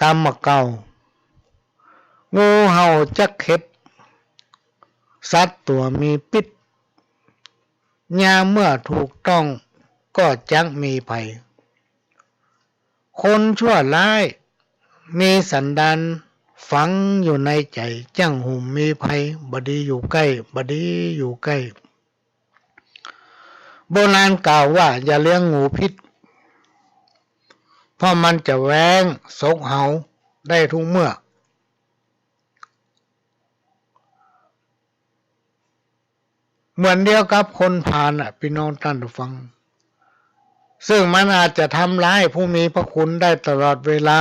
A: กรรมเก่างูเห่าจักเข็บสัตว์ตัวมีพิษยามเมื่อถูกต้องก็จักมีภัยคนชั่วร้ายมีสันดานฝังอยู่ในใจจังหุ่มมีภัยบดีอยู่ใกล้บดีอยู่ใกล้โบราณกล่าวว่าอย่าเลี้ยงงูพิษเพราะมันจะแหวงซกเหาได้ทุกเมื่อเหมือนเดียวกับคนพาลพี่น้องท่านผู้ฟังซึ่งมันอาจจะทำร้ายผู้มีพระคุณได้ตลอดเวลา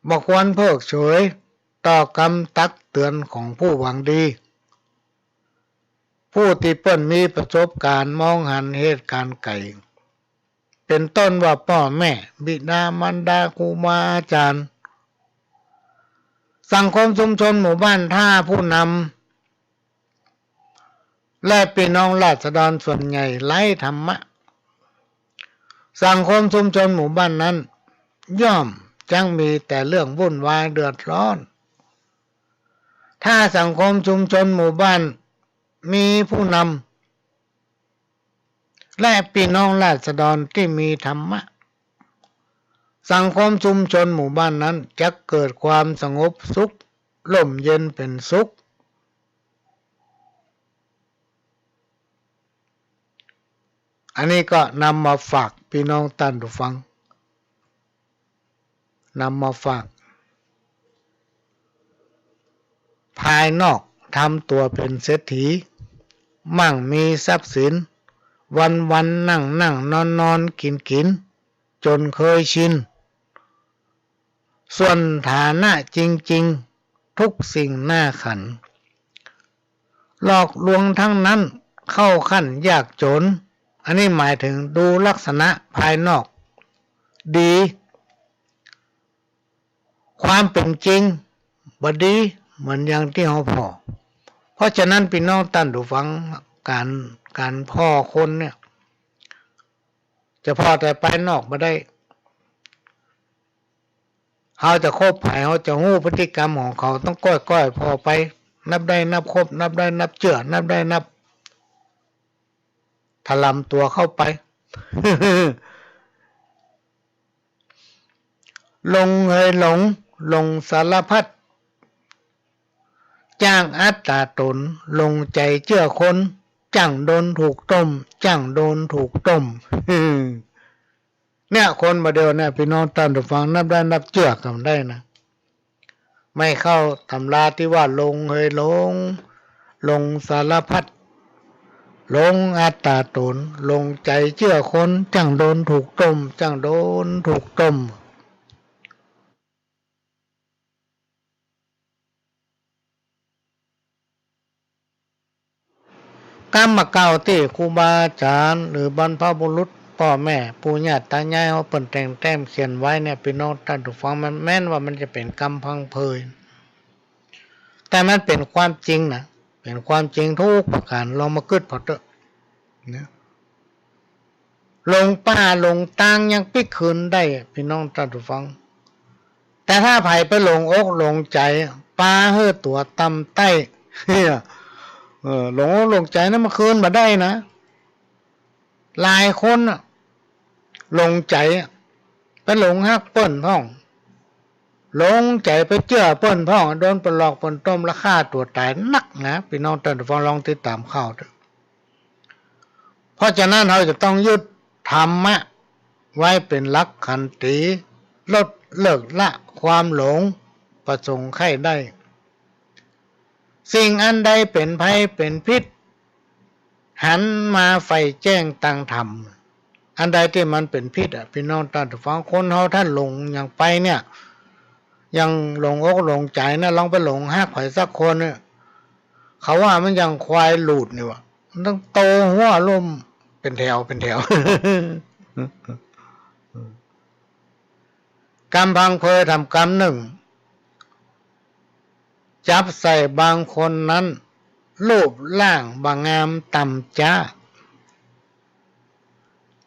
A: บ่ควรเพิกเฉยต่อคำตักเตือนของผู้หวังดีผู้ที่เปิ้นมีประสบการณ์มองหันเหตุการณ์ไกลเป็นต้นว่าพ่อแม่บิดามารดาครูบาอาจารย์สังคมชุมชนหมู่บ้านถ้าผู้นำและพี่น้องราษฎรส่วนใหญ่ไร้ธรรมะสังคมชุมชนหมู่บ้านนั้นย่อมจังมีแต่เรื่องวุ่นวายเดือดร้อนถ้าสังคมชุมชนหมู่บ้านมีผู้นำและพี่น้องราษฎรที่มีธรรมะสังคมชุมชนหมู่บ้านนั้นจะเกิดความสงบสุขร่มเย็นเป็นสุขอันนี้ก็นำมาฝากพี่น้องท่านผู้ฟังนำมาฝากภายนอกทำตัวเป็นเศรษฐีมั่งมีทรัพย์สินวันนั่งนอนกินจนเคยชินส่วนฐานะจริงๆทุกสิ่งน่าขันหลอกลวงทั้งนั้นเข้าขั้นยากจนอันนี้หมายถึงดูลักษณะภายนอกดีความเป็นจริงบ่ดีเหมือนอย่างที่เราพอเพราะฉะนั้นพี่น้องท่านผู้ฟังการพ่อคนเนี่ยจะพอแต่ภายนอกบ่ได้เขาจะคบไผเขาจะฮู้พฤติกรรมของเขาต้องก้อยพอไปนับได้นับครบนับได้นับเจือนับได้นับถลำตัวเข้าไป ลงหลงสารพัดจ้างอัตตาตนลงใจเชื่อคน จังโดนถูกต้มจังโดนถูกต้มเนี่ยคนมาเดียวเนี่ยพี่น้องท่านผู้ฟังนับได้นับเจือกกันได้นะไม่เข้าตำราที่ว่าลงเฮยลงสารพัดลงอัตตาตนลงใจเชื่อคนจังโดนถูกต้มจังโดนถูกต้มกรรมเก่าที่ครูบาอาจารย์หรือบรรพบุรุษพ่อแม่ปู่ย่าตายายเขาเปิ่นแต่งแต้มเขียนไว้เนี่ยพี่น้องท่านผู้ฟังมันแม้นว่ามันจะเป็นกรรมพังเพยแต่มันเป็นความจริงนะเป็นความจริงทุกประการลองมาคิดพอเถอะนะลงป่าลงตางยังปิกคืนได้พี่น้องท่านผู้ฟังแต่ถ้าไผไปลงอกลงใจปลาเฮือตัวตำใต้หลงใจนั้นมาคืนมาได้นะหลายคนลงใจไปหลงฮักเปิ้นพ่องลงใจไปเชื่อเปิ้นพ่องโดนปลอกปนต้มและฆ่าตัวตายนักนะพี่น้องท่านผู้ฟังลองติดตามข่าวเถอะเพราะฉะนั้นเราจะต้องยึดธรรมะไว้เป็นหลักขันติลดเลิกละความหลงประสงค์ไข้ได้สิ่งอันใดเป็นภัยเป็นพิษหันมาไฟแจ้งตั้งธรรมอันใดที่มันเป็นพิษพี่น้องท่านผู้ฟังคนเฮาท่านหลงอย่างไปเนี่ยยังหลงอกหลงใจนะลองไปหลงฮักไผสักคนเนี่ยเขาว่ามันยังควายหลุดนี่วะมันต้องโตหัวลมเป็นแถวกรรมพังเพยทำกรรมหนึ่งจับใส่บางคนนั้นรูปร่างบางงามต่ำจ้า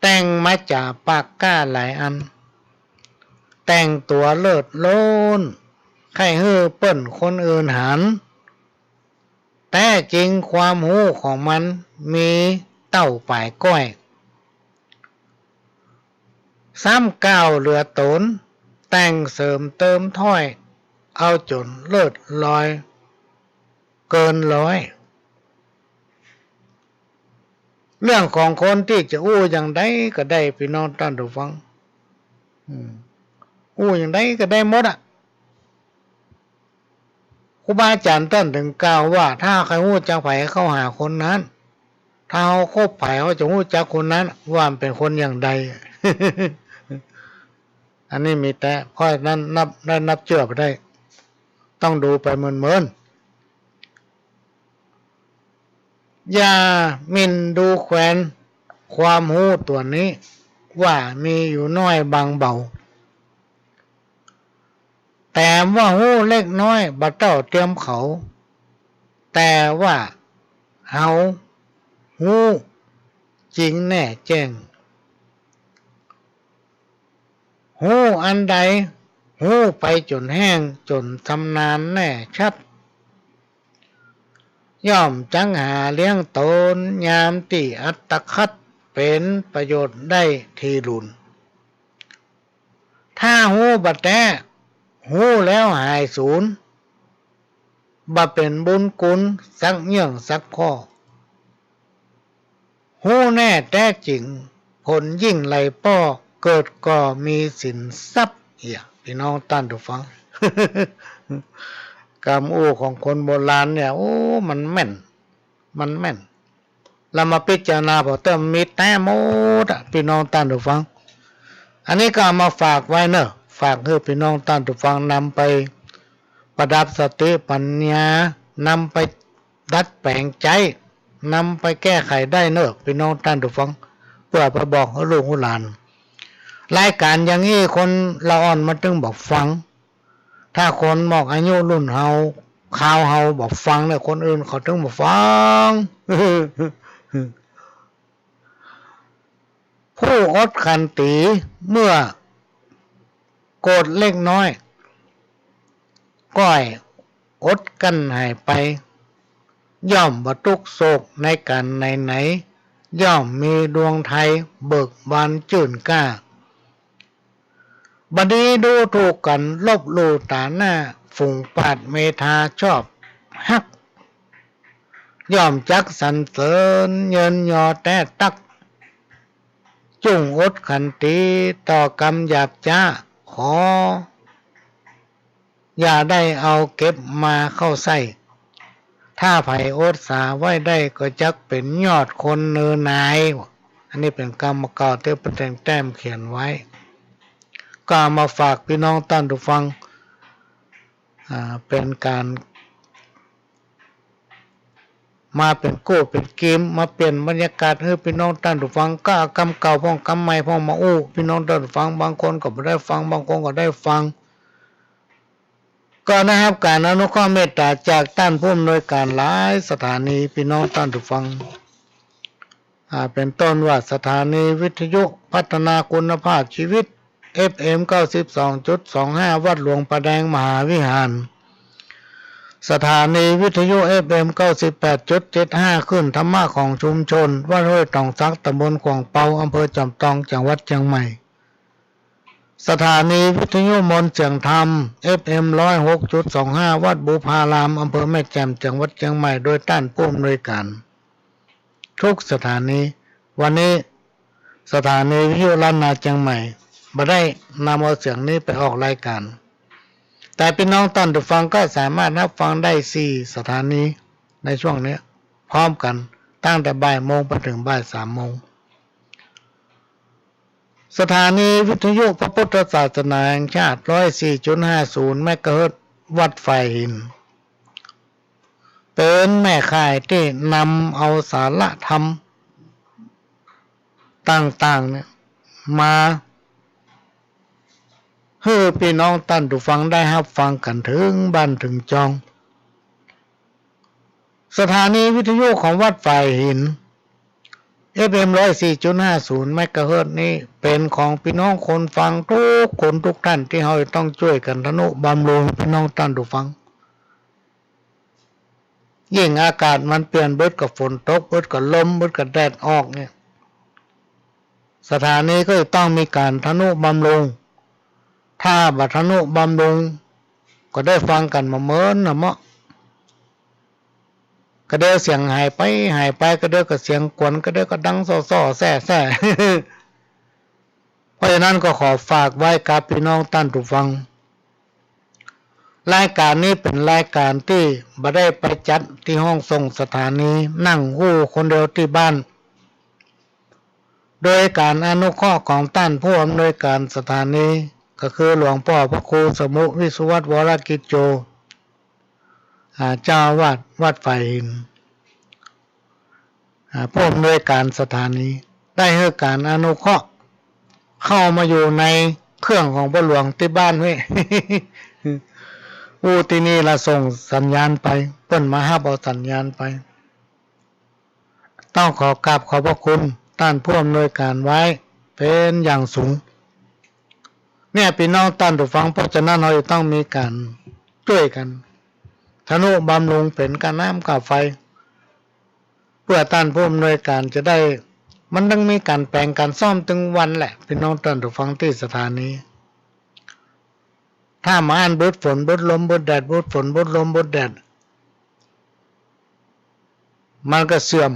A: แต่งมาจากปากก้าหลายอันแต่งตัวเลิศโลนใครฮือเปิ้นคนอื่นหันแต่จริงความหูของมันมีเต้าป่ายก้อยซ้ำก้าวเหลือตนแต่งเสริมเติมถ้อยเอาจนเลิศลอยเกินร้อยเรื่องของคนที่จะอู้อย่างใดก็ได้พี่น้องท่านผู้ฟังอู้อย่างใดก็ได้หมดครูบาอาจารย์ท่านถึงกล่าวว่าถ้าใครอู้จักไผเข้าหาคนนั้นถ้าเขาคบไผเขาจะอู้จักคนนั้นว่ามันเป็นคนอย่างใด อันนี้มีแต่เพราะนั้นนับเชื่อไปได้ต้องดูไปเมินอย่ามินดูแขวนความหูตัวนี้ว่ามีอยู่น้อยบางเบาแต่ว่าหูเล็กน้อยบัดเต้าเตรียมเขาแต่ว่าเฮาหูจริงแน่แจ้งหูอันใดหูไปจนแห้งจนชำนาญแน่ชัดย่อมจังหาเลี้ยงตนยามที่อัตคัดเป็นประโยชน์ได้ทีรุนถ้าหูบัดแท้หูแล้วหายสูญบ่เป็นบุญกุลสักเยื่องสักข้อหูแน่แท้จริงผลยิ่งไหลป้อเกิดก็มีสินทรัพย์พี่น้องท่านผู้ฟัง กรรมอู้ของคนโบราณเนี่ยโอ้มันแม่นเรามาพิจารณาพอเติมมีแต้มหมดพี่น้องท่านผู้ฟังอันนี้ก็เอามาฝากไว้เนอะฝากให้พี่น้องท่านผู้ฟังนำไปประดับสติปัญญานำไปดัดแปลงใจนำไปแก้ไขได้เนอะพี่น้องท่านผู้ฟังเพื่อไปบอกให้ลูกหลานรายการอย่างนี้คนละอ่อนมาตึงบอกฟังถ้าคนบอกอายุรุ่นเฮาข่าวเฮาบอกฟังเนี่ยคนอื่นเขาถึงบอกฟัง ผู้อดขันติเมื่อโกรธเล็กน้อยก้อยอดกันหายไปย่อมบรรทุกโศกในการไหนย่อมมีดวงไทยเบิกบานจื่นกล้าบัดนี้ดูถูกกันลบหลู่ตาหน้าฝุ่งปาดเมธาชอบฮัก ย่อมจักสรรเสริญเยินยอแต่ตักจุ่งอดขันตีต่อกรรมหยาบจ้าขออย่าได้เอาเก็บมาเข้าใส่ถ้าไผ่อดสาไว้ได้ก็จักเป็นยอดคนเนินนายอันนี้เป็นกรรมเก่าที่เป็นแต่งแต้มเขียนไว้ก็มาฝากพี่น้องท่านผู้ฟังเป็นการมาเป็นกู้เป็นเกมมาเปลี่ยนบรรยากาศให้พี่น้องท่านผู้ฟังก็กรรมเก่าพ้องกรรมใหม่พ้องมาอู้พี่น้องท่านผู้ฟังบางคนก็ไม่ได้ฟังบางคนก็ได้ฟังก็นะครับการอนุเคราะห์เมตตาจากท่านผู้อำนวยการหลายสถานีพี่น้องท่านผู้ฟังเป็นต้นว่าสถานีวิทยุพัฒนาคุณภาพชีวิต FM 92.25 วัดหลวงประแดงมหาวิหารสถานีวิทยุ FM 98.75 ขึ้นธรรมะของชุมชนวัดห้วยตองซักตำบลขวางเปาอำเภอจอมทองจังหวัดเชียงใหม่สถานีวิทยุมนต์เสียงธรรม FM 106.25 วัดบูพารามอำเภอแม่แจ่มจังหวัดเชียงใหม่โดยท่านผู้อำนวยการทุกสถานีวันนี้สถานีวิทยุล้านนาเชียงใหม่บ่ได้นำเอาเสียงนี้ไปออกรายการแต่พี่น้องท่านผู้ฟังก็สามารถรับฟังได้4สถานีในช่วงนี้พร้อมกันตั้งแต่บ่ายโมงไปถึงบ่าย3โมงสถานีวิทยุพระพุทธศาสนาแห่งชาติ 104.50 เมกะเฮิรตซ์วัดไฟหินเป็นแม่ข่ายที่นำเอาสาระธรรมต่างๆเนี่ยมาให้พี่น้องท่านผู้ฟังได้รับฟังกันถึงบ้านถึงจองสถานีวิทยุของวัดไฟหิน FM 104.50 เมกะเฮิรตซ์นี้เป็นของพี่น้องคนฟังทุกคนทุกท่านที่เราต้องช่วยกันทนุบำรุงพี่น้องท่านผู้ฟังยิ่งอากาศมันเปลี่ยนเบิดกับฝนตกเบิดกับลมเบิดกับแดดออกเนี่ยสถานีก็จะต้องมีการทนุบำรุงถ้าบัทนุบำรุงก็ได้ฟังกันมาเมินนะเมาะก็เดี๋ยวเสียงหายไปก็เดี๋ยวก็เสียงกวนก็เดี๋ยวก็ดังซ่อแซ่เพราะฉะนั้นก็ขอฝากไว้กับพี่น้องท่านผู้ฟังรายการนี้เป็นรายการที่บ่ได้ไปจัดที่ห้องส่งสถานีนั่งหู้คนเดียวที่บ้านโดยการอนุเคราะห์ของท่านผู้อำนวยการสถานีก็คือหลวงพ่อพระครูสมุวิสุวัตวรกิจโจเจ้าวาดวัดไฟหินผู้อำนวยการสถานีได้ให้การอนุเคราะห์เข้ามาอยู่ในเครื่องของพระหลวงที่บ้านเว้ย ที่นี่ละส่งสัญญาณไปเปิ้นมารับเอาสัญญาณไปต้องขอกราบขอบพระคุณท่านผู้อำนวยการไว้เป็นอย่างสูงเนี่ยพี่น้องท่านผู้ฟังเพราะฉะนั้นเราต้องมีการช่วยกันทนุบำรุงเป็นการน้ำกับไฟเพื่อท่านผู้อำนวยการจะได้มันต้องมีการแปลงการซ่อมถึงวันแหละพี่น้องท่านผู้ฟังที่สถานีถ้ามาอ่านบทฝนบทลมบทแดดบทฝนบทลมบทแดดมันก็เสื่อม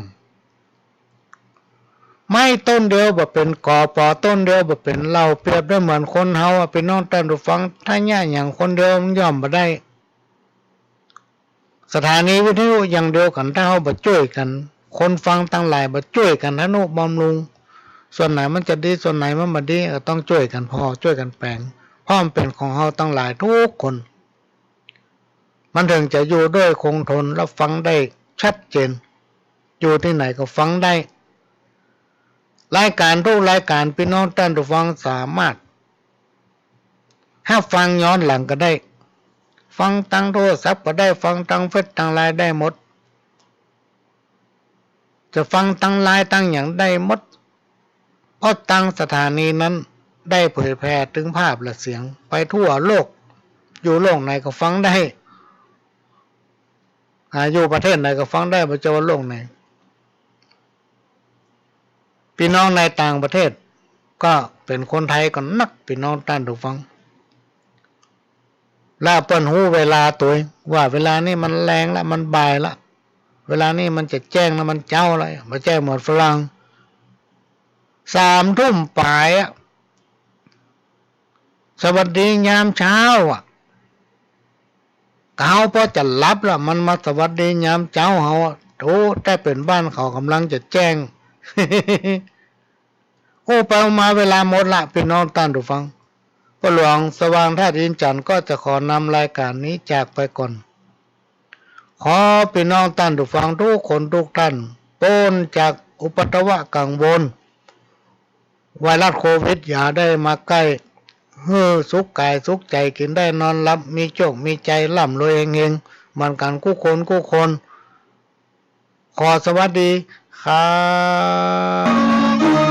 A: ไม่ต้นเดียวแบบเป็นกอปอต้นเดียวแบบเป็นเหล้าเปรียบได้เหมือนคนเฮาพี่น้องท่านผู้ฟังถ้าย่าอย่างคนเดียวมันย่อมบ่ได้สถานีวิทยุอย่างเดียวกันถ้าเฮาบ่ช่วยกันคนฟังทั้งหลายบ่ช่วยกันทนุบำรุงส่วนไหนมันจะดีส่วนไหนมันบ่ดีก็ต้องช่วยกันพอช่วยกันแปลงเพราะมันเป็นของเฮาทั้งหลายทุกคนมันถึงจะอยู่ด้วยคงทนและฟังได้ชัดเจนอยู่ที่ไหนก็ฟังได้รายการทุกรายการพี่น้องท่านผู้ฟังสามารถถ้าฟังย้อนหลังก็ได้ฟังทางโทรศัพท์ก็ได้ฟังทางเฟซทางไลน์ได้หมดจะฟังทางไลน์ทางอย่างได้หมดเพราะทางสถานีนั้นได้เผยแพร่ถึงภาพและเสียงไปทั่วโลกอยู่โลกไหนก็ฟังได้อยู่ประเทศไหนก็ฟังได้บ่ว่าโลกไหนพี่น้องในต่างประเทศก็เป็นคนไทยก็นักพี่น้องท่านผู้ฟังแล้วเปิ้นฮู้เวลาตัวว่าเวลานี้มันแรงละมันบ่ายละ เวลานี้มันจะแจ้งนะมันเจ้าอะไรมาแจ้งหมดฝรั่ง3 ทุ่มปลายอะสวัสดียามเช้าอ่ะเขาพอจะรับแล้วมันมาสวัสดียามเช้าเขาอะโอ้แต่เป็นบ้านเขากำลังจะแจ้ง โอ้ไปมาเวลาหมดละพี่น้องท่านผู้ฟังพ่อหลวงสว่างท่าดินจันทร์ก็จะขอนำรายการนี้จากไปก่อนขอพี่น้องท่านผู้ฟังทุกคนทุกท่านพ้นจากอุปัตวะกังวลไวรัสโควิดอย่าได้มาใกล้สุขกายสุขใจกินได้นอนหลับมีโชคมีใจร่ำรวยเองๆมันกันกู้คนขอสวัสดีครับ